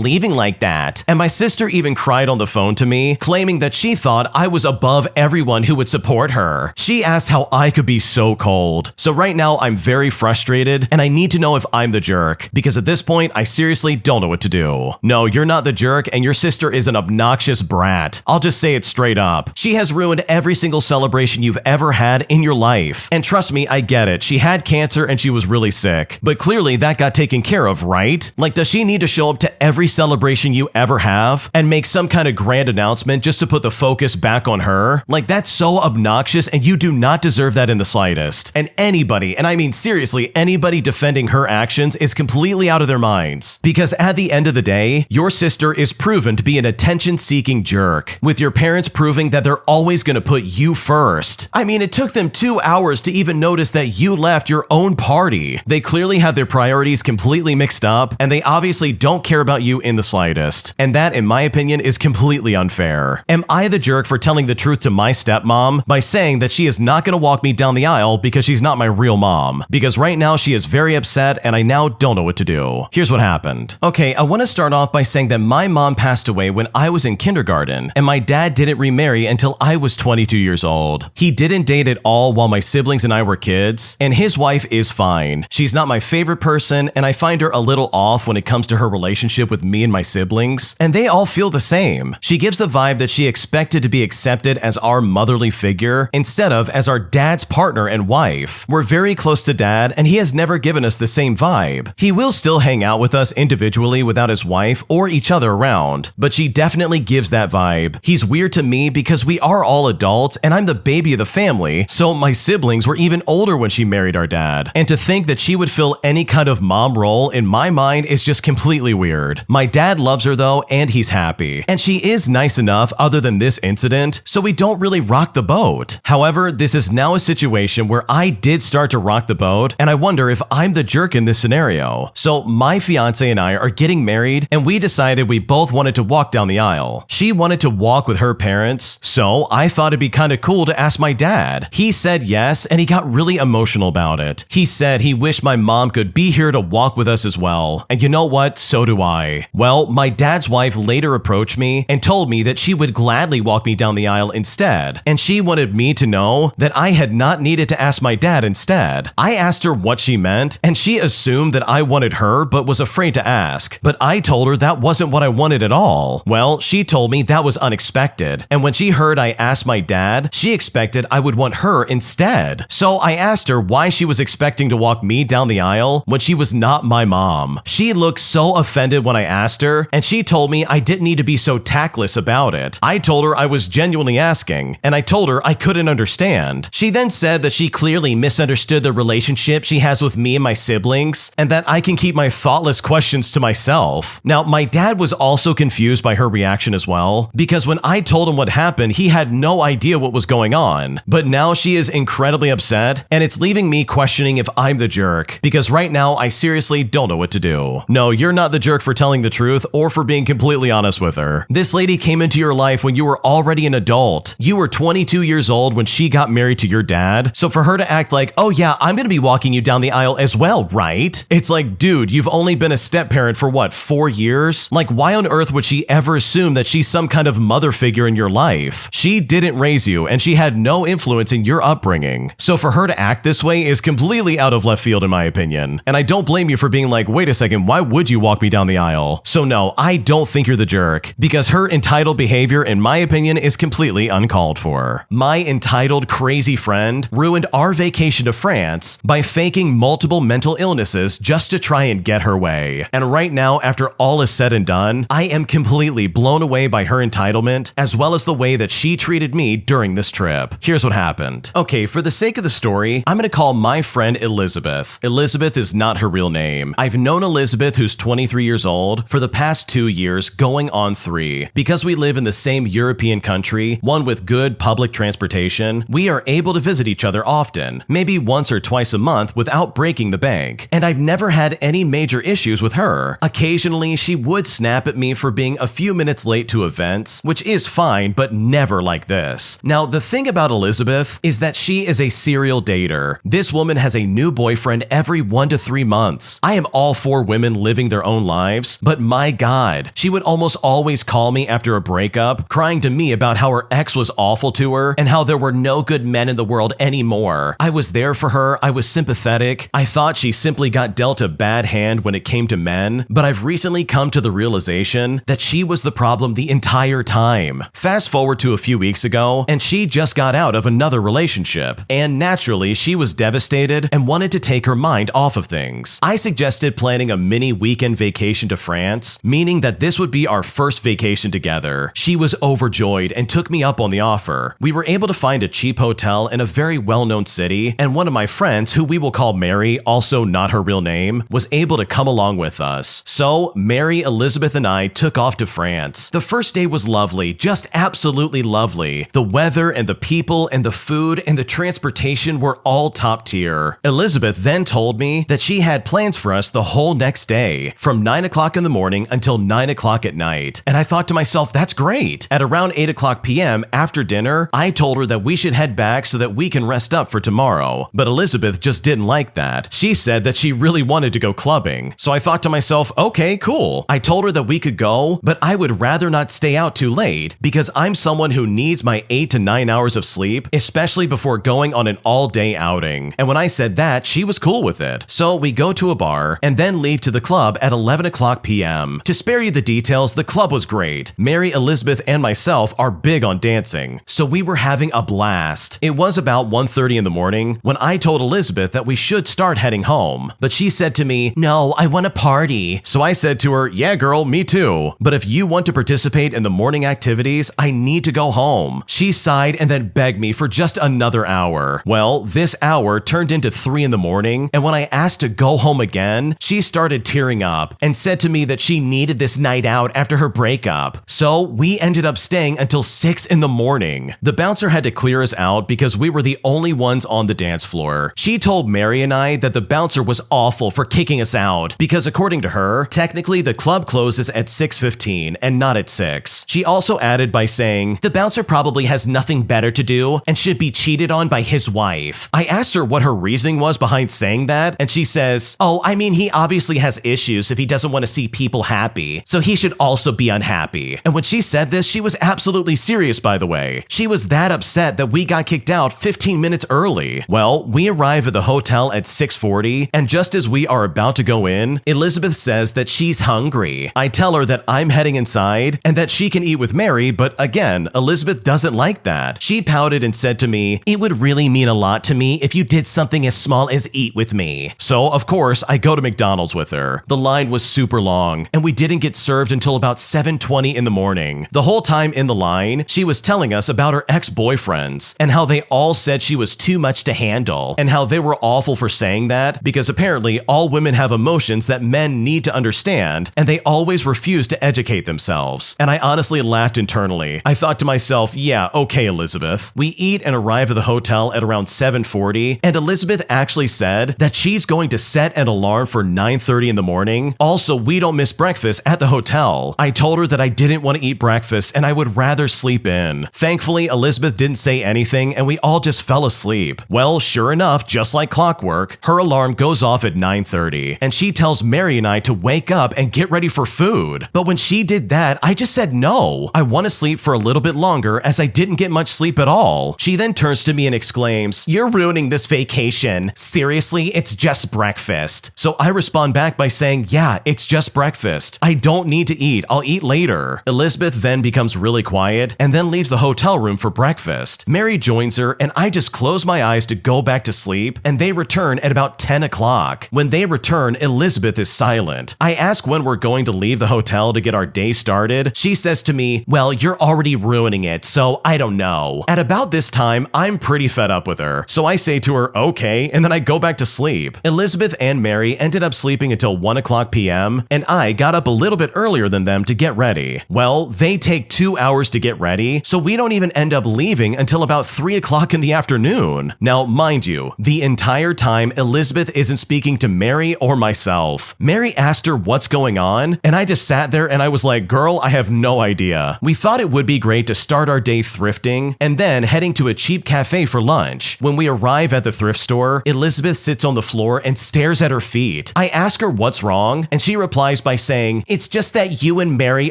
leaving like that. And my sister even cried on the phone to me, claiming that she thought I was above everyone who would support her. She asked how I could be so cold. So right now I'm very frustrated, and I need to know if I'm the jerk, because at this point I seriously don't know what to do. No, you're not the jerk, and your sister is an obnoxious brat. I'll just say it straight up. She has ruined every single celebration you've ever had in your life. And trust me, I get it. She had cancer and she was really sick. But clearly that got taken care of, right? Like, does she need to show up to every celebration you ever have and make some kind of grand announcement just to put the focus back on her? Like, that's so obnoxious, and you do not deserve that in the slightest. And anybody, and I mean seriously, anybody defending her actions is completely out of their minds. Because at the end of the day, your sister is proven to be an attention-seeking jerk, with your parents proving that they're always going to put you first. I mean, it took them 2 hours to even notice that you left your own party. They clearly have their priorities completely mixed up, and they obviously don't care about you in the slightest. And that, in my opinion, is completely unfair. Am I the jerk for telling the truth to my stepmom by saying that she is not going to walk me down the aisle because she's not my real mom? Because right now she is very upset, and I now don't know what to do. Here's what happened. Okay, I want to start off by saying that my mom passed away when I was in kindergarten, and my dad didn't remarry until I was 22 years old. He didn't date at all while my siblings and I were kids, and his wife is fine. She's not my favorite person, and I find her a little off when it comes to her relationship with me and my siblings, and they all feel the same. She gives the vibe that she expected to be accepted as our motherly figure instead of as our dad's partner and wife. We're very close to dad, and he has never given us the same vibe. He will still hang out with us individually without his wife or each other around, but she definitely gives that vibe. He's weird to me because we are all adults and I'm the baby of the family, so my siblings were even older when she married our dad. And to think that she would fill any kind of mom role in my mind is just completely weird. My dad loves her though, and he's happy. And she is nice enough other than this incident, so we don't really rock the boat. However, this is now a situation where I did start to rock the boat, and I wonder if I'm the jerk in this scenario. So my fiance and I are getting married, and we decided we both wanted to walk down the aisle. She wanted to walk with her parents, so I thought it'd be kind of cool to ask my dad. He said yes, and he got really emotional about it. He said he wished my mom could be here to walk with us as well. And you know what? So do I. Well, my dad's wife later approached me and told me that she would gladly walk me down the aisle instead. And she wanted me to know that I had not needed to ask my dad instead. I asked her what she meant, and she assumed that I wanted her but was afraid to ask. But I told her that wasn't what I wanted at all. Well, she told me that was unexpected. And when she heard I asked my dad, she expected I would want her instead. So I asked her why she was expecting to walk me down the aisle when she was not my mom. She looked so offended when I asked her, and she told me I didn't need to be so tactless about it. I told her I was genuinely asking, and I told her I couldn't understand. She then said that she clearly misunderstood the relationship she has with me and my siblings, and that I can keep my thoughtless questions to myself. Now, my dad was also confused by her reaction as well, because when I told him what happened, he had no idea what was going on. But now she is incredibly upset, and it's leaving me questioning if I'm the jerk, because right now I seriously don't know what to do. No, you're not the jerk for telling the truth or for being completely honest with her. This lady came into your life when you were already an adult. You were 22 years old when she got married to your dad, so for her to act like, oh yeah, I'm gonna be walking you down the aisle as well, right? It's like, dude, you've only been a step-parent for what, 4 years? Like, why on earth would she ever assume that she's some kind of mother figure in your life? She didn't raise you, and she had no influence in your upbringing. So for her to act this way is completely out of left field in my opinion. And I don't blame you for being like, wait a second, why would you walk me down the aisle? So no, I don't think you're the jerk, because her entitled behavior, in my opinion, is completely uncalled for. My entitled crazy friend ruined our vacation to France by faking multiple mental illnesses just to try and get her way. And right now, after all is said and done, I am completely blown away by her entitlement, as well as the way that she treated me during this trip. Here's what happened. Okay, for the sake of the story, I'm gonna call my friend Elizabeth. Elizabeth is not her real name. I've known Elizabeth, who's 23 years old, for the past 2 years, going on 3. Because we live in the same European country, one with good public transportation, we are able to visit each other often. maybe once or twice a month without breaking the bank, and I've never had any major issues with her. Occasionally, she would snap at me for being a few minutes late to events, which is fine, but never like this. Now, the thing about Elizabeth is that she is a serial dater. This woman has a new boyfriend every 1 to 3 months. I am all for women living their own lives, but my God, she would almost always call me after a breakup, crying to me about how her ex was awful to her and how there were no good men in the world anymore. I was there for her, I was sympathetic. I thought she simply got dealt a bad hand when it came to men, but I've recently come to the realization that she was the problem the entire time. Fast forward to a few weeks ago, and she just got out of another relationship, and naturally she was devastated and wanted to take her mind off of things. I suggested planning a mini weekend vacation to France, meaning that this would be our first vacation together. She was overjoyed and took me up on the offer. We were able to find a cheap hotel in a very well-known city, and one of my friends, who we will call Mary, also not her real name, was able to come along with us. So Mary, Elizabeth, and I took off to France. The first day was lovely, just absolutely lovely. The weather and the people and the food and the transportation were all top tier. Elizabeth then told me that she had plans for us the whole next day, from 9 o'clock in the morning until 9 o'clock at night. And I thought to myself, that's great. At around 8 o'clock p.m. after dinner, I told her that we should head back so that we can rest up for tomorrow. But Elizabeth just didn't like that. She said that she really wanted to go clubbing. So I thought to myself, okay, cool. I told her that we could go, but I would rather not stay out too late because I'm someone who needs my 8 to 9 hours of sleep, especially before going on an all-day outing. And when I said that, she was cool with it. So we go to a bar and then leave to the club at 11 o'clock p.m. To spare you the details, the club was great. Mary, Elizabeth, and myself are big on dancing, so we were having a blast. It was about 1:30 in the morning when I told Elizabeth that we should start heading home, but she said to me, "No, I want to party." So I said to her, "Yeah, girl, me too. But if you want to participate in the morning activities, I need to go home." She sighed and then begged me for just another hour. Well, this hour turned into 3 in the morning, and when I asked to go home again, she started tearing up and said to me that she needed this night out after her breakup. So we ended up staying until 6 in the morning. The bouncer had to clear us out because we were the only ones on the dance floor. She told Mary and I that the bouncer was awful for kicking us out because according to her, technically the club closes at 6:15 and not at 6. She also added by saying, "The bouncer probably has nothing better to do and should be cheated on by his wife." I asked her what her reasoning was behind saying that, and she says, "Oh, I mean, he obviously has issues if he doesn't want to see people happy, so he should also be unhappy." And when she said this, she was absolutely serious, by the way. She was that upset that we got kicked out 15 minutes early. Well, we arrive at the hotel at 6:40, and just as we are about to go in, Elizabeth says that she's hungry. I tell her that I'm heading inside and that she can eat with Mary, but again, Elizabeth doesn't like that. She pouted and said to me, "It would really mean a lot to me if you did something as small as eat with me." So, of course, I go to McDonald's with her. The line was super long, and we didn't get served until about 7:20 in the morning. The whole time in the line, she was telling us about her ex-boyfriends and how they all said she was too much to handle and how they were awful for saying that because apparently all women have emotions that men need to understand and they always refuse to educate themselves. And I honestly laughed internally. I thought to myself, yeah, okay, Elizabeth. We eat and arrive at the hotel at around 7:40, and Elizabeth actually said that she's going to set an alarm for 9:30 in the morning. Also, we don't miss breakfast at the hotel. I told her that I didn't want to eat breakfast and I would rather sleep in. Thankfully, Elizabeth didn't say anything and we all just fell asleep. Well, sure enough, just like clockwork, her alarm goes off at 9:30 and she tells Mary and I to wake up and get ready for food. But when she did that, I just said no. I want to sleep for a little bit longer as I didn't get much sleep at all. She then turns to me and exclaims, "You're ruining this vacation. Seriously, it's just breakfast." So I respond back by saying, "Yeah, it's just breakfast. I don't need to eat. I'll eat later." Elizabeth then becomes really quiet and then leaves the hotel room for breakfast. Mary joins her and I just close my eyes to go back to sleep and they return at about 10 o'clock. When they return, Elizabeth is silent. I ask when we're going to leave the hotel to get our day started. She says to me, "Well, you're already ruining it, so I don't know." At about this time, I'm pretty fed up with her. So I say to her, "Okay," and then I go back to sleep. Elizabeth and Mary ended up sleeping until 1 o'clock p.m. and I got up a little bit earlier than them to get ready. Well, they take 2 hours to get ready, so we don't even end up leaving until about 3 o'clock in the afternoon. Now, Now, mind you, the entire time Elizabeth isn't speaking to Mary or myself. Mary asked her what's going on, and I just sat there and I was like, girl, I have no idea. We thought it would be great to start our day thrifting and then heading to a cheap cafe for lunch. When we arrive at the thrift store, Elizabeth sits on the floor and stares at her feet. I ask her what's wrong, and she replies by saying, "It's just that you and Mary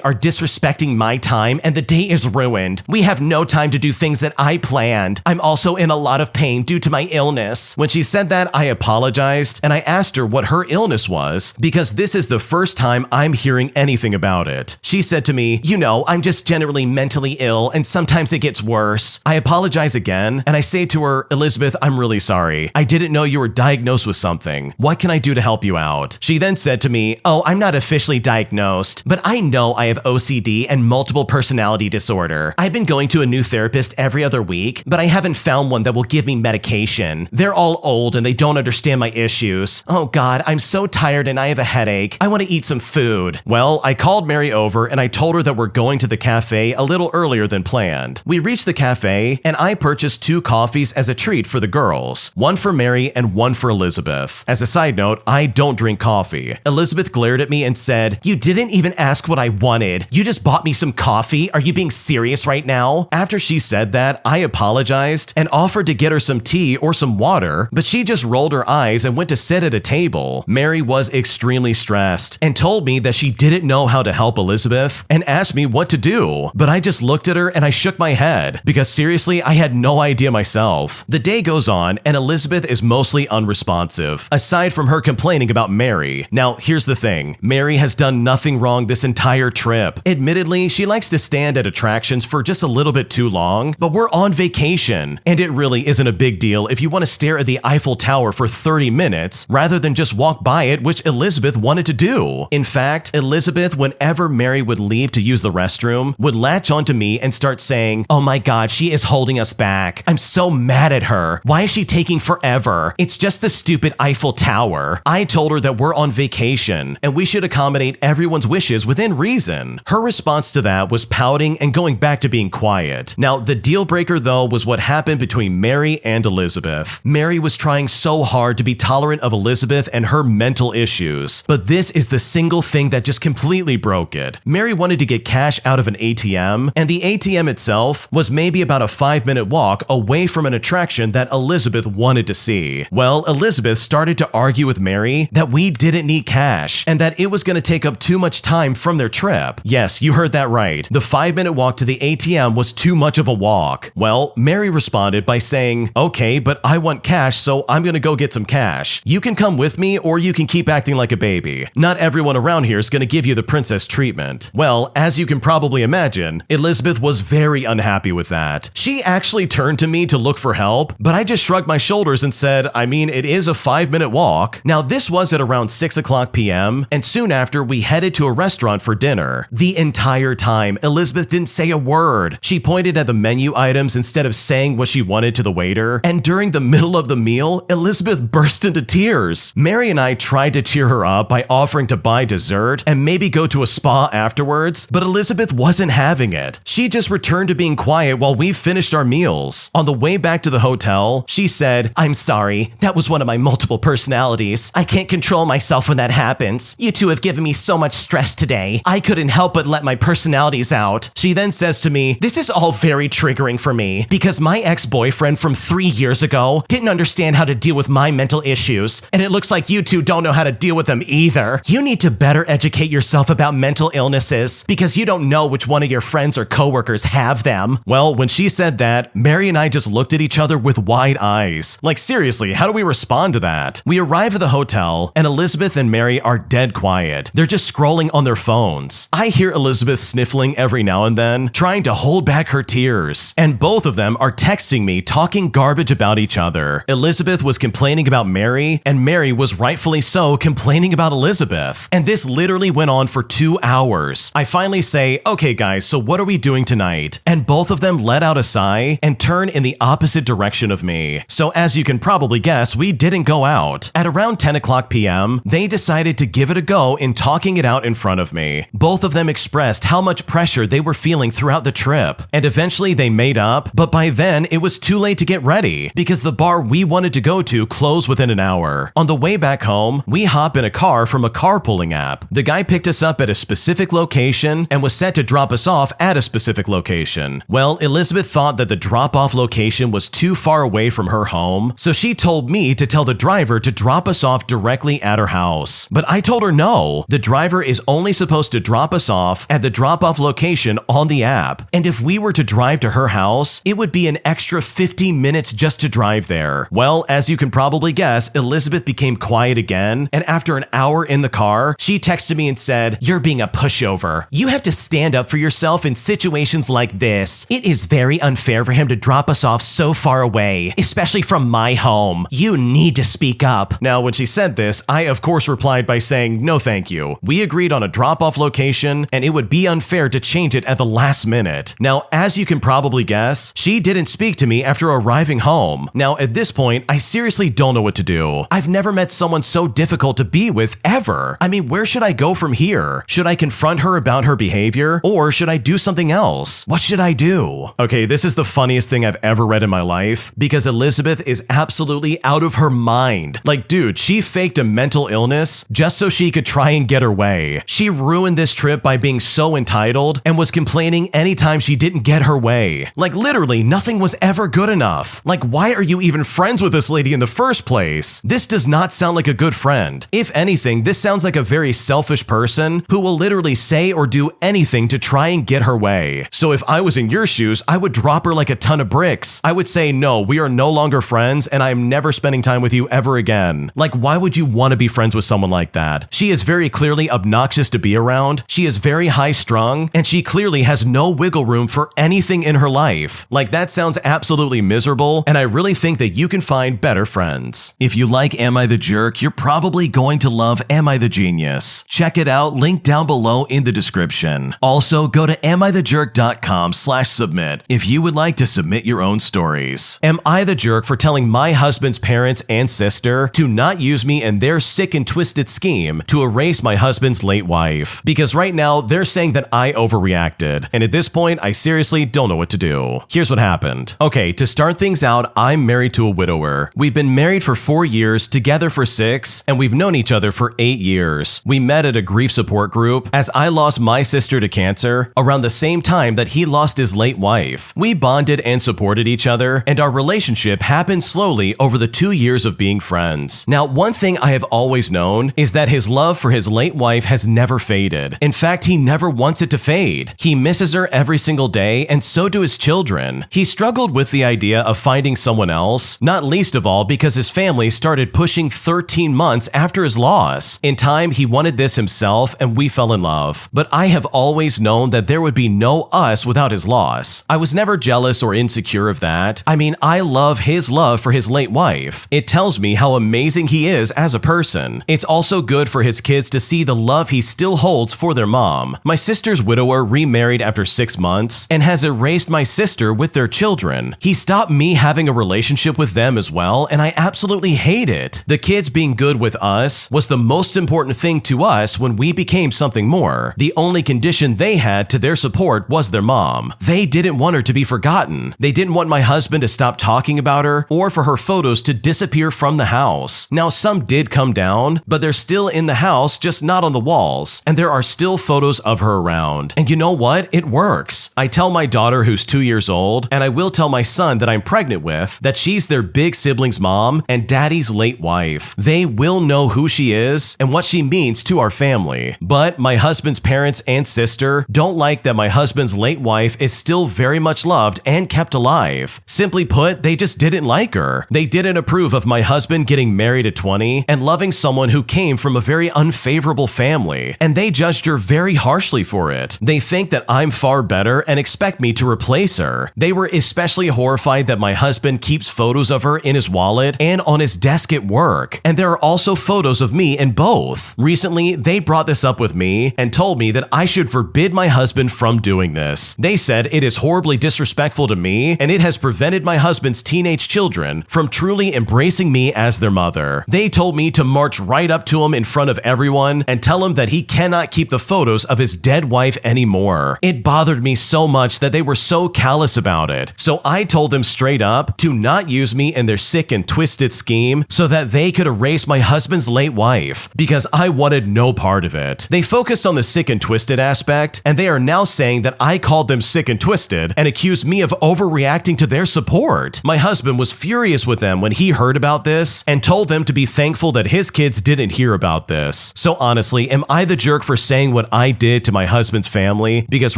are disrespecting my time and the day is ruined. We have no time to do things that I planned. I'm also in a lot of pain due to my illness." When she said that, I apologized and I asked her what her illness was because this is the first time I'm hearing anything about it. She said to me, "You know, I'm just generally mentally ill and sometimes it gets worse." I apologize again and I say to her, "Elizabeth, I'm really sorry. I didn't know you were diagnosed with something. What can I do to help you out?" She then said to me, "Oh, I'm not officially diagnosed, but I know I have OCD and multiple personality disorder. I've been going to a new therapist every other week, but I haven't found one that will give me medication. They're all old and they don't understand my issues. Oh God, I'm so tired and I have a headache. I want to eat some food." Well, I called Mary over and I told her that we're going to the cafe a little earlier than planned. We reached the cafe and I purchased 2 coffees as a treat for the girls, one for Mary and one for Elizabeth. As a side note, I don't drink coffee. Elizabeth glared at me and said, "You didn't even ask what I wanted. You just bought me some coffee? Are you being serious right now?" After she said that, I apologized and offered to get her some tea or some water, but she just rolled her eyes and went to sit at a table. Mary was extremely stressed and told me that she didn't know how to help Elizabeth and asked me what to do, but I just looked at her and I shook my head because seriously, I had no idea myself. The day goes on and Elizabeth is mostly unresponsive, aside from her complaining about Mary. Now, here's the thing. Mary has done nothing wrong this entire trip. Admittedly, she likes to stand at attractions for just a little bit too long, but we're on vacation, and it really isn't a big deal if you want to stare at the Eiffel Tower for 30 minutes rather than just walk by it, which Elizabeth wanted to do. In fact, Elizabeth, whenever Mary would leave to use the restroom, would latch onto me and start saying, "Oh my God, she is holding us back. I'm so mad at her. Why is she taking forever? It's just the stupid Eiffel Tower." I told her that we're on vacation and we should accommodate everyone's wishes within reason. Her response to that was pouting and going back to being quiet. Now, the deal breaker though was what happened between Mary and Elizabeth. Mary was trying so hard to be tolerant of Elizabeth and her mental issues, but this is the single thing that just completely broke it. Mary wanted to get cash out of an ATM, and the ATM itself was maybe about a 5-minute walk away from an attraction that Elizabeth wanted to see. Well, Elizabeth started to argue with Mary that we didn't need cash and that it was going to take up too much time from their trip. Yes, you heard that right. The 5-minute walk to the ATM was too much of a walk. Well, Mary responded by saying, "Okay, but I want cash, so I'm going to go get some cash. You can come with me or you can keep acting like a baby. Not everyone around here is going to give you the princess treatment." Well, as you can probably imagine, Elizabeth was very unhappy with that. She actually turned to me to look for help, but I just shrugged my shoulders and said, "I mean, it is a 5-minute walk." Now, this was at around 6:00 p.m., and soon after we headed to a restaurant for dinner. The entire time, Elizabeth didn't say a word. She pointed at the menu items instead of saying what she wanted to the waiter, and during the middle of the meal, Elizabeth burst into tears. Mary and I tried to cheer her up by offering to buy dessert and maybe go to a spa afterwards, but Elizabeth wasn't having it. She just returned to being quiet while we finished our meals. On the way back to the hotel, she said, "I'm sorry, that was one of my multiple personalities. I can't control myself when that happens. You two have given me so much stress today. I couldn't help but let my personalities out." She then says to me, "This is all very triggering for me because my ex-boyfriend from 3 years ago didn't understand how to deal with my mental issues, and it looks like you two don't know how to deal with them either. You need to better educate yourself about mental illnesses because you don't know which one of your friends or coworkers have them." Well, when she said that, Mary and I just looked at each other with wide eyes. Like seriously, how do we respond to that? We arrive at the hotel and Elizabeth and Mary are dead quiet. They're just scrolling on their phones. I hear Elizabeth sniffling every now and then, trying to hold back her tears. And both of them are texting me, talking garbage about each other. Elizabeth was complaining about Mary, and Mary was rightfully so complaining about Elizabeth. And this literally went on for 2 hours. I finally say, "Okay guys, so what are we doing tonight?" And both of them let out a sigh and turn in the opposite direction of me. So as you can probably guess, we didn't go out. At around 10:00 p.m., they decided to give it a go in talking it out in front of me. Both of them expressed how much pressure they were feeling throughout the trip, and eventually they made up, but by then it was too late to get ready. way because the bar we wanted to go to closed within an hour. On the way back home, we hop in a car from a carpooling app. The guy picked us up at a specific location and was set to drop us off at a specific location. Well, Elizabeth thought that the drop-off location was too far away from her home, so she told me to tell the driver to drop us off directly at her house. But I told her no, the driver is only supposed to drop us off at the drop-off location on the app, and if we were to drive to her house, it would be an extra 50 minutes just to drive there. Well, as you can probably guess, Elizabeth became quiet again, and after an hour in the car, she texted me and said, "You're being a pushover. You have to stand up for yourself in situations like this. It is very unfair for him to drop us off so far away, especially from my home. You need to speak up." Now, when she said this, I of course replied by saying, "No thank you. We agreed on a drop-off location, and it would be unfair to change it at the last minute." Now, as you can probably guess, she didn't speak to me after arriving home. Now, at this point, I seriously don't know what to do. I've never met someone so difficult to be with ever. I mean, where should I go from here? Should I confront her about her behavior, or should I do something else? What should I do? Okay, this is the funniest thing I've ever read in my life, because Elizabeth is absolutely out of her mind. Like, dude, she faked a mental illness just so she could try and get her way. She ruined this trip by being so entitled and was complaining anytime she didn't get her way. Like, literally, nothing was ever good enough. Like, why are you even friends with this lady in the first place? This does not sound like a good friend. If anything, this sounds like a very selfish person who will literally say or do anything to try and get her way. So if I was in your shoes, I would drop her like a ton of bricks. I would say, no, we are no longer friends and I'm never spending time with you ever again. Like, why would you want to be friends with someone like that? She is very clearly obnoxious to be around. She is very high-strung, and she clearly has no wiggle room for anything in her life. Like, that sounds absolutely miserable, and I really think that you can find better friends. If you like Am I the Jerk, you're probably going to love Am I the Genius. Check it out, link down below in the description. Also, go to amithejerk.com/submit if you would like to submit your own stories. Am I the jerk for telling my husband's parents and sister to not use me in their sick and twisted scheme to erase my husband's late wife? Because right now, they're saying that I overreacted, and at this point, I seriously don't know what to do. Here's what happened. Okay, to start things out, I'm married to a widower. We've been married for 4 years, together for 6, and we've known each other for 8 years. We met at a grief support group as I lost my sister to cancer around the same time that he lost his late wife. We bonded and supported each other, and our relationship happened slowly over the 2 years of being friends. Now, one thing I have always known is that his love for his late wife has never faded. In fact, he never wants it to fade. He misses her every single day, and so do his children. He struggled with the idea of finding someone else, not least of all because his family started pushing 13 months after his loss. In time, he wanted this himself, and we fell in love. But I have always known that there would be no us without his loss. I was never jealous or insecure of that. I mean, I love his love for his late wife. It tells me how amazing he is as a person. It's also good for his kids to see the love he still holds for their mom. My sister's widower remarried after 6 months and has erased my sister with their children. He stopped me having a relationship with them as well, and I absolutely hate it. The kids being good with us was the most important thing to us when we became something more. The only condition they had to their support was their mom. They didn't want her to be forgotten. They didn't want my husband to stop talking about her or for her photos to disappear from the house. Now, some did come down, but they're still in the house, just not on the walls, and there are still photos of her around. And you know what? It works. I tell my daughter, who's 2 years old, and I will tell my son that I'm pregnant with, that she's their big sibling's mom and daddy's late wife. They will know who she is and what she means to our family. But my husband's parents and sister don't like that my husband's late wife is still very much loved and kept alive. Simply put, they just didn't like her. They didn't approve of my husband getting married at 20 and loving someone who came from a very unfavorable family, and they judged her very harshly for it. They think that I'm far better and expect me to replace her. They were especially horrified that my husband keeps photos of her in his wallet and on his desk at work, and there are also photos of me in both. Recently, they brought this up with me and told me that I should forbid my husband from doing this. They said it is horribly disrespectful to me, and it has prevented my husband's teenage children from truly embracing me as their mother. They told me to march right up to him in front of everyone and tell him that he cannot keep the photos of his dead wife anymore. It bothered me so so much that they were so callous about it. So I told them straight up to not use me in their sick and twisted scheme so that they could erase my husband's late wife, because I wanted no part of it. They focused on the sick and twisted aspect, and they are now saying that I called them sick and twisted and accused me of overreacting to their support. My husband was furious with them when he heard about this and told them to be thankful that his kids didn't hear about this. So honestly, am I the jerk for saying what I did to my husband's family? Because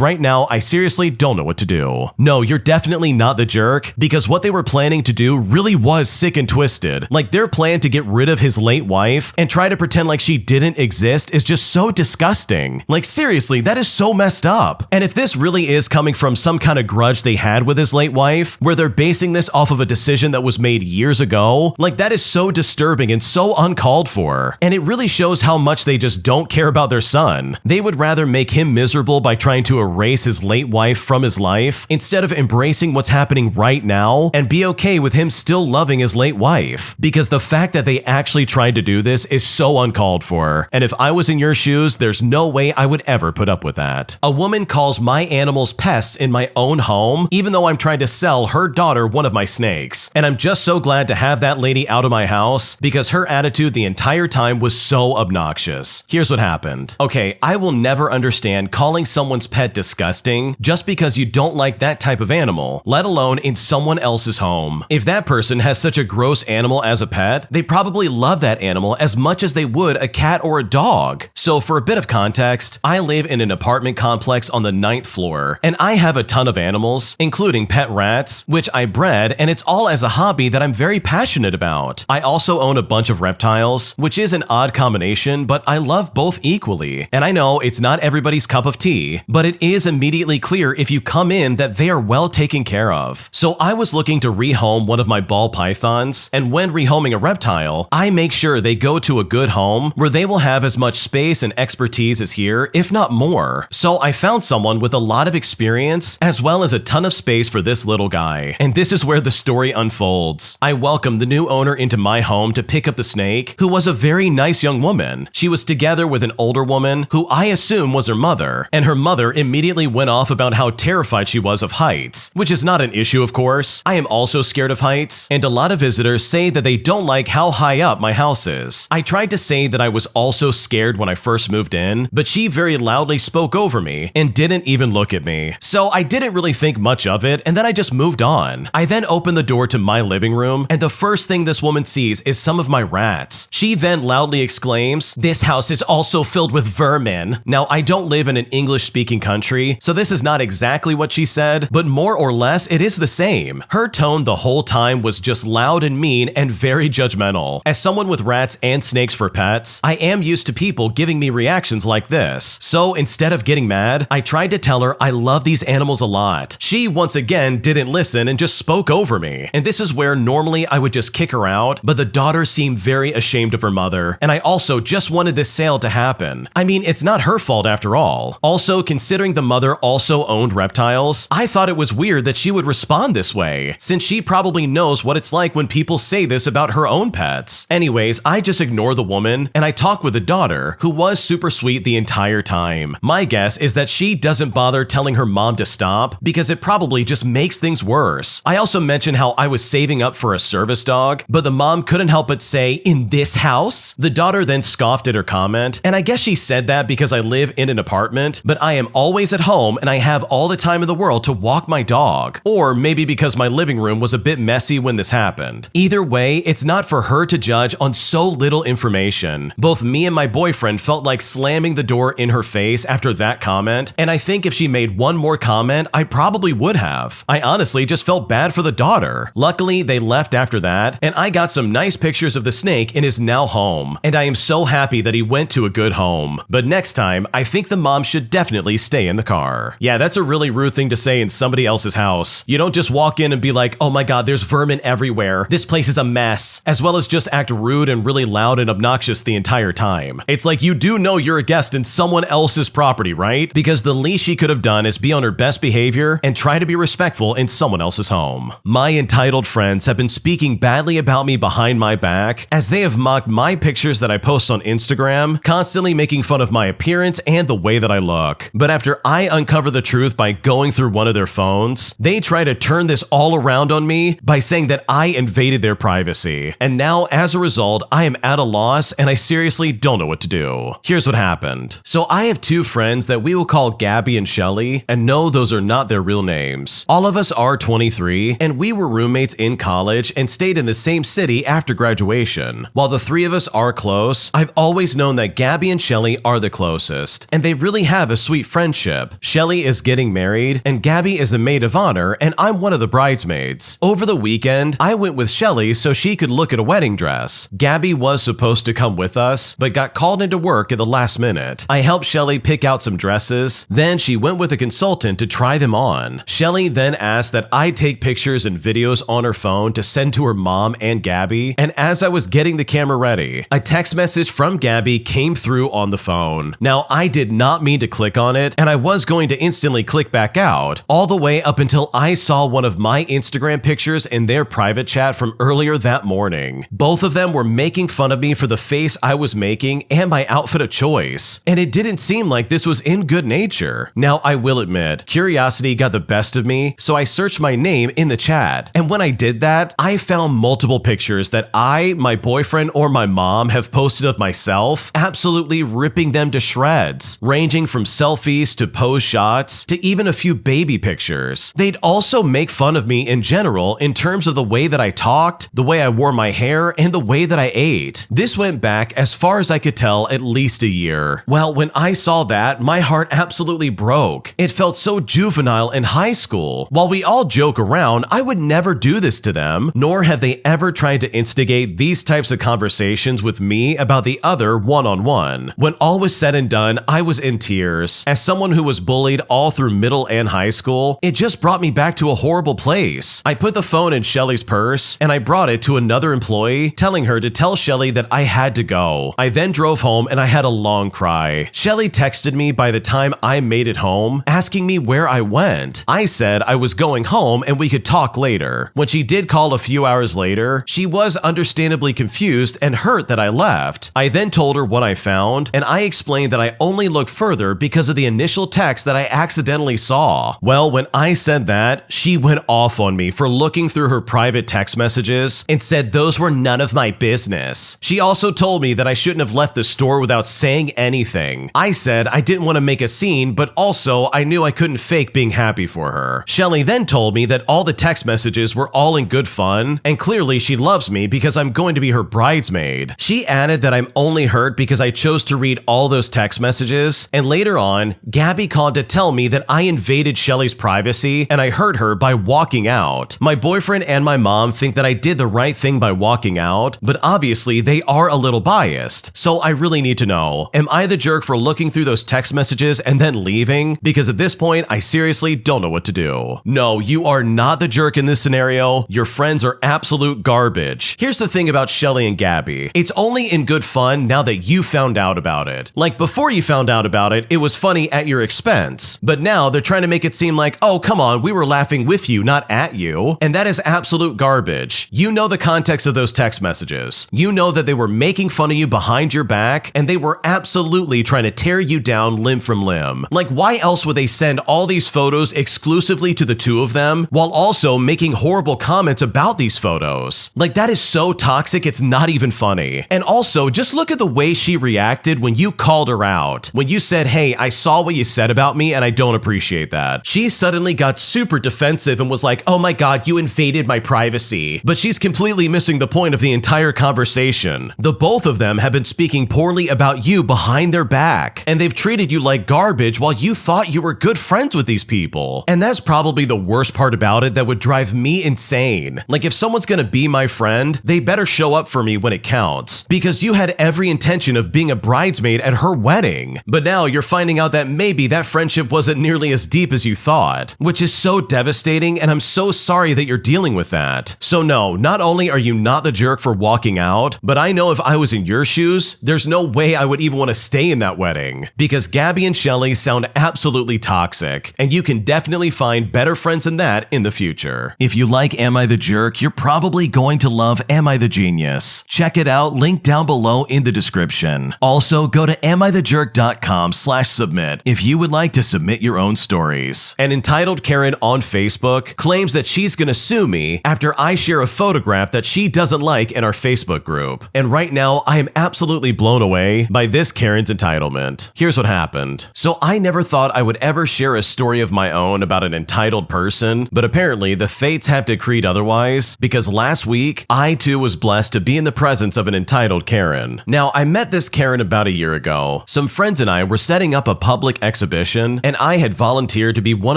right now, I seriously don't know what to do. No, you're definitely not the jerk, because what they were planning to do really was sick and twisted. Like, their plan to get rid of his late wife and try to pretend like she didn't exist is just so disgusting. Like, seriously, that is so messed up. And if this really is coming from some kind of grudge they had with his late wife, where they're basing this off of a decision that was made years ago, like, that is so disturbing and so uncalled for. And it really shows how much they just don't care about their son. They would rather make him miserable by trying to erase his late wife from his life instead of embracing what's happening right now and be okay with him still loving his late wife. Because the fact that they actually tried to do this is so uncalled for. And if I was in your shoes, there's no way I would ever put up with that. A woman calls my animals pests in my own home, even though I'm trying to sell her daughter one of my snakes. And I'm just so glad to have that lady out of my house because her attitude the entire time was so obnoxious. Here's what happened. Okay, I will never understand calling someone's pet disgusting just because you don't like that type of animal, let alone in someone else's home. If that person has such a gross animal as a pet, they probably love that animal as much as they would a cat or a dog. So for a bit of context, I live in an apartment complex on the 9th floor, and I have a ton of animals, including pet rats, which I bred, and it's all as a hobby that I'm very passionate about. I also own a bunch of reptiles, which is an odd combination, but I love both equally. And I know it's not everybody's cup of tea, but it is immediately clear if you come in that they are well taken care of. So I was looking to rehome one of my ball pythons, and when rehoming a reptile, I make sure they go to a good home where they will have as much space and expertise as here, if not more. So I found someone with a lot of experience as well as a ton of space for this little guy. And this is where the story unfolds. I welcomed the new owner into my home to pick up the snake, who was a very nice young woman. She was together with an older woman who I assume was her mother, and her mother immediately went off about how terrified she was of heights, which is not an issue, of course. I am also scared of heights, and a lot of visitors say that they don't like how high up my house is. I tried to say that I was also scared when I first moved in, but she very loudly spoke over me and didn't even look at me. So I didn't really think much of it, and then I just moved on. I then opened the door to my living room, and the first thing this woman sees is some of my rats. She then loudly exclaims, "This house is also filled with vermin." Now, I don't live in an English-speaking country, so this is not exactly what she said, but more or less it is the same. Her tone the whole time was just loud and mean and very judgmental. As someone with rats and snakes for pets, I am used to people giving me reactions like this. So instead of getting mad, I tried to tell her I love these animals a lot. She once again didn't listen and just spoke over me. And this is where normally I would just kick her out, but the daughter seemed very ashamed of her mother, and I also just wanted this sale to happen. I mean, it's not her fault after all. Also, considering the mother also owned reptiles, I thought it was weird that she would respond this way, since she probably knows what it's like when people say this about her own pets. Anyways, I just ignore the woman, and I talk with the daughter, who was super sweet the entire time. My guess is that she doesn't bother telling her mom to stop, because it probably just makes things worse. I also mentioned how I was saving up for a service dog, but the mom couldn't help but say, "In this house?" The daughter then scoffed at her comment, and I guess she said that because I live in an apartment, but I am always at home and I have all the time in the world to walk my dog. Or maybe because my living room was a bit messy when this happened. Either way, it's not for her to judge on so little information. Both me and my boyfriend felt like slamming the door in her face after that comment, and I think if she made one more comment, I probably would have. I honestly just felt bad for the daughter. Luckily, they left after that, and I got some nice pictures of the snake in his now home, and I am so happy that he went to a good home. But next time, I think the mom should definitely stay in the car. Yeah, that's a really rude thing to say in somebody else's house. You don't just walk in and be like, "Oh my god, there's vermin everywhere. This place is a mess," as well as just act rude and really loud and obnoxious the entire time. It's like you do know you're a guest in someone else's property, right? Because the least she could have done is be on her best behavior and try to be respectful in someone else's home. My entitled friends have been speaking badly about me behind my back, as they have mocked my pictures that I post on Instagram, constantly making fun of my appearance and the way that I look. But after I uncover the truth by going through one of their phones, they try to turn this all around on me by saying that I invaded their privacy. And now, as a result, I am at a loss and I seriously don't know what to do. Here's what happened. So I have two friends that we will call Gabby and Shelly, and no, those are not their real names. All of us are 23, and we were roommates in college and stayed in the same city after graduation. While the three of us are close, I've always known that Gabby and Shelly are the closest, and they really have a sweet friendship. Shelly is getting married, and Gabby is a maid of honor, and I'm one of the bridesmaids. Over the weekend, I went with Shelly so she could look at a wedding dress. Gabby was supposed to come with us, but got called into work at the last minute. I helped Shelly pick out some dresses, then she went with a consultant to try them on. Shelly then asked that I take pictures and videos on her phone to send to her mom and Gabby, and as I was getting the camera ready, a text message from Gabby came through on the phone. Now, I did not mean to click on it, and I was going to instantly click back out, all the way up until I saw one of my Instagram pictures in their private chat from earlier that morning. Both of them were making fun of me for the face I was making and my outfit of choice, and it didn't seem like this was in good nature. Now, I will admit, curiosity got the best of me, so I searched my name in the chat, and when I did that, I found multiple pictures that I, my boyfriend, or my mom have posted of myself, absolutely ripping them to shreds, ranging from selfies to pose shots to even a few baby pictures. They'd also make fun of me in general in terms of the way that I talked, the way I wore my hair, and the way that I ate. This went back, as far as I could tell, at least a year. Well, when I saw that, my heart absolutely broke. It felt so juvenile in high school. While we all joke around, I would never do this to them, nor have they ever tried to instigate these types of conversations with me about the other one-on-one. When all was said and done, I was in tears. As someone who was bullied all through middle and high school, it just brought me back to a horrible place. I put the phone in Shelly's purse, and I brought it to another employee, telling her to tell Shelly that I had to go. I then drove home and I had a long cry. Shelly texted me by the time I made it home, asking me where I went. I said I was going home and we could talk later. When she did call a few hours later, she was understandably confused and hurt that I left. I then told her what I found, and I explained that I only looked further because of the initial text that I accidentally saw. Well, when I said that, she went off on me for looking through her private text messages and said those were none of my business. She also told me that I shouldn't have left the store without saying anything. I said I didn't want to make a scene, but also I knew I couldn't fake being happy for her. Shelly then told me that all the text messages were all in good fun, and clearly she loves me because I'm going to be her bridesmaid. She added that I'm only hurt because I chose to read all those text messages, and later on, Gabby called to tell me that I invaded Shelly's privacy and I hurt her by walking out. My boyfriend and my mom think that I did the right thing by walking out, but obviously they are a little biased. So I really need to know, am I the jerk for looking through those text messages and then leaving? Because at this point, I seriously don't know what to do. No, you are not the jerk in this scenario. Your friends are absolute garbage. Here's the thing about Shelly and Gabby. It's only in good fun now that you found out about it. Like before you found out about it, it was funny at your expense. But now they're trying to make it seem like, oh, come on, we were laughing with you, not at you. And that is absolute garbage. You know the context of those text messages. You know that they were making fun of you behind your back, and they were absolutely trying to tear you down limb from limb. Like, why else would they send all these photos exclusively to the two of them, while also making horrible comments about these photos? Like, that is so toxic, it's not even funny. And also, just look at the way she reacted when you called her out. When you said, hey, I saw what you said about me and I don't appreciate that. She suddenly got super defensive and was like, oh my god, you invaded my privacy. But she's completely missing the point of the entire conversation. The both of them have been speaking poorly about you behind their back, and they've treated you like garbage while you thought you were good friends with these people. And that's probably the worst part about it that would drive me insane. Like, if someone's gonna be my friend, they better show up for me when it counts, because you had every intention of being a bridesmaid at her wedding. But now you're finding out that maybe that friendship wasn't nearly as deep as you thought, which is so devastating, and I'm so sorry that you're dealing with that. So no, not only are you not the jerk for walking out, but I know if I was in your shoes, there's no way I would even want to stay in that wedding, because Gabby and Shelly sound absolutely toxic, and you can definitely find better friends than that in the future. If you like Am I the Jerk, you're probably going to love Am I the Genius. Check it out, link down below in the description. Also, go to amithejerk.com/submit if you would like to submit submit your own stories. An entitled Karen on Facebook claims that she's gonna sue me after I share a photograph that she doesn't like in our Facebook group. And right now, I am absolutely blown away by this Karen's entitlement. Here's what happened. So I never thought I would ever share a story of my own about an entitled person, but apparently the fates have decreed otherwise, because last week, I too was blessed to be in the presence of an entitled Karen. Now, I met this Karen about a year ago. Some friends and I were setting up a public exhibition, and I had volunteered to be one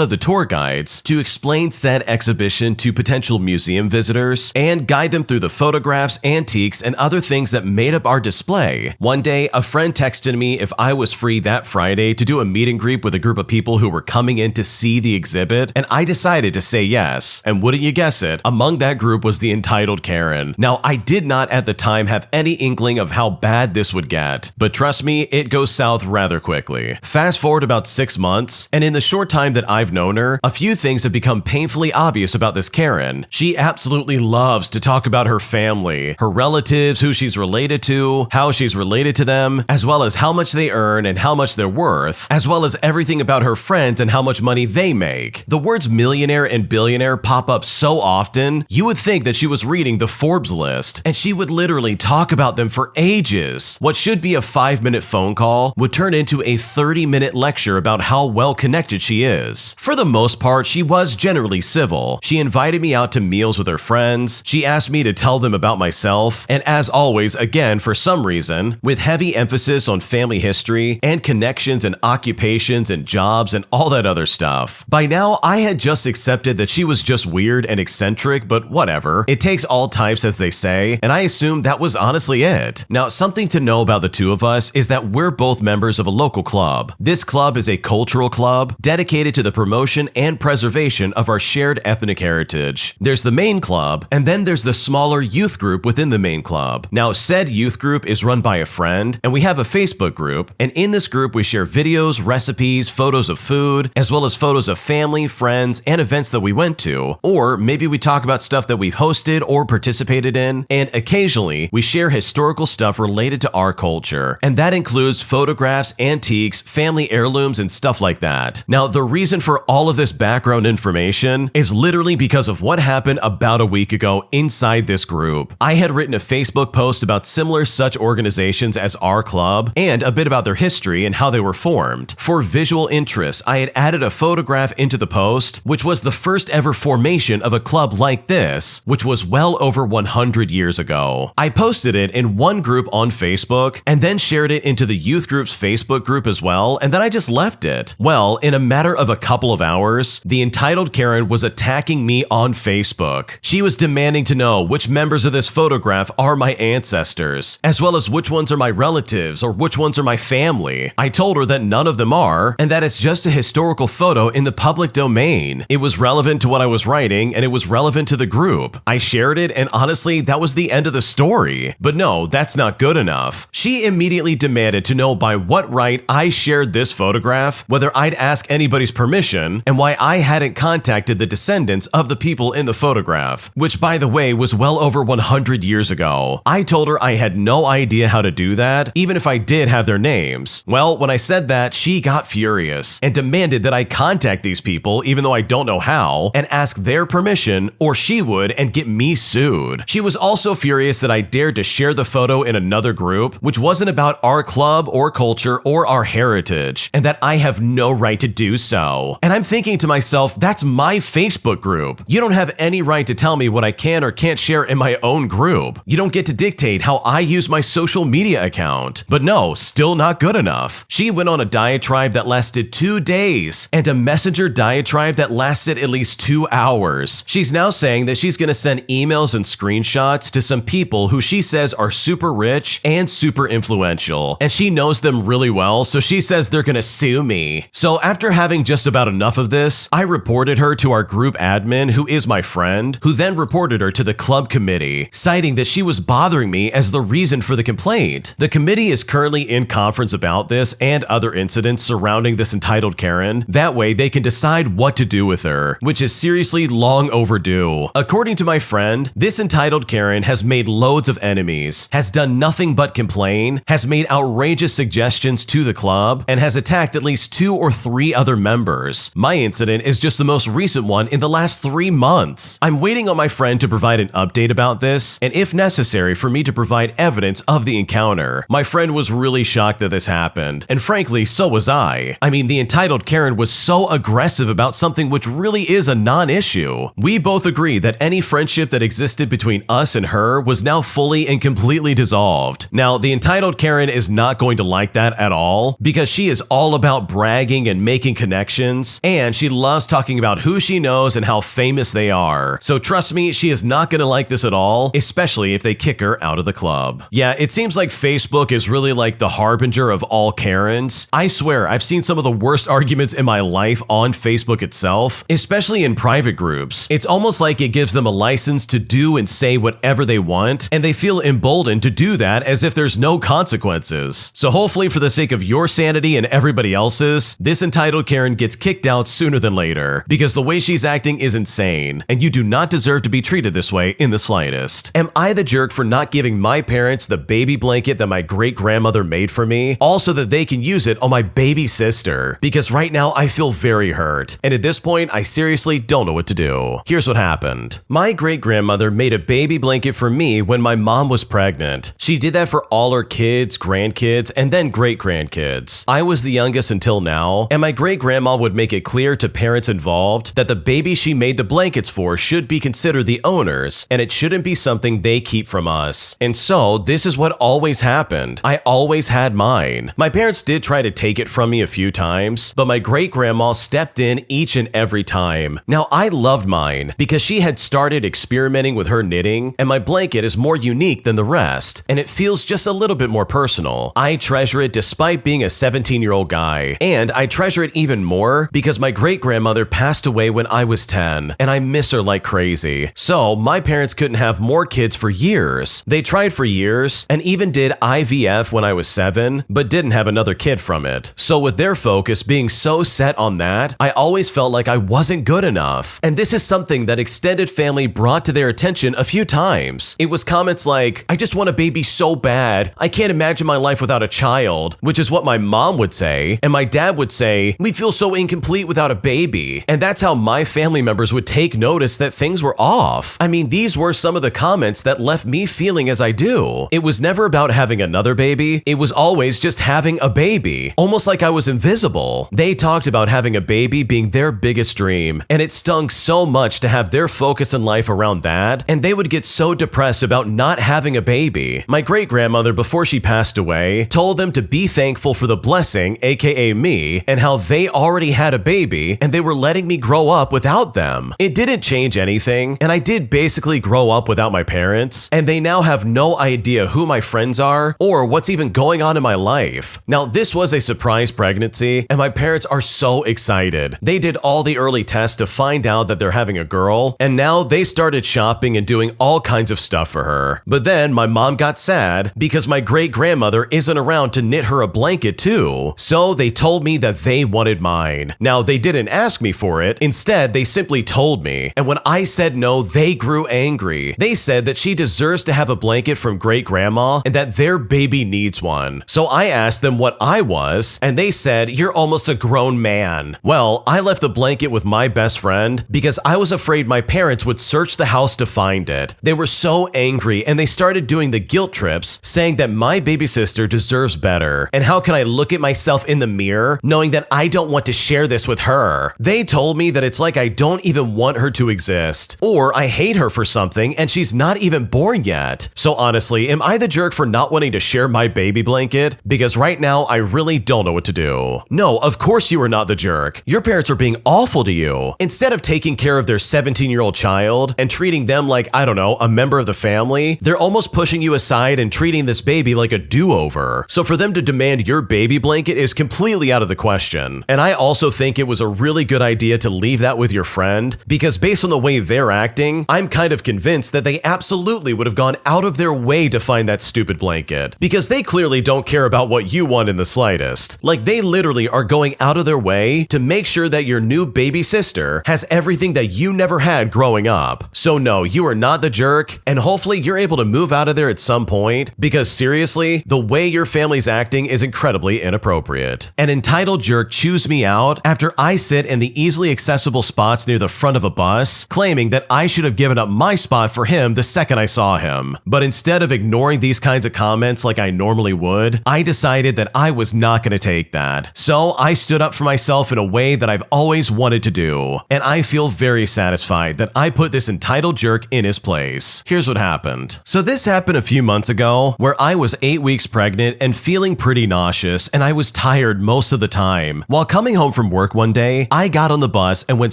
of the tour guides to explain said exhibition to potential museum visitors and guide them through the photographs, antiques, and other things that made up our display. One day, a friend texted me if I was free that Friday to do a meet and greet with a group of people who were coming in to see the exhibit, and I decided to say yes. And wouldn't you guess it, among that group was the entitled Karen. Now, I did not at the time have any inkling of how bad this would get, but trust me, it goes south rather quickly. Fast forward about 6 months, and in the short time that I've known her, a few things have become painfully obvious about this Karen. She absolutely loves to talk about her family, her relatives, who she's related to, how she's related to them, as well as how much they earn and how much they're worth, as well as everything about her friends and how much money they make. The words millionaire and billionaire pop up so often, you would think that she was reading the Forbes list, and she would literally talk about them for ages. What should be a 5-minute phone call would turn into a 30-minute lecture about how well connected she is. For the most part, she was generally civil. She invited me out to meals with her friends, she asked me to tell them about myself, and as always, again, for some reason, with heavy emphasis on family history and connections and occupations and jobs and all that other stuff. By now, I had just accepted that she was just weird and eccentric, but whatever. It takes all types, as they say, and I assumed that was honestly it. Now, something to know about the two of us is that we're both members of a local club. This club is a cultural club dedicated to the promotion and preservation of our shared ethnic heritage. There's the main club, and then there's the smaller youth group within the main club. Now, said youth group is run by a friend, and we have a Facebook group, and in this group we share videos, recipes, photos of food, as well as photos of family, friends, and events that we went to, or maybe we talk about stuff that we've hosted or participated in, and occasionally we share historical stuff related to our culture, and that includes photographs, antiques, family heirlooms, and stuff like that. Now, the reason for all of this background information is literally because of what happened about a week ago inside this group. I had written a Facebook post about similar such organizations as our club, and a bit about their history and how they were formed. For visual interest, I had added a photograph into the post, which was the first ever formation of a club like this, which was well over 100 years ago. I posted it in one group on Facebook, and then shared it into the youth group's Facebook group as well, and then I just left it. Well, in a matter of a couple of hours, the entitled Karen was attacking me on Facebook. She was demanding to know which members of this photograph are my ancestors, as well as which ones are my relatives or which ones are my family. I told her that none of them are, and that it's just a historical photo in the public domain. It was relevant to what I was writing, and it was relevant to the group. I shared it, and honestly, that was the end of the story. But no, that's not good enough. She immediately demanded to know by what right I shared this photograph, whether I'd ask anybody's permission, and why I hadn't contacted the descendants of the people in the photograph, which by the way was well over 100 years ago. I told her I had no idea how to do that, even if I did have their names. Well, when I said that, she got furious and demanded that I contact these people, even though I don't know how, and ask their permission, or she would and get me sued. She was also furious that I dared to share the photo in another group, which wasn't about our club or culture or our heritage, and that I have no right to do so. And I'm thinking to myself, that's my Facebook group. You don't have any right to tell me what I can or can't share in my own group. You don't get to dictate how I use my social media account. But no, still not good enough. She went on a diatribe that lasted 2 days, and a messenger diatribe that lasted at least 2 hours. She's now saying that she's gonna send emails and screenshots to some people who she says are super rich and super influential, and she knows them really well, so she says they're gonna sue me. So after having just about enough of this, I reported her to our group admin, who is my friend, who then reported her to the club committee, citing that she was bothering me as the reason for the complaint. The committee is currently in conference about this and other incidents surrounding this entitled Karen. That way they can decide what to do with her, which is seriously long overdue. According to my friend, this entitled Karen has made loads of enemies, has done nothing but complain, has made outrageous suggestions to the club, and has attacked at least 2 or 3 other members. My incident is just the most recent one in the last 3 months. I'm waiting on my friend to provide an update about this, and if necessary for me to provide evidence of the encounter. My friend was really shocked that this happened, and frankly, so was I. I mean, the entitled Karen was so aggressive about something which really is a non-issue. We both agree that any friendship that existed between us and her was now fully and completely dissolved. Now, the entitled Karen is not going to like that at all, because she is all about bragging and making connections, and she loves talking about who she knows and how famous they are. So trust me, she is not going to like this at all, especially if they kick her out of the club. Yeah, it seems like Facebook is really like the harbinger of all Karens. I swear, I've seen some of the worst arguments in my life on Facebook itself, especially in private groups. It's almost like it gives them a license to do and say whatever they want, and they feel emboldened to do that as if there's no consequences. So hopefully, for the sake of your sanity and everybody else's, this entitled Karen gets kicked out sooner than later, because the way she's acting is insane, and you do not deserve to be treated this way in the slightest. Am I the jerk for not giving my parents the baby blanket that my great-grandmother made for me, also that they can use it on my baby sister? Because right now I feel very hurt, and at this point I seriously don't know what to do. Here's what happened. My great-grandmother made a baby blanket for me when my mom was pregnant. She did that for all her kids, grandkids, and then great-grandkids. I was the youngest until now, and my great-grandma would make it clear to parents involved that the baby she made the blankets for should be considered the owners, and it shouldn't be something they keep from us. And so, this is what always happened. I always had mine. My parents did try to take it from me a few times, but my great-grandma stepped in each and every time. Now, I loved mine because she had started experimenting with her knitting, and my blanket is more unique than the rest, and it feels just a little bit more personal. I treasure it despite being a 17-year-old guy, and I treasure it even more because my great-grandmother passed away when I was 10, and I miss her like crazy. So, my parents couldn't have more kids for years. They tried for years, and even did IVF when I was 7, but didn't have another kid from it. So with their focus being so set on that, I always felt like I wasn't good enough. And this is something that extended family brought to their attention a few times. It was comments like, "I just want a baby so bad. I can't imagine my life without a child," which is what my mom would say, and my dad would say, "We feel so incomplete without a baby." And that's how my family members would take notice that things were off. I mean, these were some of the comments that left me feeling as I do. It was never about having another baby. It was always just having a baby, almost like I was invisible. They talked about having a baby being their biggest dream, and it stung so much to have their focus in life around that, and they would get so depressed about not having a baby. My great-grandmother, before she passed away, told them to be thankful for the blessing, aka me, and how they already had a baby, and they were letting me grow up without them. It didn't change anything, and I did basically grow up without my parents, and they now have no idea who my friends are or what's even going on in my life. Now, this was a surprise pregnancy, and my parents are so excited. They did all the early tests to find out that they're having a girl, and now they started shopping and doing all kinds of stuff for her. But then my mom got sad because my great-grandmother isn't around to knit her a blanket too. So they told me that they wanted mine. Now, they didn't ask me for it. Instead, they simply told me. And when I said no, they grew angry. They said that she deserves to have a blanket from great-grandma and that their baby needs one. So I asked them what I was, and they said, "You're almost a grown man." Well, I left the blanket with my best friend because I was afraid my parents would search the house to find it. They were so angry, and they started doing the guilt trips, saying that my baby sister deserves better. And how can I look at myself in the mirror knowing that I don't want to share this with her? They told me that it's like I don't even want her to exist, or I hate her for something and she's not even born yet. So honestly, am I the jerk for not wanting to share my baby blanket? Because right now, I really don't know what to do. No, of course you are not the jerk. Your parents are being awful to you. Instead of taking care of their 17-year-old child and treating them like, I don't know, a member of the family, they're almost pushing you aside and treating this baby like a do-over. So for them to demand your baby blanket is completely out of the question. And I also think it was a really good idea to leave that with your friend, because based on the way they're acting, I'm kind of convinced that they absolutely would have gone out of their way to find that stupid blanket, because they clearly don't care about what you want in the slightest. Like, they literally are going out of their way to make sure that your new baby sister has everything that you never had growing up. So no, you are not the jerk, and hopefully you're able to move out of there at some point, because seriously, the way your family's acting is incredibly inappropriate. An entitled entitled jerk chews me out after I sit in the easily accessible spots near the front of a bus, claiming that I should have given up my spot for him the second I saw him. But instead of ignoring these kinds of comments like I normally would, I decided that I was not going to take that. So I stood up for myself in a way that I've always wanted to do, and I feel very satisfied that I put this entitled jerk in his place. Here's what happened. So this happened a few months ago, where I was 8 weeks pregnant and feeling pretty nauseous, and I was tired most of the time. While coming home from work one day, I got on the bus and went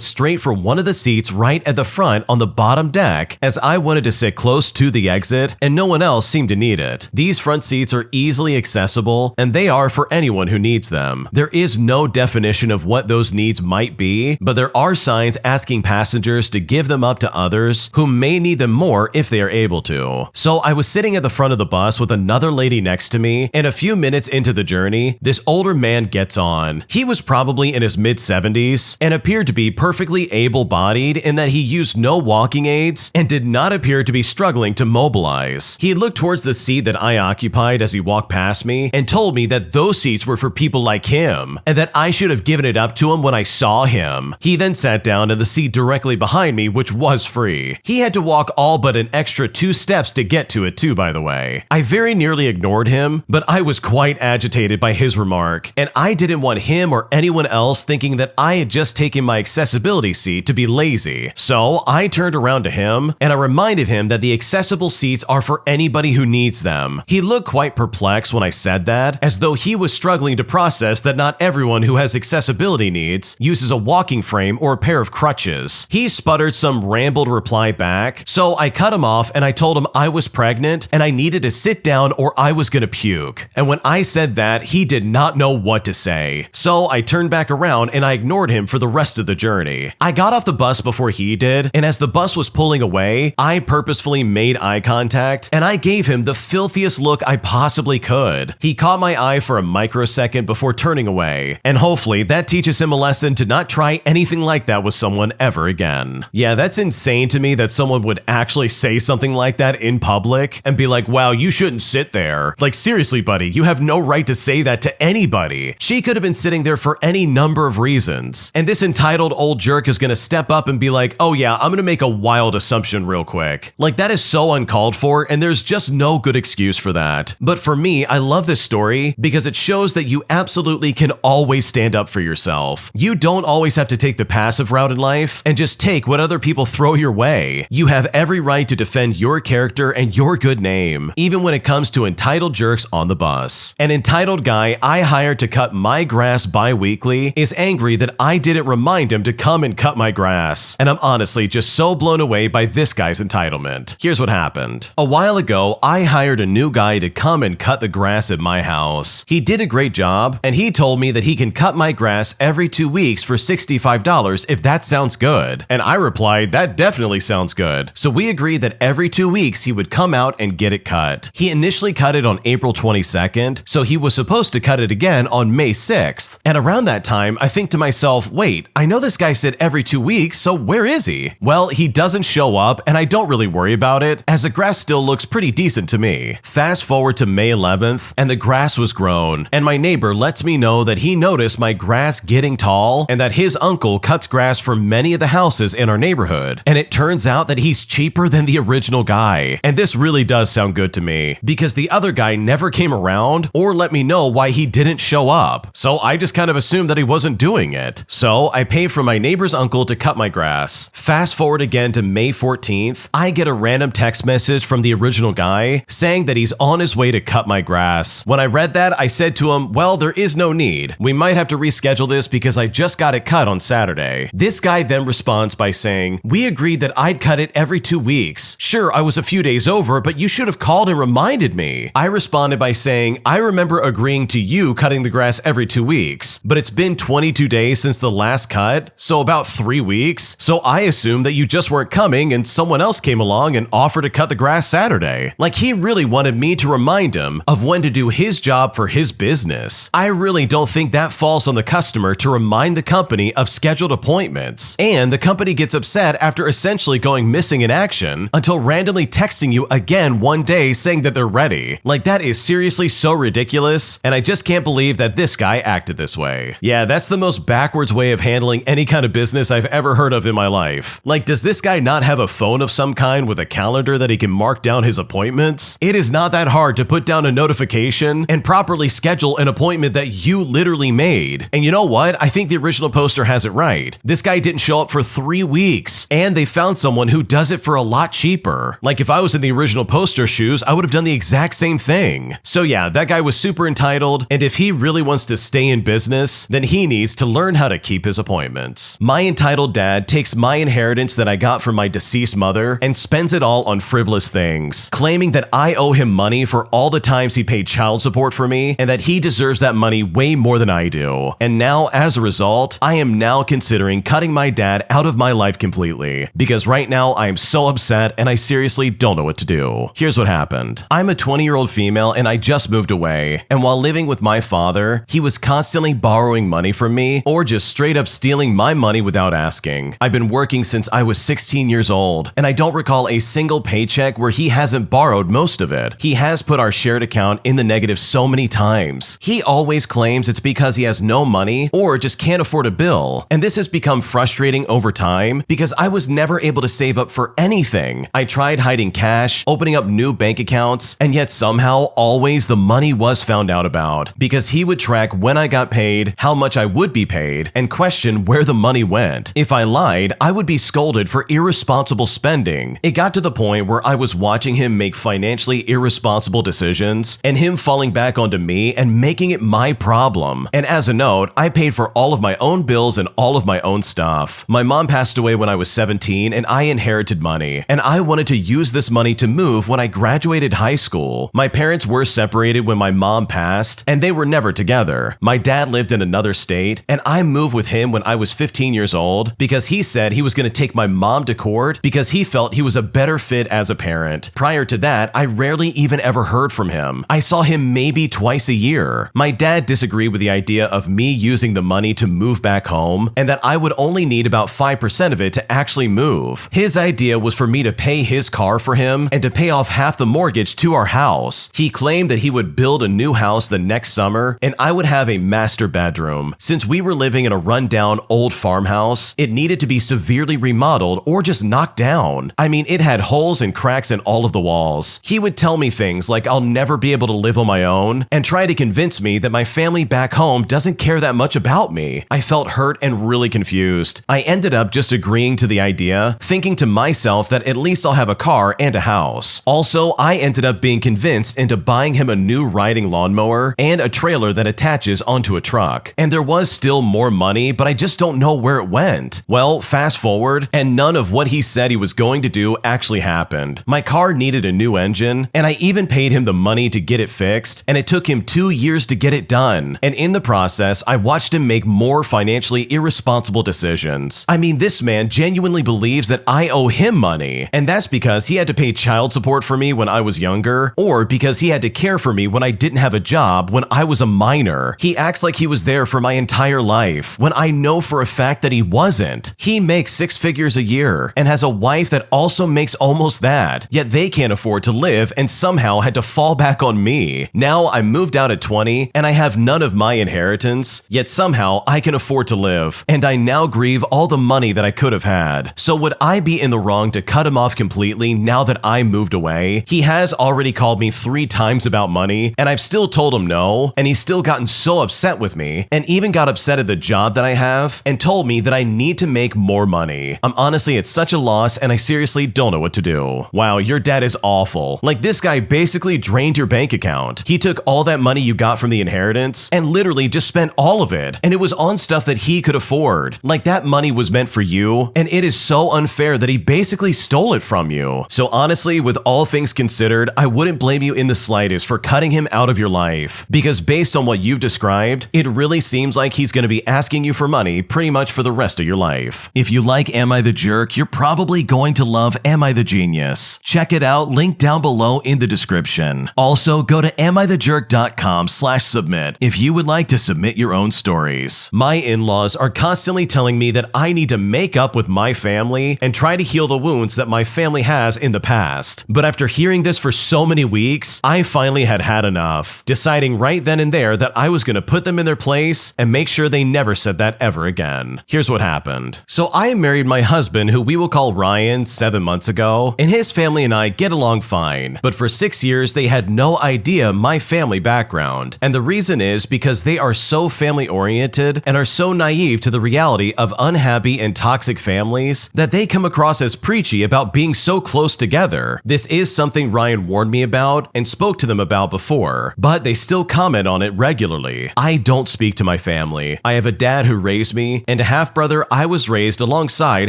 straight for one of the seats right at the front on the bottom deck, as I wanted to sit close to the exit and no one else seemed to need it. These front seats are easily accessible, and they are for anyone who needs them. There is no definition of what those needs might be, but there are signs asking passengers to give them up to others who may need them more if they are able to. So I was sitting at the front of the bus with another lady next to me, and a few minutes into the journey, this older man gets on. He was probably in his mid-70s and appeared to be perfectly able-bodied in that he used no walking aids and did not appear to be struggling to mobilize. He looked towards the seat that I occupied as he walked past me and told me that those seats were for people like him and that I should have given it up to him when I saw him. He then sat down in the seat directly behind me, which was free. He had to walk all but an extra 2 steps to get to it too, by the way. I very nearly ignored him, but I was quite agitated by his remark, and I didn't want him or anyone else thinking that I had just taken my accessibility seat to be lazy. So I turned around to him and I reminded him that the accessible seats are for anybody who needs them. He looked quite perplexed when I said that, as though he was struggling to process that not everyone who has accessibility needs uses a walking frame or a pair of crutches. He sputtered some rambled reply back, so I cut him off and I told him I was pregnant and I needed to sit down or I was gonna puke. And when I said that, he did not know what to say. So I turned back around and I ignored him for the rest of the journey. I got off the bus before he did, and as the bus was pulling away, I purposefully made eye contact and I gave him the filthiest look I possibly could. He caught my eye for a microsecond before turning away, and hopefully that teaches him a lesson to not try anything like that with someone ever again. Yeah, that's insane to me that someone would actually say something like that in public and be like, wow, you shouldn't sit there. Like, seriously, buddy, you have no right to say that to anybody. She could have been sitting there for any number of reasons. And this entitled old jerk is gonna step up and be like, oh yeah, I'm gonna make a wild assumption real quick. Like, that is so uncalled for, and there's just no good excuse for that. But for me, I love this story because it shows that you absolutely can always stand up for yourself. You don't always have to take the passive route in life and just take what other people throw your way. You have every right to defend your character and your good name, even when it comes to entitled jerks on the bus. An entitled guy I hired to cut my grass bi-weekly is angry that I didn't remind him to come and cut my grass. And I'm honestly just so blown away by this guy's entitlement. Here's what happened. A while ago, I hired a new guy to come and cut the grass at my house. He did a great job, and he told me that he can cut my grass every 2 weeks for $65 if that sounds good. And I replied, that definitely sounds good. So we agreed that every 2 weeks he would come out and get it cut. He initially cut it on April 22nd, so he was supposed to cut it again on May 6th. And around that time, I think to myself, wait, I know this guy said every 2 weeks, so where is he? Well, he doesn't show up, and I don't really worry about it, as the grass still looks pretty decent to me. Fast forward to May 11th, and the grass was grown, and my neighbor lets me know that he noticed my grass getting tall, and that his uncle cuts grass for many of the houses in our neighborhood. And it turns out that he's cheaper than the original guy. And this really does sound good to me, because the other guy never came around or let me know why he didn't show up. So I just kind of assumed that he wasn't doing it. So I pay for my neighbor's uncle to cut my grass. Fast forward again to May 14th, I get a random text message from the original guy saying that he's on his way to cut my grass. When I read that, I said to him, well, there is no need. We might have to reschedule this because I just got it cut on Saturday. This guy then responds by saying, we agreed that I'd cut it every 2 weeks. Sure, I was a few days over, but you should have called and reminded me. I responded by saying, I remember agreeing to you cutting the grass every 2 weeks, but it's been 22 days since the last cut, so about 3 weeks. So I assumed that you just weren't coming and someone else came along and offered to cut the grass Saturday. Like, he really wanted me to remind him of when to do his job for his business. I really don't think that falls on the customer to remind the company of scheduled appointments. And the company gets upset after essentially going missing in action until randomly texting you again one day saying that they're ready. Like, that is seriously so ridiculous, and I just can't believe that this guy acted this way. Yeah, that's the most backwards way of handling any kind of business I've ever heard of in my life. Like, does this guy not have a phone of some kind with a calendar that he can mark down his appointments? It is not that hard to put down a notification and properly schedule an appointment that you literally made. And you know what? I think the original poster has it right. This guy didn't show up for 3 weeks, and they found someone who does it for a lot cheaper. Like, if I was in the original poster shoes, I would have done the exact same thing. So yeah, that guy was super entitled, and if he really wants to stay in business, then he needs to learn how to keep his appointments. My entitled dad takes my inheritance that I got from my deceased mother and spends it all on frivolous things, claiming that I owe him money for all the times he paid child support for me and that he deserves that money way more than I do. And now, as a result, I am now considering cutting my dad out of my life completely, because right now I am so upset and I seriously don't know what to do. Here's what happened. I'm a 20-year-old female and I just moved away, and while living with my father, he was constantly borrowing money from me or just straight up stealing my money without asking. I've been working since I was 16 years old, and I don't recall a single paycheck where he hasn't borrowed most of it. He has put our shared account in the negative so many times. He always claims it's because he has no money or just can't afford a bill, and this has become frustrating over time because I was never able to save up for anything. I tried hiding cash, opening up new bank accounts, and yet somehow always the money was found out about because he would track when I got paid, how much I would be paid, and question where the money went. If I lied, I would be scolded for irresponsible spending. It got to the point where I was watching him make financially irresponsible decisions and him falling back onto me and making it my problem. And as a note, I paid for all of my own bills and all of my own stuff. My mom passed away when I was 17 and I inherited money, and I wanted to use this money to move when I graduated high school. My parents were separated when my mom passed, and they were never together. My dad lived in another state, and I moved with him when I was 15 years old because he said he was going to take my mom to court because he felt he was a better fit as a parent. Prior to that, I rarely even ever heard from him. I saw him maybe twice a year. My dad disagreed with the idea of me using the money to move back home and that I would only need about 5% of it to actually move. His idea was for me to pay his car for him and to pay off half the mortgage to our house. He claimed that he would build a new house the next summer and I would have a master bedroom. Since we were living in a rundown old farmhouse, it needed to be severely remodeled or just knocked down. I mean, it had holes and cracks in all of the walls. He would tell me things like I'll never be able to live on my own and try to convince me that my family back home doesn't care that much about me. I felt hurt and really confused. I ended up just agreeing to the idea, thinking to myself that at least I'll have a car and a house. Also, I ended up being convinced into buying him a new riding lawnmower and a trailer that attaches onto a truck. And there was still more money, but I just don't know where it went. Well, fast forward, and none of what he said he was going to do actually happened. My car needed a new engine, and I even paid him the money to get it fixed, and it took him 2 years to get it done. And in the process, I watched him make more financially irresponsible decisions. I mean, this man genuinely believes that I owe him money, and that's because he had to pay child support for me when I was younger, or because he had to care for me when I didn't have a job when I was a minor. He acts like he was there for my entire life, when I know for a fact that he wasn't. He makes 6 figures a year, and has a wife that also makes almost that, yet they can't afford to live and somehow had to fall back on me. Now I moved out at 20, and I have none of my inheritance, yet somehow I can afford to live, and I now grieve all the money that I could have had. So would I be in the wrong to cut him off completely now that I moved away? He has already called me 3 times about money, and I've still told him no, and he's still gotten so upset with me, and even got upset at the job that I have, and told me that I need to make more money. I'm honestly at such a loss, and I seriously don't know what to do. Wow, your dad is awful. Like, this guy basically drained your bank account. He took all that money you got from the inheritance and literally just spent all of it, and it was on stuff that he could afford. Like, that money was meant for you, and it is so unfair that he basically stole it from you. So honestly, with all things considered, I wouldn't blame you in the slightest for cutting him out of your life, because based on what you've described, it really seems like he's going to be asking you for money pretty much for the rest of your life. If you like Am I the Jerk, you're probably going to love Am I the Genius. Check it out, link down below in the description. Also, go to amithejerk.com/submit if you would like to submit your own stories. My in-laws are constantly telling me that I need to make up with my family and try to heal the wounds that my family has in the past. But after hearing this for so many weeks, I finally had enough, deciding right then and there that I was going to gonna put them in their place and make sure they never said that ever again. Here's what happened. So I married my husband, who we will call Ryan, 7 months ago, and his family and I get along fine. But for 6 years, they had no idea my family background. And the reason is because they are so family-oriented and are so naive to the reality of unhappy and toxic families that they come across as preachy about being so close together. This is something Ryan warned me about and spoke to them about before, but they still comment on it regularly. I don't speak to my family. I have a dad who raised me and a half-brother I was raised alongside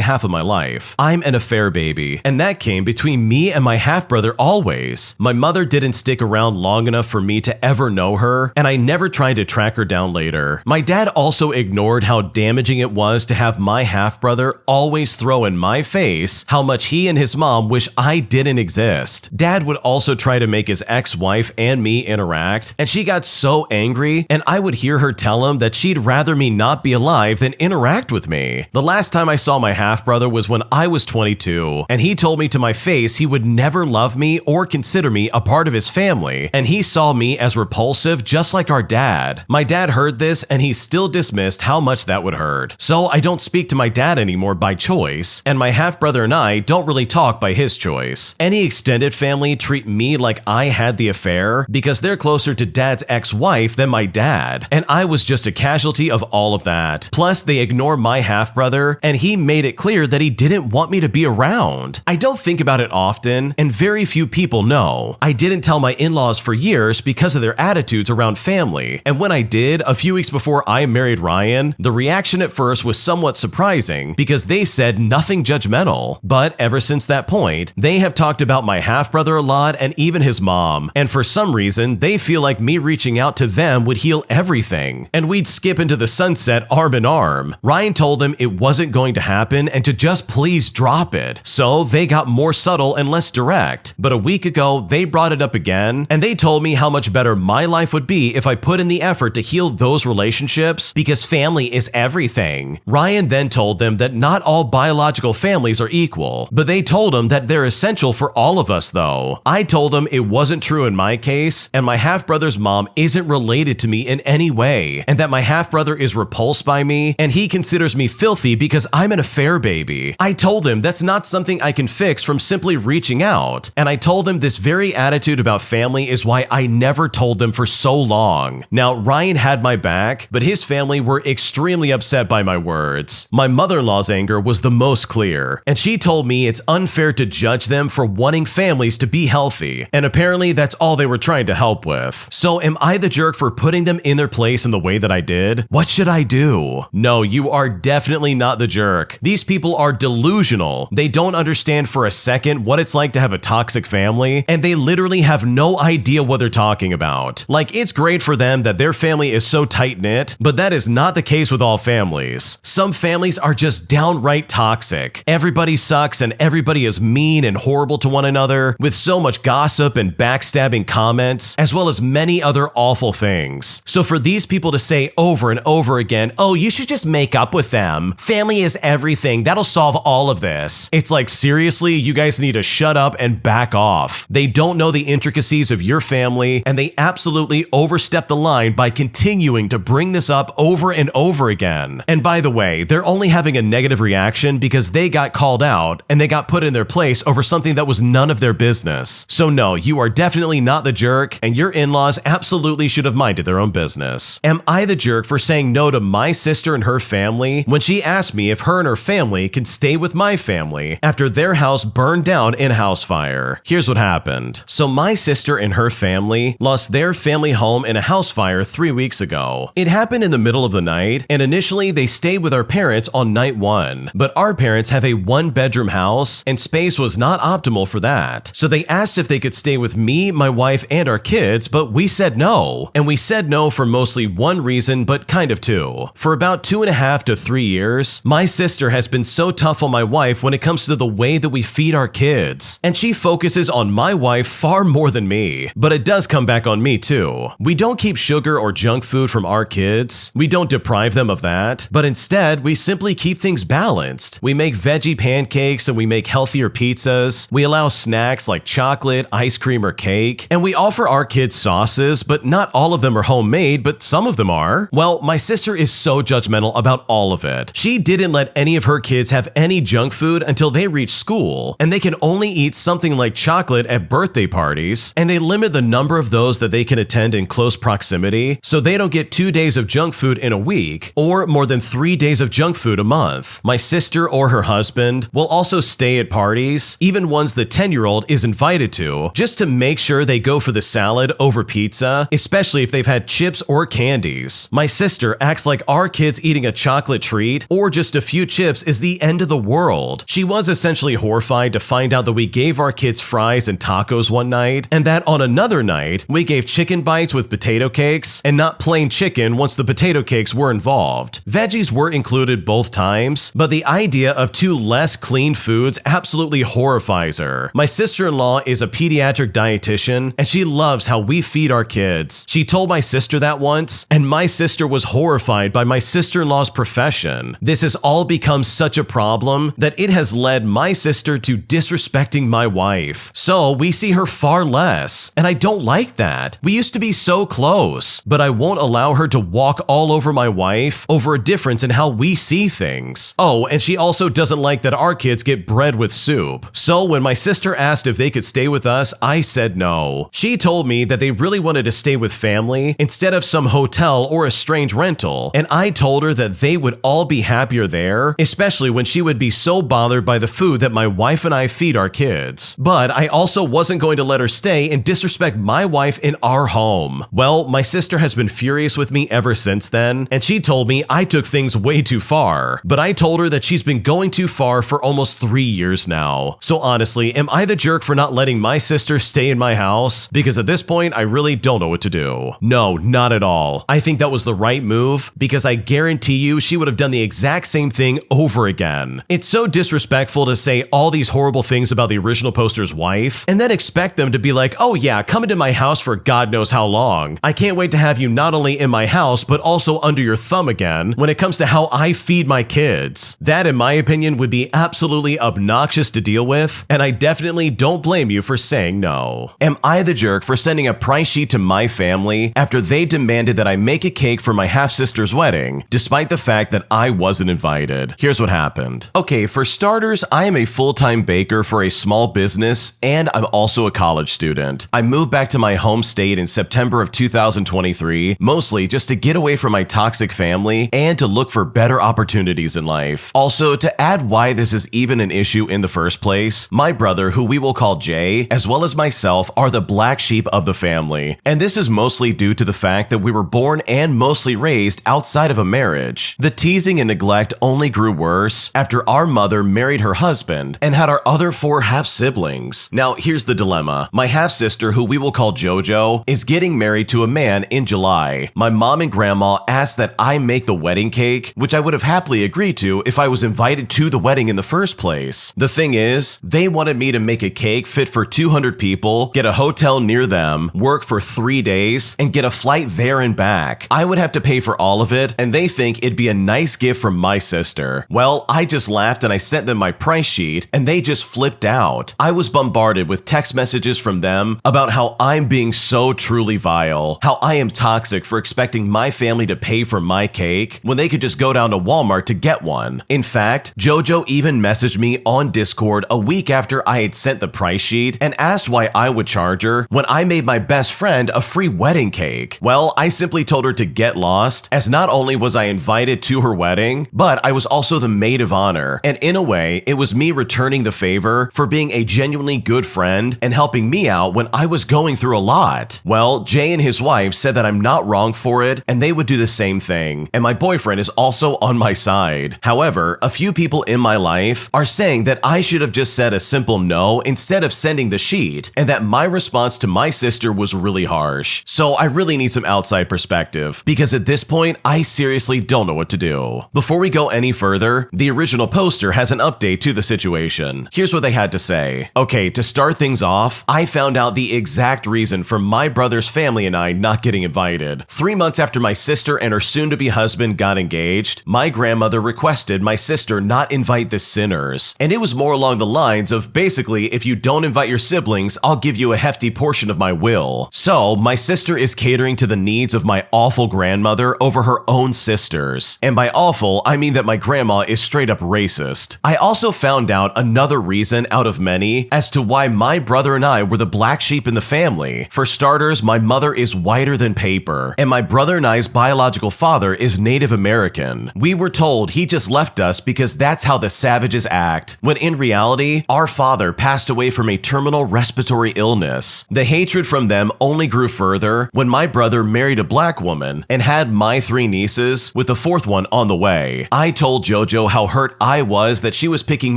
half of my life. I'm an affair baby, and that came between me and my half-brother always. My mother didn't stick around long enough for me to ever know her, and I never tried to track her down later. My dad also ignored how damaging it was to have my half-brother always throw in my face how much he and his mom wish I didn't exist. Dad would also try to make his ex-wife and me interact, and she got so angry, and I would hear her tell him that she'd rather me not be alive than interact with me. The last time I saw my half-brother was when I was 22, and he told me to my face he would never love me or consider me a part of his family, and he saw me as repulsive just like our dad. My dad heard this, and he still dismissed how much that would hurt. So I don't speak to my dad anymore by choice, and my half-brother and I don't really talk by his choice. Any extended family treat me like I had the affair because they're closer to dad's ex-wife than my dad, and I was just a casualty of all of that. Plus, they ignore my half-brother, and he made it clear that he didn't want me to be around. I don't think about it often, and very few people know. I didn't tell my in-laws for years because of their attitudes around family, and when I did, a few weeks before I married Ryan, the reaction at first was somewhat surprising because they said nothing judgmental. But ever since that point, they have talked about my half-brother a lot and even his mom, and for some reason, they feel like me reaching out to them would heal everything, and we'd skip into the sunset arm in arm. Ryan told them it wasn't going to happen and to just please drop it, so they got more subtle and less direct. But a week ago, they brought it up again, and they told me how much better my life would be if I put in the effort to heal those relationships because family is everything. Ryan then told them that not all biological families are equal, but they told him that they're essential for all of us though. I told them it wasn't true in my case, and my half-brother's mom isn't related to me in any way, and that my half-brother is repulsed by me, and he considers me filthy because I'm an affair baby. I told him that's not something I can fix from simply reaching out, and I told him this very attitude about family is why I never told them for so long. Now, Ryan had my back, but his family were extremely upset by my words. My mother-in-law's anger was the most clear, and she told me it's unfair to judge them for wanting families to be healthy, and apparently that's all they were trying to help with. So am I the jerk for putting them in their place in the way that I did? What should I do? No, you are definitely not the jerk. These people are delusional. They don't understand for a second what it's like to have a toxic family, and they literally have no idea what they're talking about. Like, it's great for them that their family is so tight-knit, but that is not the case with all families. Some families are just downright toxic. Everybody sucks and everybody is mean and horrible to one another, with so much gossip and backstabbing comments, as well as many other awful things. So for these people to say over and over again, oh, you should just make up with them. Family is everything. That'll solve all of this. It's like, seriously, you guys need to shut up and back off. They don't know the intricacies of your family, and they absolutely overstep the line by continuing to bring this up over and over again. And by the way, they're only having a negative reaction because they got called out and they got put in their place over something that was none of their business. So no, you are definitely not the jerk, and your in-laws absolutely should have minded their own business. Am I the jerk for saying no to my sister and her family when she asked me if her and her family can stay with my family after their house burned down in a house fire? Here's what happened. So my sister and her family lost their family home in a house fire 3 weeks ago. It happened in the middle of the night, and initially they stayed with our parents on night 1, but our parents have a 1-bedroom house and space was not optimal for that. So they asked if they could stay with me, my wife, and our kids, but we said no. And we said no for mostly one reason, but kind of two. For about 2.5 to 3 years, my sister has been so tough on my wife when it comes to the way that we feed our kids. And she focuses on my wife far more than me, but it does come back on me too. We don't keep sugar or junk food from our kids. We don't deprive them of that, but instead, we simply keep things balanced. We make veggie pancakes and we make healthier pizzas. We allow snacks like chocolate, ice cream, or cake, and we offer our kids sauces, but not all of them are homemade. homemade, but some of them are. Well, my sister is so judgmental about all of it. She didn't let any of her kids have any junk food until they reach school, and they can only eat something like chocolate at birthday parties, and they limit the number of those that they can attend in close proximity, so they don't get 2 days of junk food in a week, or more than 3 days of junk food a month. My sister or her husband will also stay at parties, even ones the 10-year-old is invited to, just to make sure they go for the salad over pizza, especially if they've had chips or candies. My sister acts like our kids eating a chocolate treat or just a few chips is the end of the world. She was essentially horrified to find out that we gave our kids fries and tacos one night, and that on another night, we gave chicken bites with potato cakes and not plain chicken once the potato cakes were involved. Veggies were included both times, but the idea of 2 less clean foods absolutely horrifies her. My sister-in-law is a pediatric dietitian, and she loves how we feed our kids. She told my sister that once, and my sister was horrified by my sister-in-law's profession. This has all become such a problem that it has led my sister to disrespecting my wife. So we see her far less, and I don't like that. We used to be so close, but I won't allow her to walk all over my wife over a difference in how we see things. Oh, and she also doesn't like that our kids get bread with soup. So when my sister asked if they could stay with us, I said no. She told me that they really wanted to stay with family instead of some hotel or a strange rental, and I told her that they would all be happier there, especially when she would be so bothered by the food that my wife and I feed our kids. But I also wasn't going to let her stay and disrespect my wife in our home. Well, my sister has been furious with me ever since then, and she told me I took things way too far. But I told her that she's been going too far for almost 3 years now. So honestly, am I the jerk for not letting my sister stay in my house? Because at this point, I really don't know what to do. No, not at all. I think that was the right move, because I guarantee you she would have done the exact same thing over again. It's so disrespectful to say all these horrible things about the original poster's wife, and then expect them to be like, oh yeah, come into my house for God knows how long. I can't wait to have you not only in my house, but also under your thumb again when it comes to how I feed my kids. That, in my opinion, would be absolutely obnoxious to deal with, and I definitely don't blame you for saying no. Am I the jerk for sending a price sheet to my family after they demanded that I make a cake for my half-sister's wedding, despite the fact that I wasn't invited? Here's what happened. Okay, for starters, I am a full-time baker for a small business, and I'm also a college student. I moved back to my home state in September of 2023, mostly just to get away from my toxic family and to look for better opportunities in life. Also, to add why this is even an issue in the first place, my brother, who we will call Jay, as well as myself, are the black sheep of the family. And this is mostly due to the fact that we were born and mostly raised outside of a marriage. The teasing and neglect only grew worse after our mother married her husband and had our other 4 half-siblings. Now, here's the dilemma. My half-sister, who we will call JoJo, is getting married to a man in July. My mom and grandma asked that I make the wedding cake, which I would have happily agreed to if I was invited to the wedding in the first place. The thing is, they wanted me to make a cake fit for 200 people, get a hotel near them, work for 3 days, and get a flight there and back. I would have to pay for all of it, and they think it'd be a nice gift from my sister. Well, I just laughed and I sent them my price sheet, and they just flipped out. I was bombarded with text messages from them about how I'm being so truly vile, how I am toxic for expecting my family to pay for my cake when they could just go down to Walmart to get one. In fact, JoJo even messaged me on Discord a week after I had sent the price sheet and asked why I would charge her when I made my best friend a free wedding cake. Well, I simply told her to get lost, as not only was I invited to her wedding, but I was also the maid of honor, and in a way, it was me returning the favor for being a genuinely good friend and helping me out when I was going through a lot. Well, Jay and his wife said that I'm not wrong for it, and they would do the same thing, and my boyfriend is also on my side. However, a few people in my life are saying that I should have just said a simple no instead of sending the sheet, and that my response to my sister was really harsh. So I really need some outside perspective, because at this point, I seriously don't know what to do. Before we go any further, the original poster has an update to the situation. Here's what they had to say. Okay, to start things off, I found out the exact reason for my brother's family and I not getting invited. 3 months after my sister and her soon-to-be husband got engaged, my grandmother requested my sister not invite the sinners. And it was more along the lines of basically, if you don't invite your siblings, I'll give you a hefty portion of my will. So, my sister is catering to to the needs of my awful grandmother over her own sisters. And by awful, I mean that my grandma is straight up racist. I also found out another reason out of many as to why my brother and I were the black sheep in the family. For starters, my mother is whiter than paper, and my brother and I's biological father is Native American. We were told he just left us because that's how the savages act, when in reality, our father passed away from a terminal respiratory illness. The hatred from them only grew further when my brother married a black woman and had my 3 nieces, with the 4th one on the way. I told JoJo how hurt I was that she was picking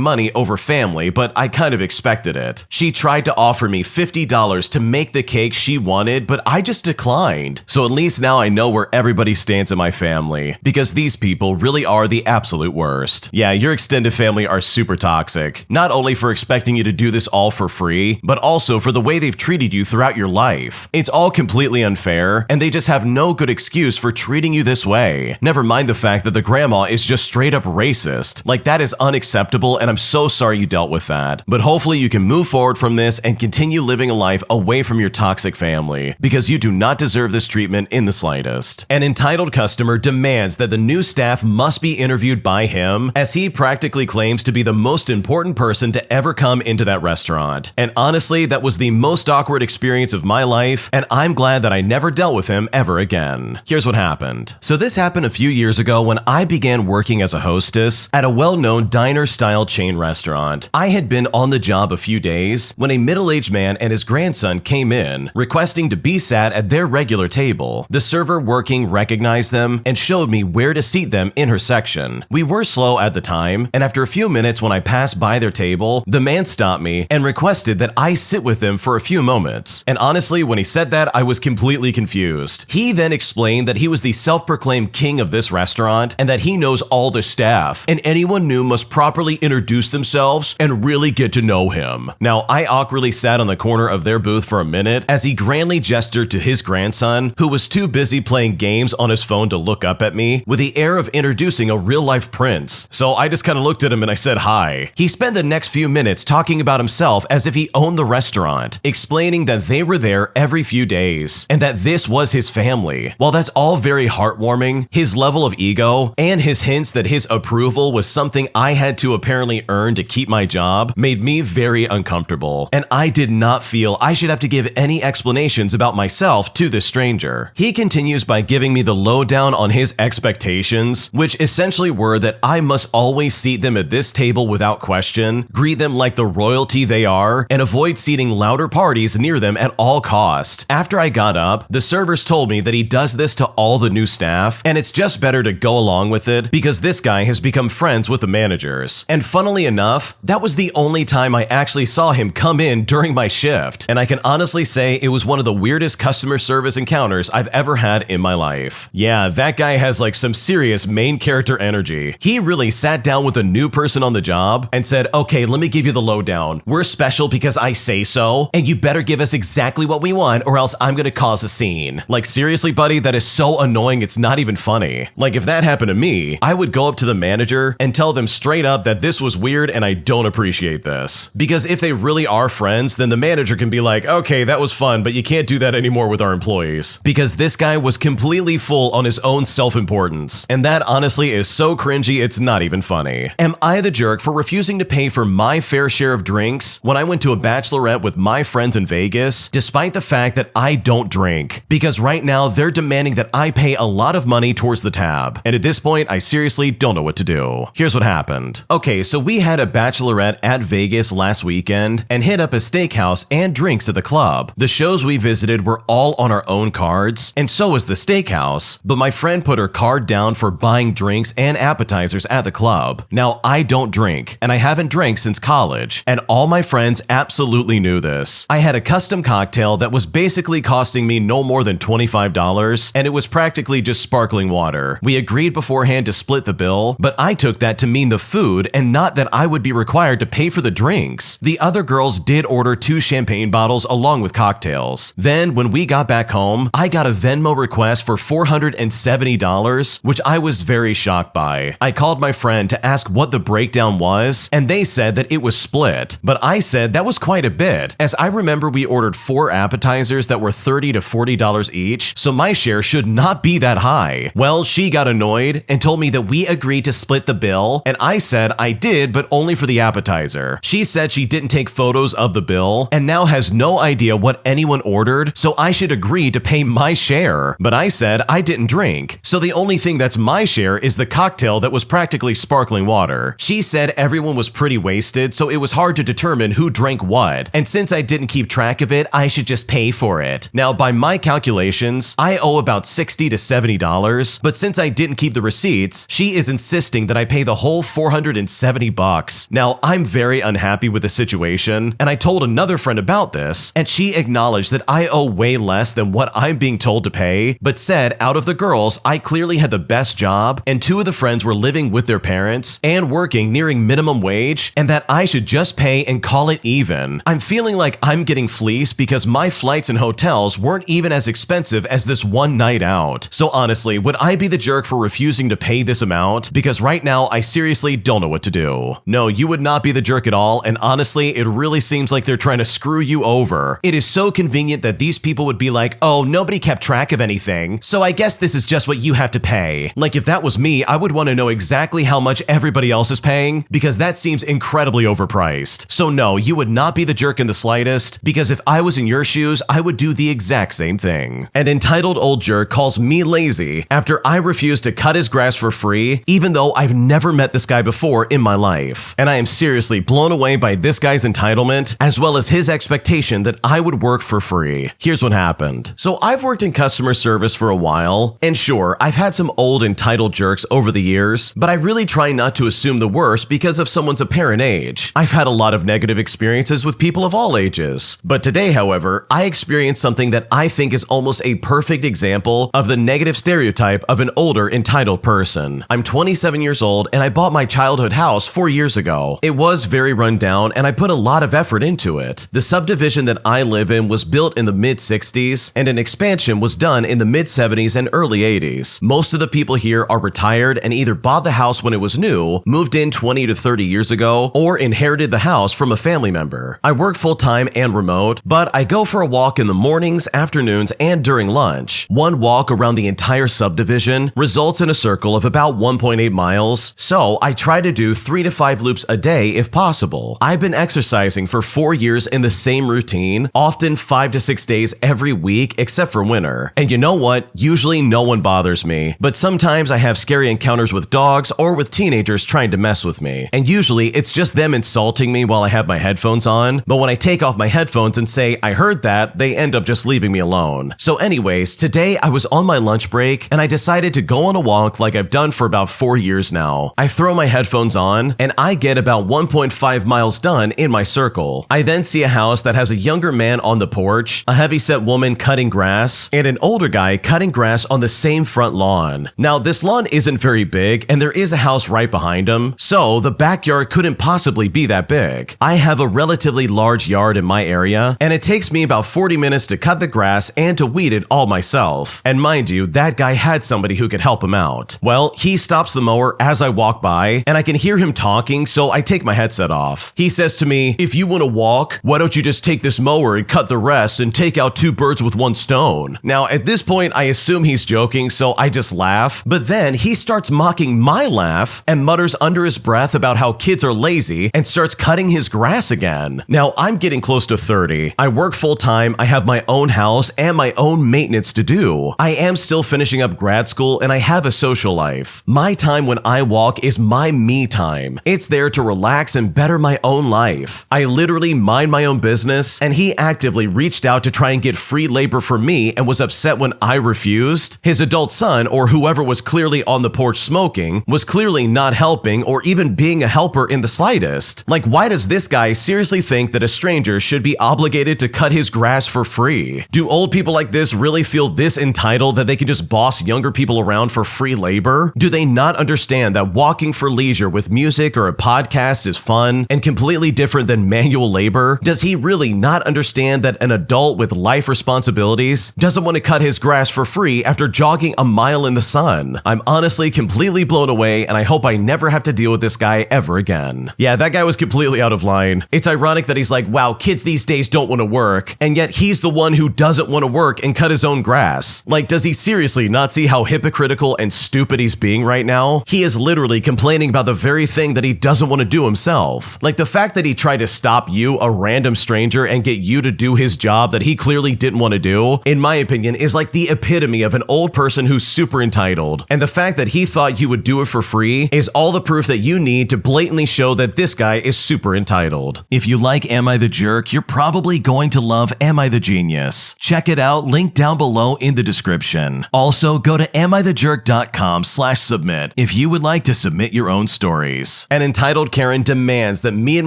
money over family, but I kind of expected it. She tried to offer me $50 to make the cake she wanted, but I just declined. So at least now I know where everybody stands in my family, because these people really are the absolute worst. Yeah, your extended family are super toxic, not only for expecting you to do this all for free, but also for the way they've treated you throughout your life. It's all completely unfair, and they just have no good excuse for treating you this way. Never mind the fact that the grandma is just straight up racist. Like, that is unacceptable, and I'm so sorry you dealt with that. But hopefully you can move forward from this and continue living a life away from your toxic family, because you do not deserve this treatment in the slightest. An entitled customer demands that the new staff must be interviewed by him, as he practically claims to be the most important person to ever come into that restaurant. And honestly, that was the most awkward experience of my life, and I'm glad that I never dealt with him ever again. Here's what happened. So this happened a few years ago when I began working as a hostess at a well-known diner-style chain restaurant. I had been on the job a few days when a middle-aged man and his grandson came in, requesting to be sat at their regular table. The server working recognized them and showed me where to seat them in her section. We were slow at the time, and after a few minutes when I passed by their table, the man stopped me and requested that I sit with them for a few moments. And honestly, when he said that, I was completely confused. He then explained that he was the self-proclaimed king of this restaurant and that he knows all the staff, and anyone new must properly introduce themselves and really get to know him. Now, I awkwardly sat on the corner of their booth for a minute as he grandly gestured to his grandson, who was too busy playing games on his phone to look up at me, with the air of introducing a real-life prince. So I just kind of looked at him and I said hi. He spent the next few minutes talking about himself as if he owned the restaurant, explaining that they were there every few days and that this was his family. While that's all very heartwarming, his level of ego and his hints that his approval was something I had to apparently earn to keep my job made me very uncomfortable, and I did not feel I should have to give any explanations about myself to this stranger. He continues by giving me the lowdown on his expectations, which essentially were that I must always seat them at this table without question, greet them like the royalty they are, and avoid seating louder parties near them at all cost. After I got up, the servers told me that he does this to all the new staff, and it's just better to go along with it because this guy has become friends with the managers. And funnily enough, that was the only time I actually saw him come in during my shift, and I can honestly say it was one of the weirdest customer service encounters I've ever had in my life. Yeah, that guy has like some serious main character energy. He really sat down with a new person on the job and said, okay, let me give you the lowdown. We're special because I say so, and you better give us exactly what we want or else I'm gonna cause a scene. Like, seriously, buddy, that is so annoying it's not even funny. Like, if that happened to me, I would go up to the manager and tell them straight up that this was weird and I don't appreciate this. Because if they really are friends, then the manager can be like, okay, that was fun, but you can't do that anymore with our employees. Because this guy was completely full on his own self-importance. And that honestly is so cringy, it's not even funny. Am I the jerk for refusing to pay for my fair share of drinks when I went to a bachelorette with my friends in Vegas, despite the fact that I don't drink? Because right now they're demanding that I pay a lot of money towards the tab. And at this point, I seriously don't know what to do. Here's what happened. Okay, so we had a bachelorette at Vegas last weekend and hit up a steakhouse and drinks at the club. The shows we visited were all on our own cards, and so was the steakhouse, but my friend put her card down for buying drinks and appetizers at the club. Now, I don't drink, and I haven't drank since college, and all my friends absolutely knew this. I had a custom cocktail that was basically costing me no more than $25, and it was practically just sparkling water. We agreed beforehand to split the bill, but I took that to mean the food and not that I would be required to pay for the drinks. The other girls did order 2 champagne bottles along with cocktails. Then, when we got back home, I got a Venmo request for $470, which I was very shocked by. I called my friend to ask what the breakdown was, and they said that it was split, but I said that was quite a bit, as I remember we ordered 4 appetizers that were $30 to $40 $20 each, so my share should not be that high. Well, she got annoyed and told me that we agreed to split the bill, and I said I did, but only for the appetizer. She said she didn't take photos of the bill and now has no idea what anyone ordered, so I should agree to pay my share. But I said I didn't drink, so the only thing that's my share is the cocktail that was practically sparkling water. She said everyone was pretty wasted, so it was hard to determine who drank what, and since I didn't keep track of it, I should just pay for it. Now, by my calculations, I owe about $60 to $70, but since I didn't keep the receipts, she is insisting that I pay the whole $470. Now, I'm very unhappy with the situation, and I told another friend about this, and she acknowledged that I owe way less than what I'm being told to pay, but said out of the girls, I clearly had the best job, and two of the friends were living with their parents and working nearing minimum wage, and that I should just pay and call it even. I'm feeling like I'm getting fleeced because my flights and hotels weren't even as expensive as this one night out. So honestly, would I be the jerk for refusing to pay this amount? Because right now, I seriously don't know what to do. No, you would not be the jerk at all, and honestly, it really seems like they're trying to screw you over. It is so convenient that these people would be like, oh, nobody kept track of anything, so I guess this is just what you have to pay. Like if that was me, I would want to know exactly how much everybody else is paying, because that seems incredibly overpriced. So no, you would not be the jerk in the slightest, because if I was in your shoes, I would do the exact same thing. An entitled old jerk calls me lazy after I refuse to cut his grass for free, even though I've never met this guy before in my life. And I am seriously blown away by this guy's entitlement, as well as his expectation that I would work for free. Here's what happened. So I've worked in customer service for a while, and sure, I've had some old entitled jerks over the years, but I really try not to assume the worst because of someone's apparent age. I've had a lot of negative experiences with people of all ages. But today, however, I experienced something that I think is almost a perfect example of the negative stereotype of an older entitled person. I'm 27 years old and I bought my childhood house 4 years ago. It was very run down and I put a lot of effort into it. The subdivision that I live in was built in the mid-60s and an expansion was done in the mid-70s and early 80s. Most of the people here are retired and either bought the house when it was new, moved in 20 to 30 years ago, or inherited the house from a family member. I work full-time and remote, but I go for a walk in the mornings, afternoons, and during lunch. One walk around the entire subdivision results in a circle of about 1.8 miles, so I try to do 3 to 5 loops a day if possible. I've been exercising for 4 years in the same routine, often 5 to 6 days every week except for winter. And you know what? Usually no one bothers me, but sometimes I have scary encounters with dogs or with teenagers trying to mess with me. And usually it's just them insulting me while I have my headphones on, but when I take off my headphones and say I heard that, they end up just leaving me alone. So anyways, today I was on my lunch break and I decided to go on a walk like I've done for about 4 years now. I throw my headphones on and I get about 1.5 miles done in my circle. I then see a house that has a younger man on the porch, a heavyset woman cutting grass, and an older guy cutting grass on the same front lawn. Now this lawn isn't very big and there is a house right behind him, so the backyard couldn't possibly be that big. I have a relatively large yard in my area and it takes me about 40 minutes to cut the grass and to weed it all myself. And mind you, that guy had somebody who could help him out. Well, he stops the mower as I walk by and I can hear him talking, so I take my headset off. He says to me, "If you want to walk, why don't you just take this mower and cut the rest and take out 2 birds with 1 stone?" Now at this point I assume he's joking, so I just laugh, but then he starts mocking my laugh and mutters under his breath about how kids are lazy and starts cutting his grass again. Now I'm getting close to 30. I work full time, I have my own house and my own maintenance to do. I am still finishing up grad school and I have a social life. My time when I walk is my me time. It's there to relax and better my own life. I literally mind my own business, and he actively reached out to try and get free labor for me and was upset when I refused. His adult son, or whoever was clearly on the porch smoking, was clearly not helping or even being a helper in the slightest. Like, why does this guy seriously think that a stranger should be obligated to cut his grass for free? Do old people like this really feel this entitled that they can just boss younger people around for free labor? Do they not understand that walking for leisure with music or a podcast is fun and completely different than manual labor? Does he really not understand that an adult with life responsibilities doesn't want to cut his grass for free after jogging a mile in the sun? I'm honestly completely blown away, and I hope I never have to deal with this guy ever again. Yeah, that guy was completely out of line. It's ironic that he's like, wow, kids these days don't want to work, and yet he's the one who doesn't want to work work and cut his own grass. Like, does he seriously not see how hypocritical and stupid he's being right now? He is literally complaining about the very thing that he doesn't want to do himself. Like the fact that he tried to stop you, a random stranger, and get you to do his job that he clearly didn't want to do, in my opinion, is like the epitome of an old person who's super entitled. And the fact that he thought you would do it for free is all the proof that you need to blatantly show that this guy is super entitled. If you like Am I the Jerk, you're probably going to love Am I the Genius. Check it out, link down below in the description. Also, go to amithejerk.com/submit if you would like to submit your own stories. An entitled Karen demands that me and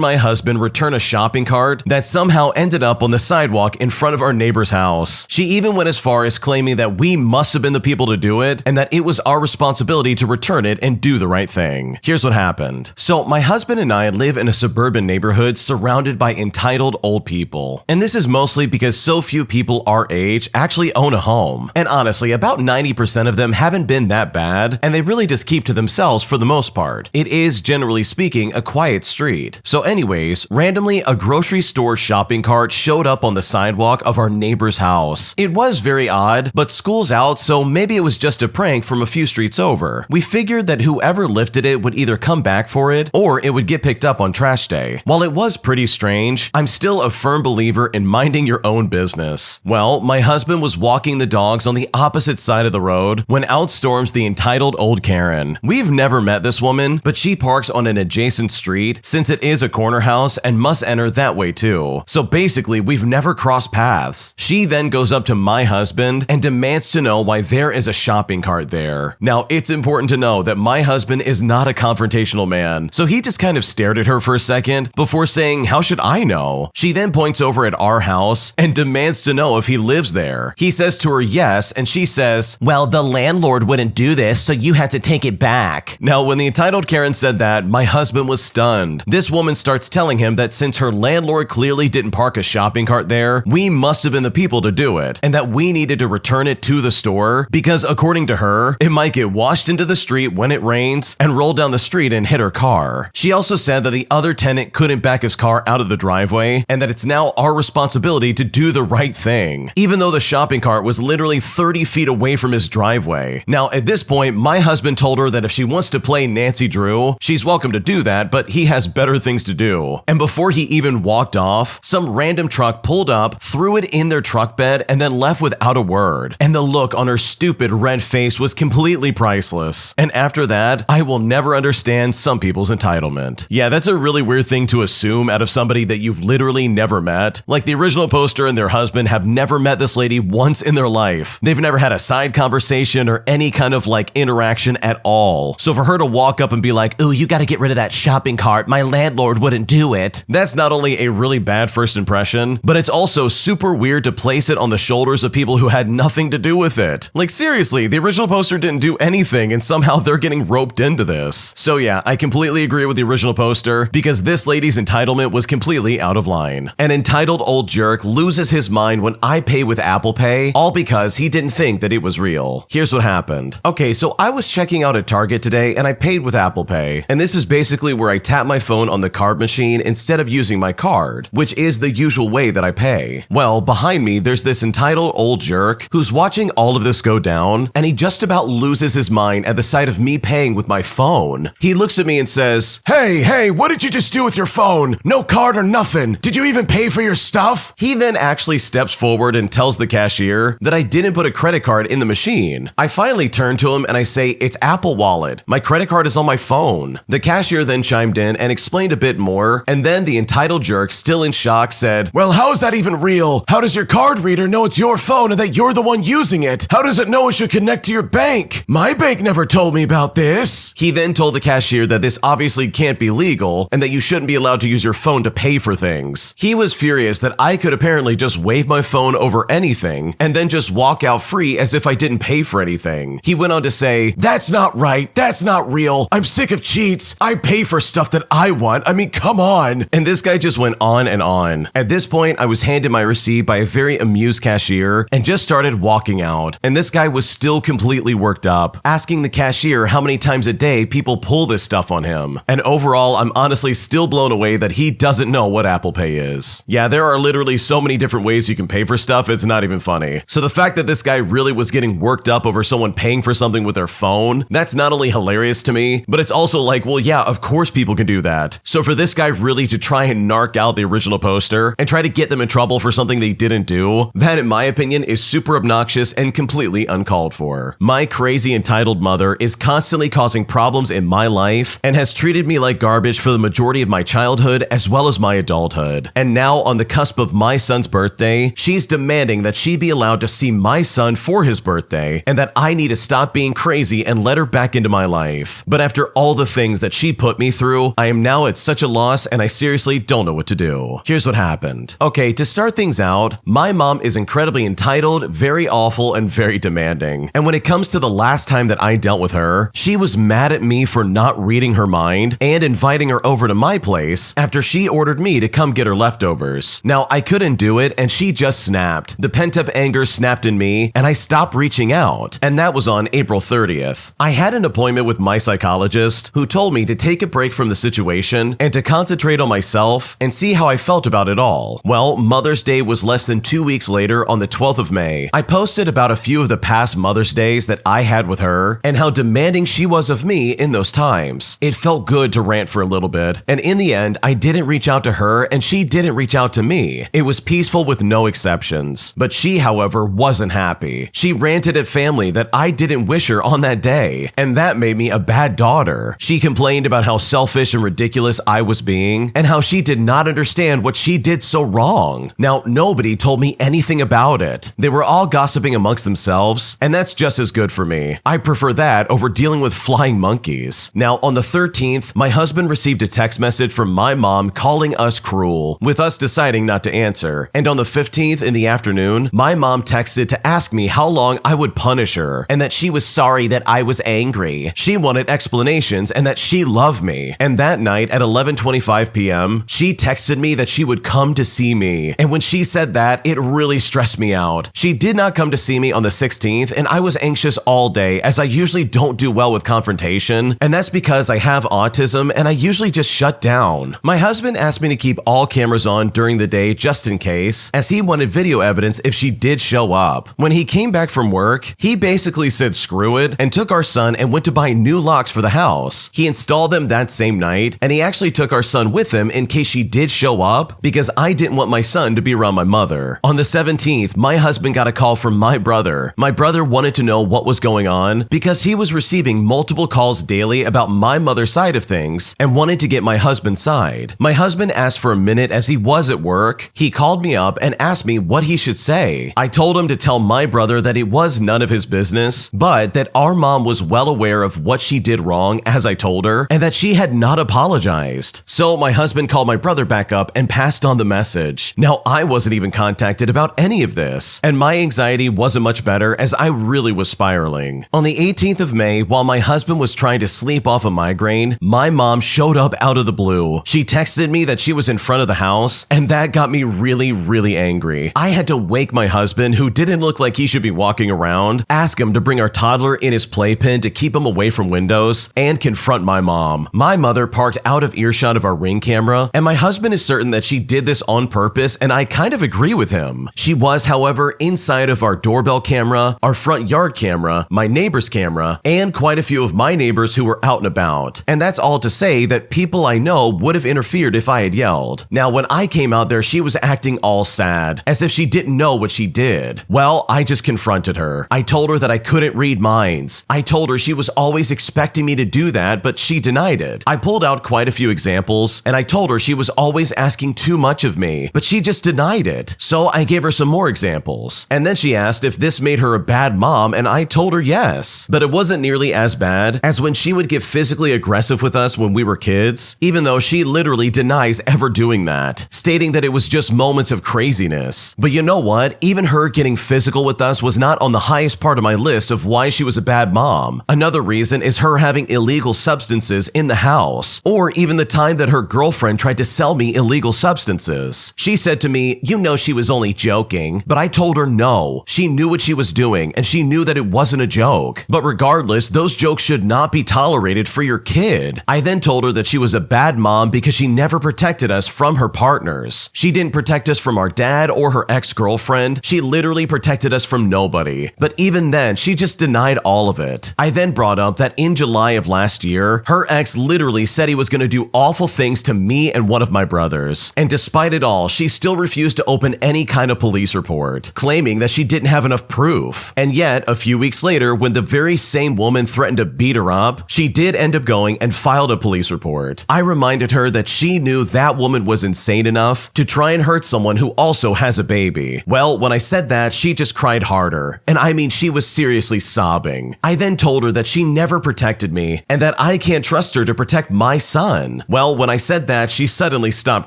my husband return a shopping cart that somehow ended up on the sidewalk in front of our neighbor's house. She even went as far as claiming that we must have been the people to do it and that it was our responsibility to return it and do the right thing. Here's what happened. So my husband and I live in a suburban neighborhood surrounded by entitled old people. And this is mostly because so few people our age actually own a home. And honestly, about 90% of them haven't been that bad, and they really just keep to themselves for the most part. It is, generally speaking, a quiet street. So anyways, randomly a grocery store shopping cart showed up on the sidewalk of our neighbor's house. It was very odd, but school's out, so maybe it was just a prank from a few streets over. We figured that whoever lifted it would either come back for it, or it would get picked up on trash day. While it was pretty strange, I'm still a firm believer in minding your own business. Well, my husband was walking the dogs on the opposite side of the road when out storms the entitled old Karen. We've never met this woman, but she parks on an adjacent street since it is a corner house and must enter that way too. So basically, we've never crossed paths. She then goes up to my husband and demands to know why there is a shopping cart there. Now, it's important to know that my husband is not a confrontational man, so he just kind of stared at her for a second before saying, "How should I know?" She then points over at our house and demands to know if he lives there. He says to her yes, and she says, "Well, the landlord wouldn't do this, so you had to take it back." Now, when the entitled Karen said that, my husband was stunned. This woman starts telling him that since her landlord clearly didn't park a shopping cart there, we must have been the people to do it, and that we needed to return it to the store because, according to her, it might get washed into the street when it rains and roll down the street and hit her car. She also said that the other tenant couldn't back his car out of the driveway and that it's now our responsibility to do the right thing, even though the shopping cart was literally 30 feet away from his driveway. Now, at this point, my husband told her that if she wants to play Nancy Drew, she's welcome to do that, but he has better things to do. And before he even walked off, some random truck pulled up, threw it in their truck bed, and then left without a word. And the look on her stupid red face was completely priceless. And after that, I will never understand some people's entitlement. Yeah, that's a really weird thing to assume out of somebody that you've literally never met. Like the original poster and their husband have never met this lady once in their life. They've never had a side conversation or any kind of like interaction at all. So for her to walk up and be like, "Ooh, you gotta get rid of that shopping cart, my landlord wouldn't do it," that's not only a really bad first impression, but it's also super weird to place it on the shoulders of people who had nothing to do with it. Like seriously, the original poster didn't do anything and somehow they're getting roped into this. So yeah, I completely agree with the original poster because this lady's entitlement was completely out of line. An entitled old jerk loses his mind when I pay with Apple Pay, all because he didn't think that it was real. Here's what happened. Okay, so I was checking out at Target today and I paid with Apple Pay. And this is basically where I tap my phone on the card machine instead of using my card, which is the usual way that I pay. Well, behind me, there's this entitled old jerk who's watching all of this go down, and he just about loses his mind at the sight of me paying with my phone. He looks at me and says, Hey, what did you just do with your phone? No card or nothing. Did you even pay for your stuff?" He then actually steps forward and tells the cashier that I didn't put a credit card in the machine. I finally turn to him and I say, "It's Apple Wallet. My credit card is on my phone." The cashier then chimed in and explained a bit more, and then the entitled jerk, still in shock, said, "Well, how is that even real? How does your card reader know it's your phone and that you're the one using it? How does it know it should connect to your bank? My bank never told me about this." He then told the cashier that this obviously can't be legal and that you shouldn't be allowed to use your phone to pay for things. He was furious that I could apparently just wave my phone over anything and then just walk out free as if I didn't pay for anything. He went on to say, "That's not right. That's not real. I'm sick of cheats. I pay for stuff that I want. I mean, come on." And this guy just went on and on. At this point, I was handed my receipt by a very amused cashier and just started walking out. And this guy was still completely worked up, asking the cashier how many times a day people pull this stuff on him. And overall, I'm honestly still blown away that he doesn't know what Apple Pay is. Yeah, there are literally so many different ways you can pay for stuff, it's not even funny. So the fact that this guy really was getting worked up over someone paying for something with their phone, that's not only hilarious to me, but it's also like, well, yeah, of course people can do that. So for this guy really to try and narc out the original poster and try to get them in trouble for something they didn't do, that in my opinion is super obnoxious and completely uncalled for. My crazy entitled mother is constantly causing problems in my life and has treated me like garbage for the majority of my childhood as well as my adulthood. And now on the cusp of my son's birthday, she's demanding that she be allowed to see my son for his birthday and that I need to stop being crazy and let her back into my life. But after all the things that she put me through, I am now at such a loss and I seriously don't know what to do. Here's what happened. Okay, to start things out, my mom is incredibly entitled, very awful, and very demanding. And when it comes to the last time that I dealt with her, she was mad at me for not reading her mind and inviting her over to my place after she ordered me to come get her leftovers. Now, I couldn't do it and she just snapped. The pent-up anger snapped in me and I stopped reaching out. And that was on April 30th. I had an appointment with my psychologist who told me to take a break from the situation and to concentrate on myself and see how I felt about it all. Well, Mother's Day was less than 2 weeks later on the 12th of May. I posted about a few of the past Mother's Days that I had with her and how demanding she was of me in those times. It felt good to rant for a little bit, and in the end, I didn't reach out to her and she didn't reach out to me. It was peaceful with no exceptions. But she, however, wasn't happy. She ranted at family that I didn't wish her on that day, and that made me a bad daughter. She complained about how selfish and ridiculous I was being, and how she did not understand what she did so wrong. Now, nobody told me anything about it. They were all gossiping amongst themselves, and that's just as good for me. I prefer that over dealing with flying monkeys. Now, on the 13th, my husband received a text message from my mom calling us cruel, with us deciding not to answer. And on the 15th in the afternoon, my mom texted to ask me how long I would punish her, and that she was sorry that I was angry. She wanted explanations and that she loved me. And that night at 11:25 p.m., she texted me that she would come to see me. And when she said that, it really stressed me out. She did not come to see me on the 16th, and I was anxious all day as I usually don't do well with confrontation, and that's because I have autism and I usually just shut down. My husband asked me to keep all cameras on during the day just in case, as he wanted video evidence if she did show up. When he came back from work, he basically said screw it and took our son and went to buy new locks for the house. He installed them that same night, and he actually took our son with him in case she did show up because I didn't want my son to be around my mother. On the 17th, my husband got a call from my brother. My brother wanted to know what was going on because he was receiving multiple calls daily about my mother's side of things and wanted to get my husband's side. My husband asked for a minute as he was at work. He called me up and asked me what he should say. I told him to tell my brother that it was none of his business, but that our mom was well aware of what she did wrong as I told her, and that she had not apologized. So my husband called my brother back up and passed on the message. Now, I wasn't even contacted about any of this, and my anxiety wasn't much better as I really was spiraling. On the 18th of May, while my husband was trying to sleep off a migraine, my mom showed up out of the blue. She texted me that she was in front of the house, and that got me really angry. I had to wake my husband, who didn't look like he should be walking around, ask him to bring our toddler in his playpen to keep him away from windows, and confront my mom. My mother parked out of earshot of our Ring camera, and my husband is certain that she did this on purpose, and I kind of agree with him. She was, however, inside of our doorbell camera, our front yard camera, my neighbor's camera, and quite a few of my neighbors who were out and about. And that's all to say that people I know would have interfered if I had yelled. Now, when I came out there, she was acting all sad, as if she didn't know what she did. Well, I just confronted her. I told her that I couldn't read minds. I told her she was always expecting me to do that, but she denied it. I pulled out quite a few examples, and I told her she was always asking too much of me, but she just denied it. So I gave her some more examples. And then she asked if this made her a bad mom, and I told her yes. But it wasn't nearly as bad as when she would get physically aggressive with us when we were kids, even though she literally denies ever doing that, stating that it was just moments of craziness. But you know what? Even her getting physical with us was not on the highest part of my list of why she was a bad mom. Another reason is her having illegal substances in the house, or even the time that her girlfriend tried to sell me illegal substances. She said to me, "You know she was only joking," but I told her no. She knew what she was doing, and she knew that it wasn't a joke. But regardless, those jokes should not be tolerated for your kid. I then told her that she was a bad mom because she never protected us from her partners. She didn't protect us from our dad or her ex-girlfriend girlfriend, she literally protected us from nobody. But even then, she just denied all of it. I then brought up that in July of last year, her ex literally said he was going to do awful things to me and one of my brothers. And despite it all, she still refused to open any kind of police report, claiming that she didn't have enough proof. And yet, a few weeks later, when the very same woman threatened to beat her up, she did end up going and filed a police report. I reminded her that she knew that woman was insane enough to try and hurt someone who also has a baby. Well, when I said that, she just cried harder. And I mean, she was seriously sobbing. I then told her that she never protected me and that I can't trust her to protect my son. Well, when I said that, she suddenly stopped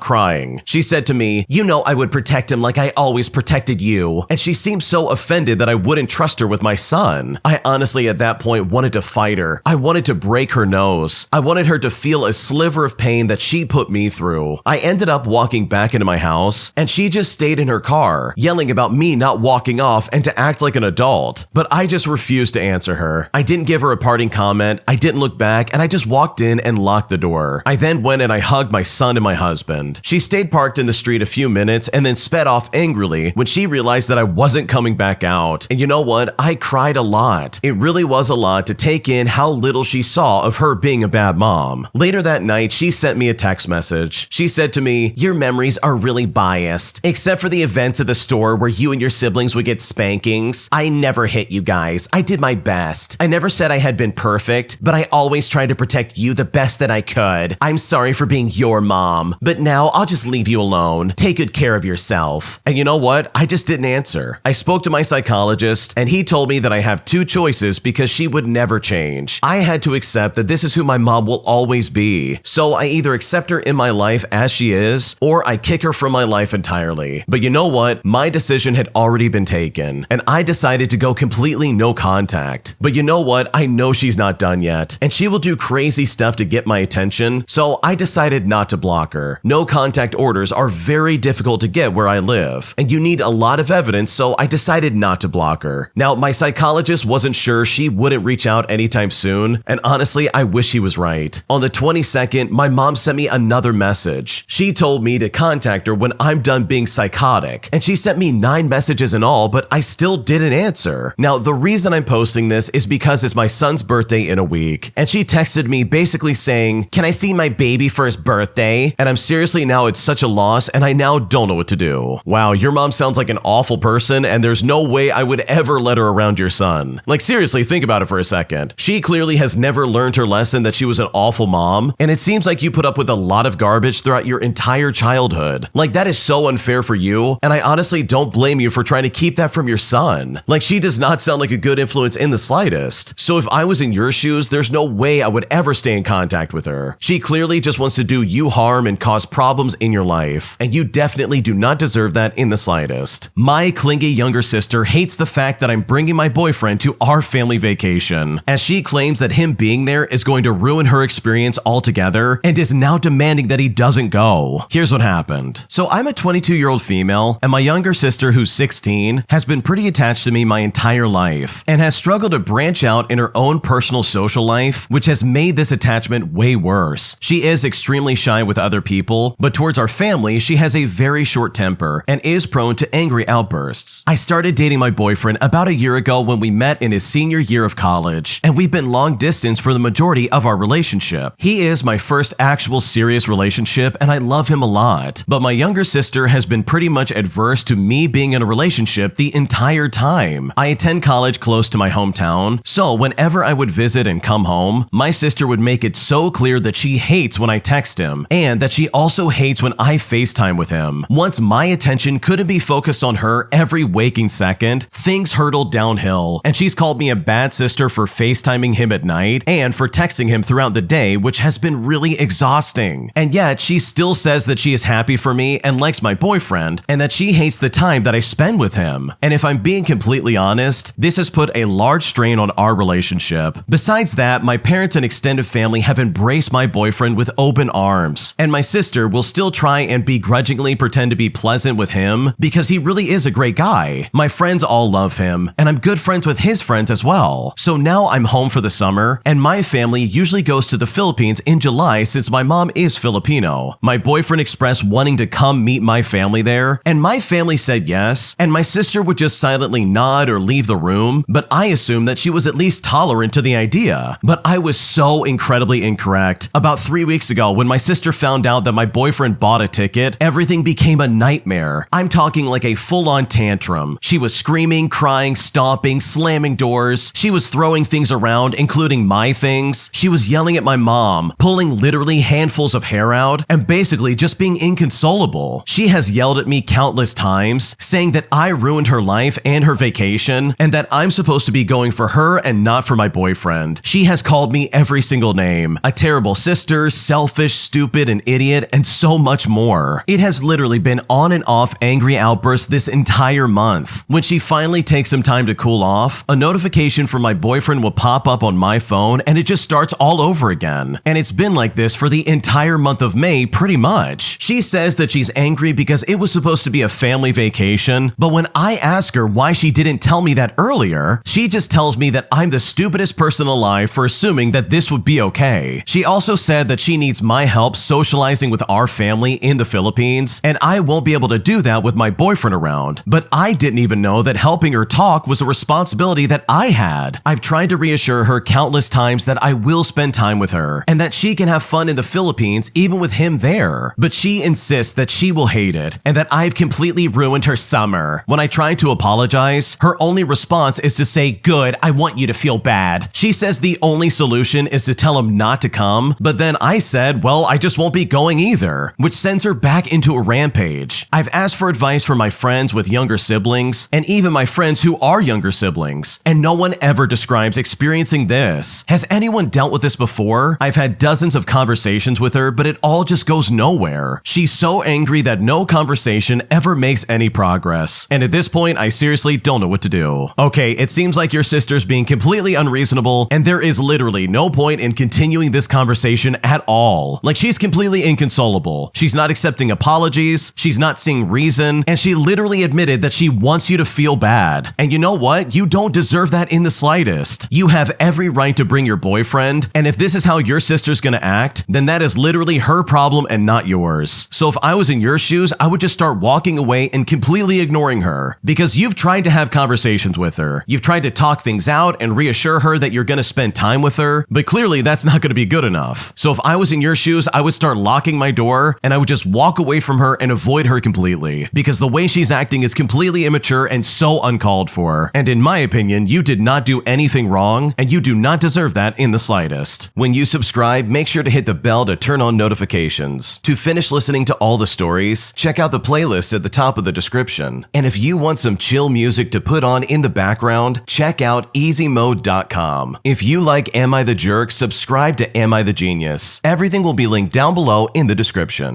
crying. She said to me, "You know I would protect him like I always protected you." And she seemed so offended that I wouldn't trust her with my son. I honestly at that point wanted to fight her. I wanted to break her nose. I wanted her to feel a sliver of pain that she put me through. I ended up walking back into my house, and she just stayed in her car, yelling about me not walking off and to act like an adult. But I just refused to answer her. I didn't give her a parting comment, I didn't look back, and I just walked in and locked the door. I then went and I hugged my son and my husband. She stayed parked in the street a few minutes and then sped off angrily when she realized that I wasn't coming back out. And you know what? I cried a lot. It really was a lot to take in how little she saw of her being a bad mom. Later that night, she sent me a text message. She said to me, "Your memories are really biased. Except for the events at the store where you and your siblings would get spankings. I never hit you guys. I did my best. I never said I had been perfect, but I always tried to protect you the best that I could. I'm sorry for being your mom, but now I'll just leave you alone. Take good care of yourself." And you know what? I just didn't answer. I spoke to my psychologist, and he told me that I have two choices because she would never change. I had to accept that this is who my mom will always be. So I either accept her in my life as she is, or I kick her from my life entirely. But you know what? My decision had already been taken, and I decided to go completely no contact. But you know what? I know she's not done yet, and she will do crazy stuff to get my attention, so I decided not to block her. No contact orders are very difficult to get where I live, and you need a lot of evidence, so I decided not to block her. Now, my psychologist wasn't sure she wouldn't reach out anytime soon, and honestly, I wish he was right. On the 22nd, my mom sent me another message. She told me to contact her when I'm done being psychotic, and she sent me 9 messages in all, but I still didn't answer. Now, the reason I'm posting this is because it's my son's birthday in a week, and she texted me basically saying, "Can I see my baby for his birthday?" And I'm seriously now at such a loss, and I now don't know what to do. Wow, your mom sounds like an awful person, and there's no way I would ever let her around your son. Like seriously, think about it for a second. She clearly has never learned her lesson that she was an awful mom, and it seems like you put up with a lot of garbage throughout your entire childhood. Like that is so unfair for you, and I honestly don't blame you for trying to keep that from your son. Like she does not sound like a good influence in the slightest. So if I was in your shoes, there's no way I would ever stay in contact with her. She clearly just wants to do you harm and cause problems in your life, and you definitely do not deserve that in the slightest. My clingy younger sister hates the fact that I'm bringing my boyfriend to our family vacation, as she claims that him being there is going to ruin her experience altogether and is now demanding that he doesn't go. Here's what happened. So I'm a 22-year-old female, and my younger sister, who's 16, has been pretty attached to me my entire life and has struggled to branch out in her own personal social life, which has made this attachment way worse. She is extremely shy with other people, but towards our family, she has a very short temper and is prone to angry outbursts. I started dating my boyfriend about a year ago when we met in his senior year of college, and we've been long distance for the majority of our relationship. He is my first actual serious relationship, and I love him a lot, but my younger sister has been pretty much adverse to me being in a relationship the entire time. I attend college close to my hometown, so whenever I would visit and come home, my sister would make it so clear that she hates when I text him, and that she also hates when I FaceTime with him. Once my attention couldn't be focused on her every waking second, things hurtled downhill, and she's called me a bad sister for FaceTiming him at night and for texting him throughout the day, which has been really exhausting. And yet, she still says that she is happy for me and likes my boyfriend, and that she hates the time that I spend with him. And if I'm being completely honest, this has put a large strain on our relationship. Besides that, my parents and extended family have embraced my boyfriend with open arms, and my sister will still try and begrudgingly pretend to be pleasant with him because he really is a great guy. My friends all love him, and I'm good friends with his friends as well. So now I'm home for the summer, and my family usually goes to the Philippines in July since my mom is Filipino. My boyfriend expressed wanting to come meet my family there, and my family eventually said yes, and my sister would just silently nod or leave the room, but I assumed that she was at least tolerant to the idea. But I was so incredibly incorrect. About 3 weeks ago, when my sister found out that my boyfriend bought a ticket, everything became a nightmare. I'm talking like a full-on tantrum. She was screaming, crying, stomping, slamming doors. She was throwing things around, including my things. She was yelling at my mom, pulling literally handfuls of hair out, and basically just being inconsolable. She has yelled at me countless times, saying that I ruined her life and her vacation, and that I'm supposed to be going for her and not for my boyfriend. She has called me every single name: a terrible sister, selfish, stupid, an idiot, and so much more. It has literally been on and off angry outbursts this entire month. When she finally takes some time to cool off, a notification from my boyfriend will pop up on my phone and it just starts all over again. And it's been like this for the entire month of May pretty much. She says that she's angry because it was supposed to be a family vacation, but when I ask her why she didn't tell me that earlier, she just tells me that I'm the stupidest person alive for assuming that this would be okay. She also said that she needs my help socializing with our family in the Philippines, and I won't be able to do that with my boyfriend around. But I didn't even know that helping her talk was a responsibility that I had. I've tried to reassure her countless times that I will spend time with her, and that she can have fun in the Philippines even with him there. But she insists that she will hate it, and that I've completely ruined her summer. When I try to apologize, her only response is to say, "Good, I want you to feel bad." She says the only solution is to tell him not to come, but then I said, well, I just won't be going either, which sends her back into a rampage. I've asked for advice from my friends with younger siblings, and even my friends who are younger siblings, and no one ever describes experiencing this. Has anyone dealt with this before? I've had dozens of conversations with her, but it all just goes nowhere. She's so angry that no conversation ever makes any progress, and at this point, I seriously don't know what to do. Okay, it seems like your sister's being completely unreasonable, and there is literally no point in continuing this conversation at all. Like, she's completely inconsolable. She's not accepting apologies, she's not seeing reason, and she literally admitted that she wants you to feel bad. And you know what? You don't deserve that in the slightest. You have every right to bring your boyfriend, and if this is how your sister's gonna act, then that is literally her problem and not yours. So if I was in your shoes, I would just start walking away and completely ignoring her, because you've tried to have conversations with her. You've tried to talk things out and reassure her that you're gonna spend time with her, but clearly that's not gonna be good enough. So if I was in your shoes, I would start locking my door and I would just walk away from her and avoid her completely, because the way she's acting is completely immature and so uncalled for. And in my opinion, you did not do anything wrong, and you do not deserve that in the slightest. When you subscribe, make sure to hit the bell to turn on notifications. To finish listening to all the stories, check out the playlist at the top of the description. And if you want some chill music to put on in the background, check out easymode.com. If you like Am I the Jerk, subscribe to Am I the Genius. Everything will be linked down below in the description.